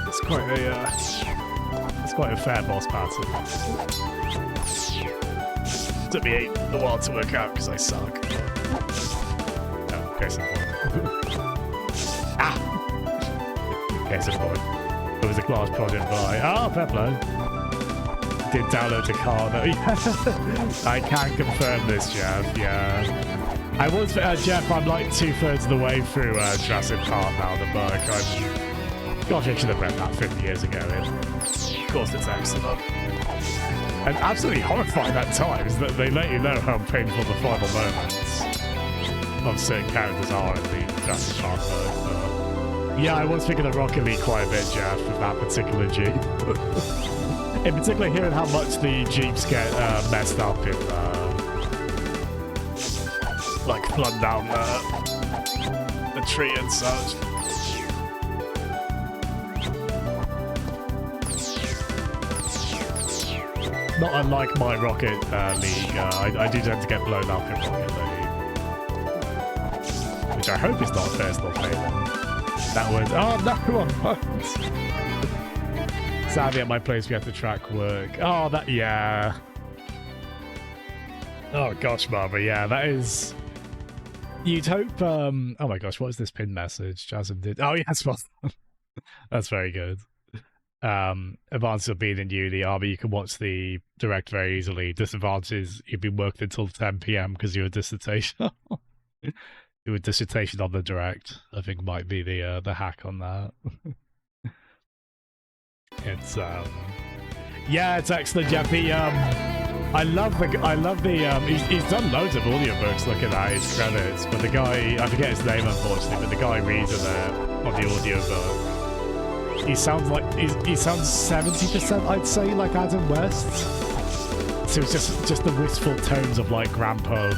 It's quite a fair boss battle. Took me a while to work out because I suck. Oh, case in point. Ah! Case in point. It was a class project by... Ah, fair play. Did download the car though. I can confirm this, Jeff, yeah. I was, Jeff, I'm like 2/3 of the way through Jurassic Park now, the book. Gosh, I should have read that 50 years ago. Of course, it's excellent. And absolutely horrifying at times that they let you know how painful the final moments of certain characters are in the Jurassic Park book. But yeah, I was thinking of Rocket League quite a bit, Jeff, with that particular Jeep. In particular, hearing how much the Jeeps get messed up in, like, flood down the tree and such. Not unlike my Rocket League, I do tend to get blown up in Rocket League. Which I hope is not personal failing. That was... Oh, no, I won't. Sadly, at my place, we have to track work. Oh, that... Yeah. Oh, gosh, Barbara, yeah, that is... You'd hope... Oh, my gosh, what is this pin message Jasmine did? Oh, yes, well that's very good. Advantage of being in uni are that you can watch the direct very easily. Disadvantage, you've been working until 10 PM because you're a dissertation. Your dissertation on the direct, I think, might be the hack on that. It's yeah, it's excellent, Jeff. I love the he's done loads of audiobooks. Looking at his credits, but the guy, I forget his name unfortunately, but the guy reading on the audiobook, he sounds like he sounds 70%, I'd say, like Adam West. So it's just the wistful tones of like Grandpa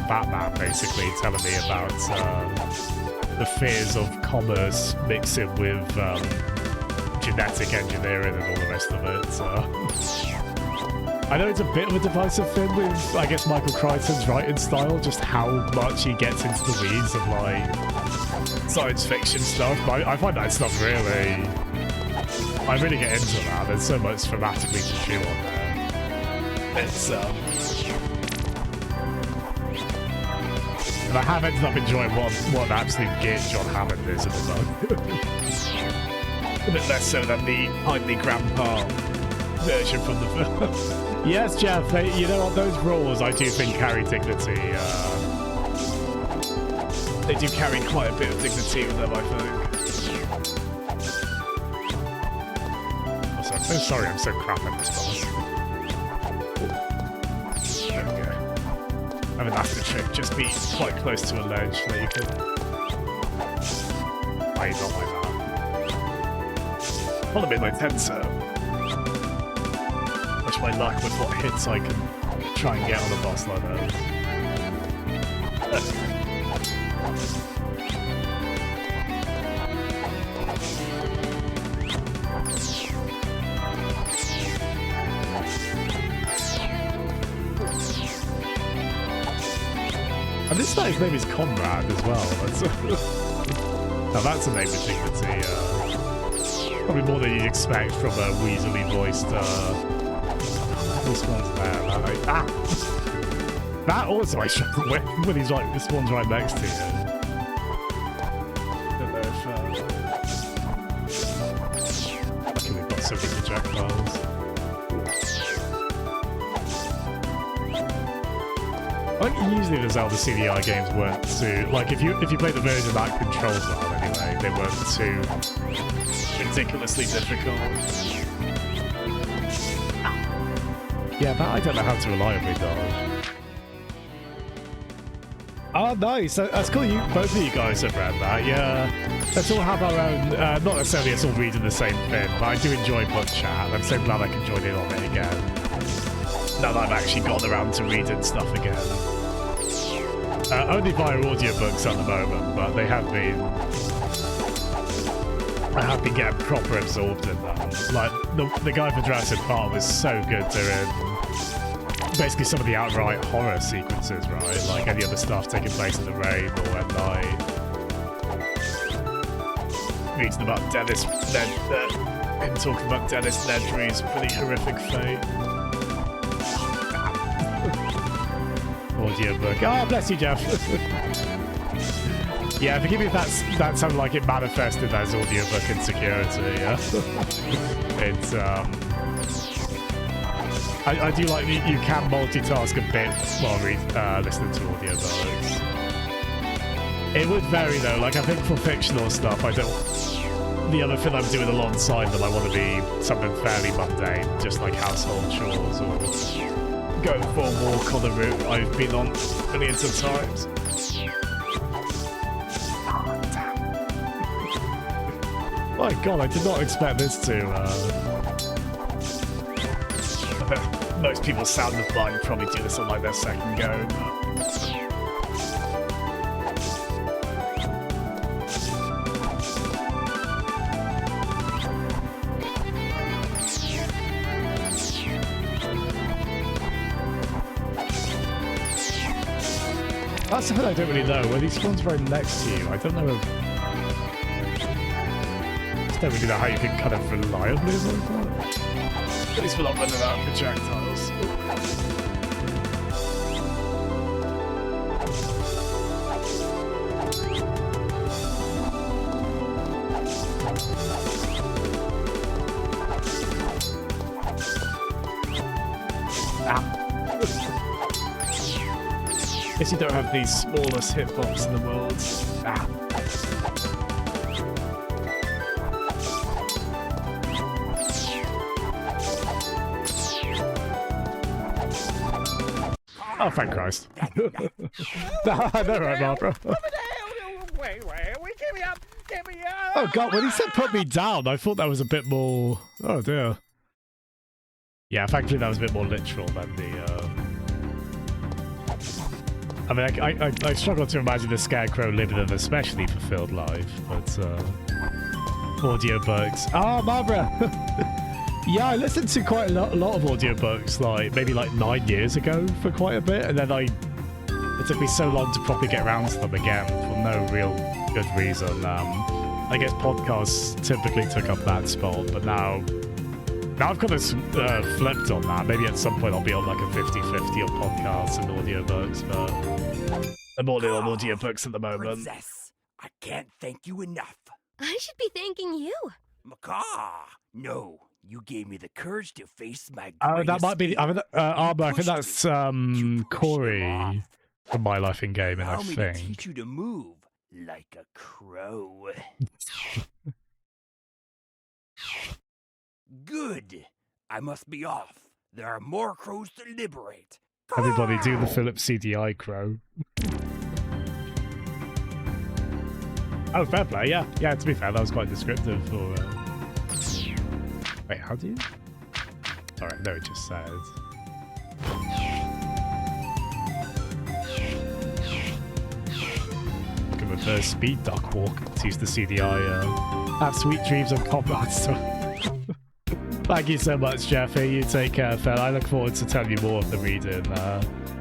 Batman, basically telling me about the fears of commerce mixing with genetic engineering and all the rest of it. So I know it's a bit of a divisive thing with, I guess, Michael Crichton's writing style, just how much he gets into the weeds of like science fiction stuff, but I find that stuff really... I really get into that. There's so much thematically to chew on there. It's, and I have ended up enjoying what an absolute git John Hammond is in the book. A bit less so than the kindly grandpa version from the film. Yes, Jeff, you know what, those rules I do think carry dignity. They do carry quite a bit of dignity with them, I think. Also, I'm so sorry I'm so crap at this boss. There we go. I mean, that's the trick, just be quite close to a ledge that you can... Why not like that? Well, I'm in my tensor. Much my luck with what hits I can try and get on a boss like that. And this guy's name is Conrad as well. Now that's a name of dignity. Probably more than you'd expect from a weaselly voiced. This one's there. That also I struggle with when he's like, this one's right next to you. Don't know if. Luckily we've got so many projectiles. I think usually the Zelda CDI games weren't too, like if you play the version that controls well anyway, they weren't too ridiculously difficult. Yeah, but I don't know how to reliably dodge. Oh, nice. That's cool. Both of you guys have read that. Yeah, let's all have our own. Not necessarily us all reading the same thing, but I do enjoy book chat. I'm so glad I can join in on it again. Now that I've actually gotten around to reading stuff again. Only via audiobooks at the moment, but they have been... I have been getting proper absorbed in them. Like, the guy for Jurassic Park was so good doing basically some of the outright horror sequences, right? Like any other stuff taking place in the rain or at night. Reading about Dennis him talking about Dennis Nedry's pretty horrific fate. Audiobook. Oh, bless you, Jeff. Yeah, forgive me if that sounded like it manifested as audiobook insecurity, yeah? It's, I do like that you can multitask a bit while listening to audiobooks. It would vary though, like I think for fictional stuff, the other thing I'm doing alongside them, I want to be something fairly mundane, just like household chores or going for a walk on the route I've been on millions of times. My god, I did not expect this to, most people sound of mine probably do this on like their second go, but... That's the thing I don't really know. Were these spawns right next to you? I don't know if... I just don't really know how you can kind of reliably avoid that. At least we're not running out of projectiles. Guess you don't have the smallest hitbox in the world. Ah. Oh, thank Christ. No, right, Barbara. Wait, get me up! Get me up! Oh god, when he said put me down, I thought that was a bit more... Oh dear. Yeah, thankfully that was a bit more literal than the... I mean, I struggle to imagine the Scarecrow living an especially fulfilled life, but audiobooks. Ah, Barbara! Yeah, I listened to quite a lot of audiobooks, like maybe like 9 years ago for quite a bit, and then it took me so long to properly get around to them again for no real good reason. I guess podcasts typically took up that spot, but now I've kind of flipped on that. Maybe at some point I'll be on like a 50-50 on podcasts and audiobooks, but I'm all in on audiobooks at the moment. Princess, I can't thank you enough. I should be thanking you. Macaw, no. You gave me the courage to face my Oh, that might be... Armor, I think that's Corey from My Life in Gaming, I think. To teach you to move like a crow. Good. I must be off. There are more crows to liberate. Everybody do the Foolips CDI crow. Oh, fair play, yeah. Yeah, to be fair, that was quite descriptive for... Wait, how do you... Sorry, no, it just says... Could reverse speed duck walk to use the CDI. Have sweet dreams of combat stuff. Thank you so much, Jeffy. You take care, fella. I look forward to telling you more of the reading.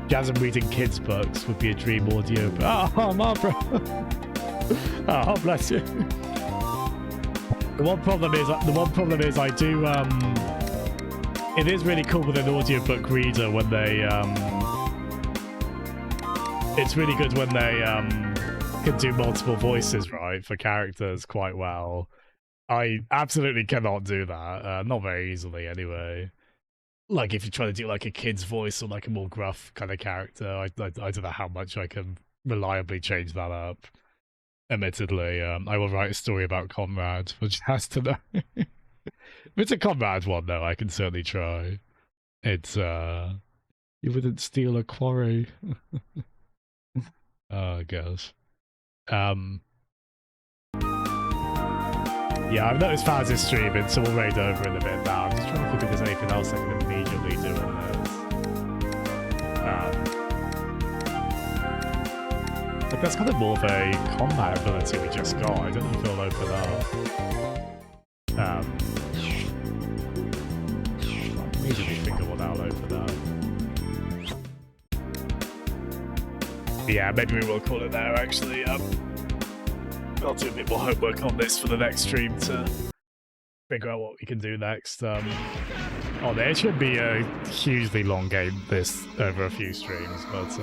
Jasmine reading kids' books would be a dream audio. Oh, Barbara. Oh, bless you. The one problem is I do, it is really cool with an audiobook reader when they, it's really good when they, can do multiple voices, right, for characters quite well. I absolutely cannot do that, not very easily anyway. Like, if you try to do, like, a kid's voice or, like, a more gruff kind of character, I don't know how much I can reliably change that up. Admittedly, I will write a story about Conrad, which has to know. If it's a Conrad one, though, I can certainly try. It's, you wouldn't steal a quarry. Oh, gosh. Yeah, I've noticed Faz is streaming, so we'll raid over in a bit now. I'm just trying to think if there's anything else I can immediately do on this. Like, that's kind of more of a combat ability we just got. I don't know if it'll open up. Immediately think of what that'll open up. Yeah, maybe we will call it there, actually. I'll do a bit more homework on this for the next stream to figure out what we can do next. Oh, there should be a hugely long game, this, over a few streams, but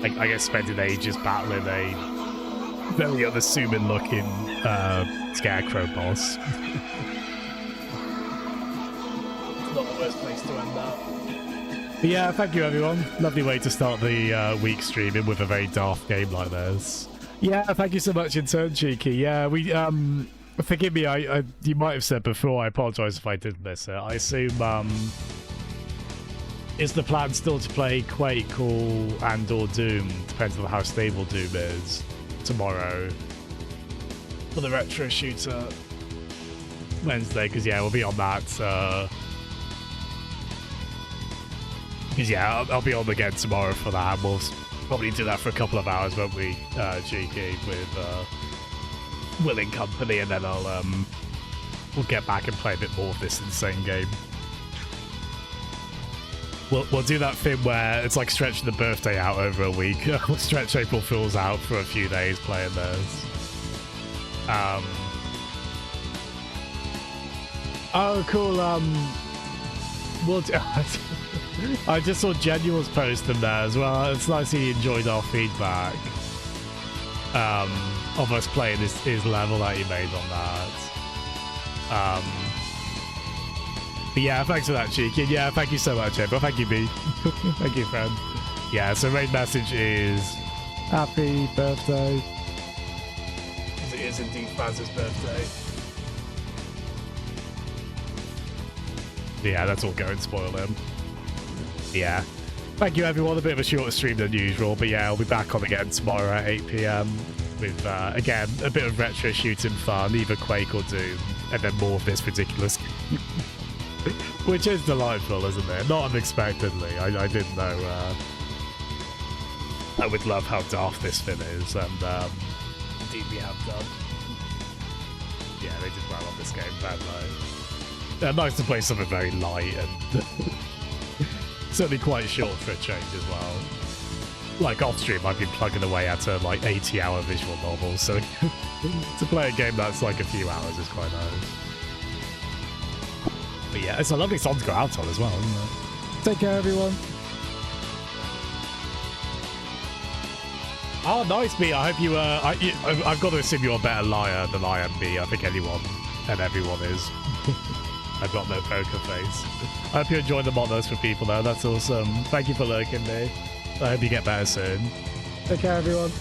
I guess spending ages battling a very unassuming looking scarecrow boss. Not the worst place to end that. But yeah, thank you everyone. Lovely way to start the week streaming with a very daft game like this. Yeah, thank you so much in turn, Cheeky. Yeah, we forgive me, I you might have said before, I apologise if I did miss it. I assume is the plan still to play Quake or Doom? Depends on how stable Doom is tomorrow for the retro shooter Wednesday, because yeah, we'll be on that. Because yeah, I'll be on again tomorrow for that. We'll probably do that for a couple of hours, won't we, Cheeky, with willing company, and then I'll we'll get back and play a bit more of this insane game. We'll do that thing where it's like stretching the birthday out over a week. We'll stretch April Fool's out for a few days playing this. Oh, cool. We'll I just saw Genuel's post in there as well. It's nice he enjoyed our feedback of us playing his level that he made on that. But yeah, thanks for that, Cheeky. Yeah, thank you so much, April. Thank you, B. Thank you, friend. Yeah, so main message is happy birthday. It is indeed Faz's birthday. Yeah, that's all going to spoil him. Yeah. Thank you, everyone. A bit of a shorter stream than usual, but yeah, I'll be back on again tomorrow at 8 PM with, again, a bit of retro shooting fun, either Quake or Doom, and then more of this ridiculous which is delightful, isn't it? Not unexpectedly. I didn't know. I would love how daft this thing is, and indeed we have done. Yeah, they did well on this game, bad night. Nice to play something very light and certainly quite short for a change as well. Like off stream, I've been plugging away at a like 80-hour visual novel, so to play a game that's like a few hours is quite nice. But yeah, it's a lovely song to go out on as well, isn't it? Take care, everyone. Oh, nice, B. I hope you, I've got to assume you're a better liar than I am, B. I think anyone and everyone is. I've got no poker face. I hope you enjoyed the monos for people, though. That's awesome. Thank you for lurking, B. I hope you get better soon. Take care, everyone.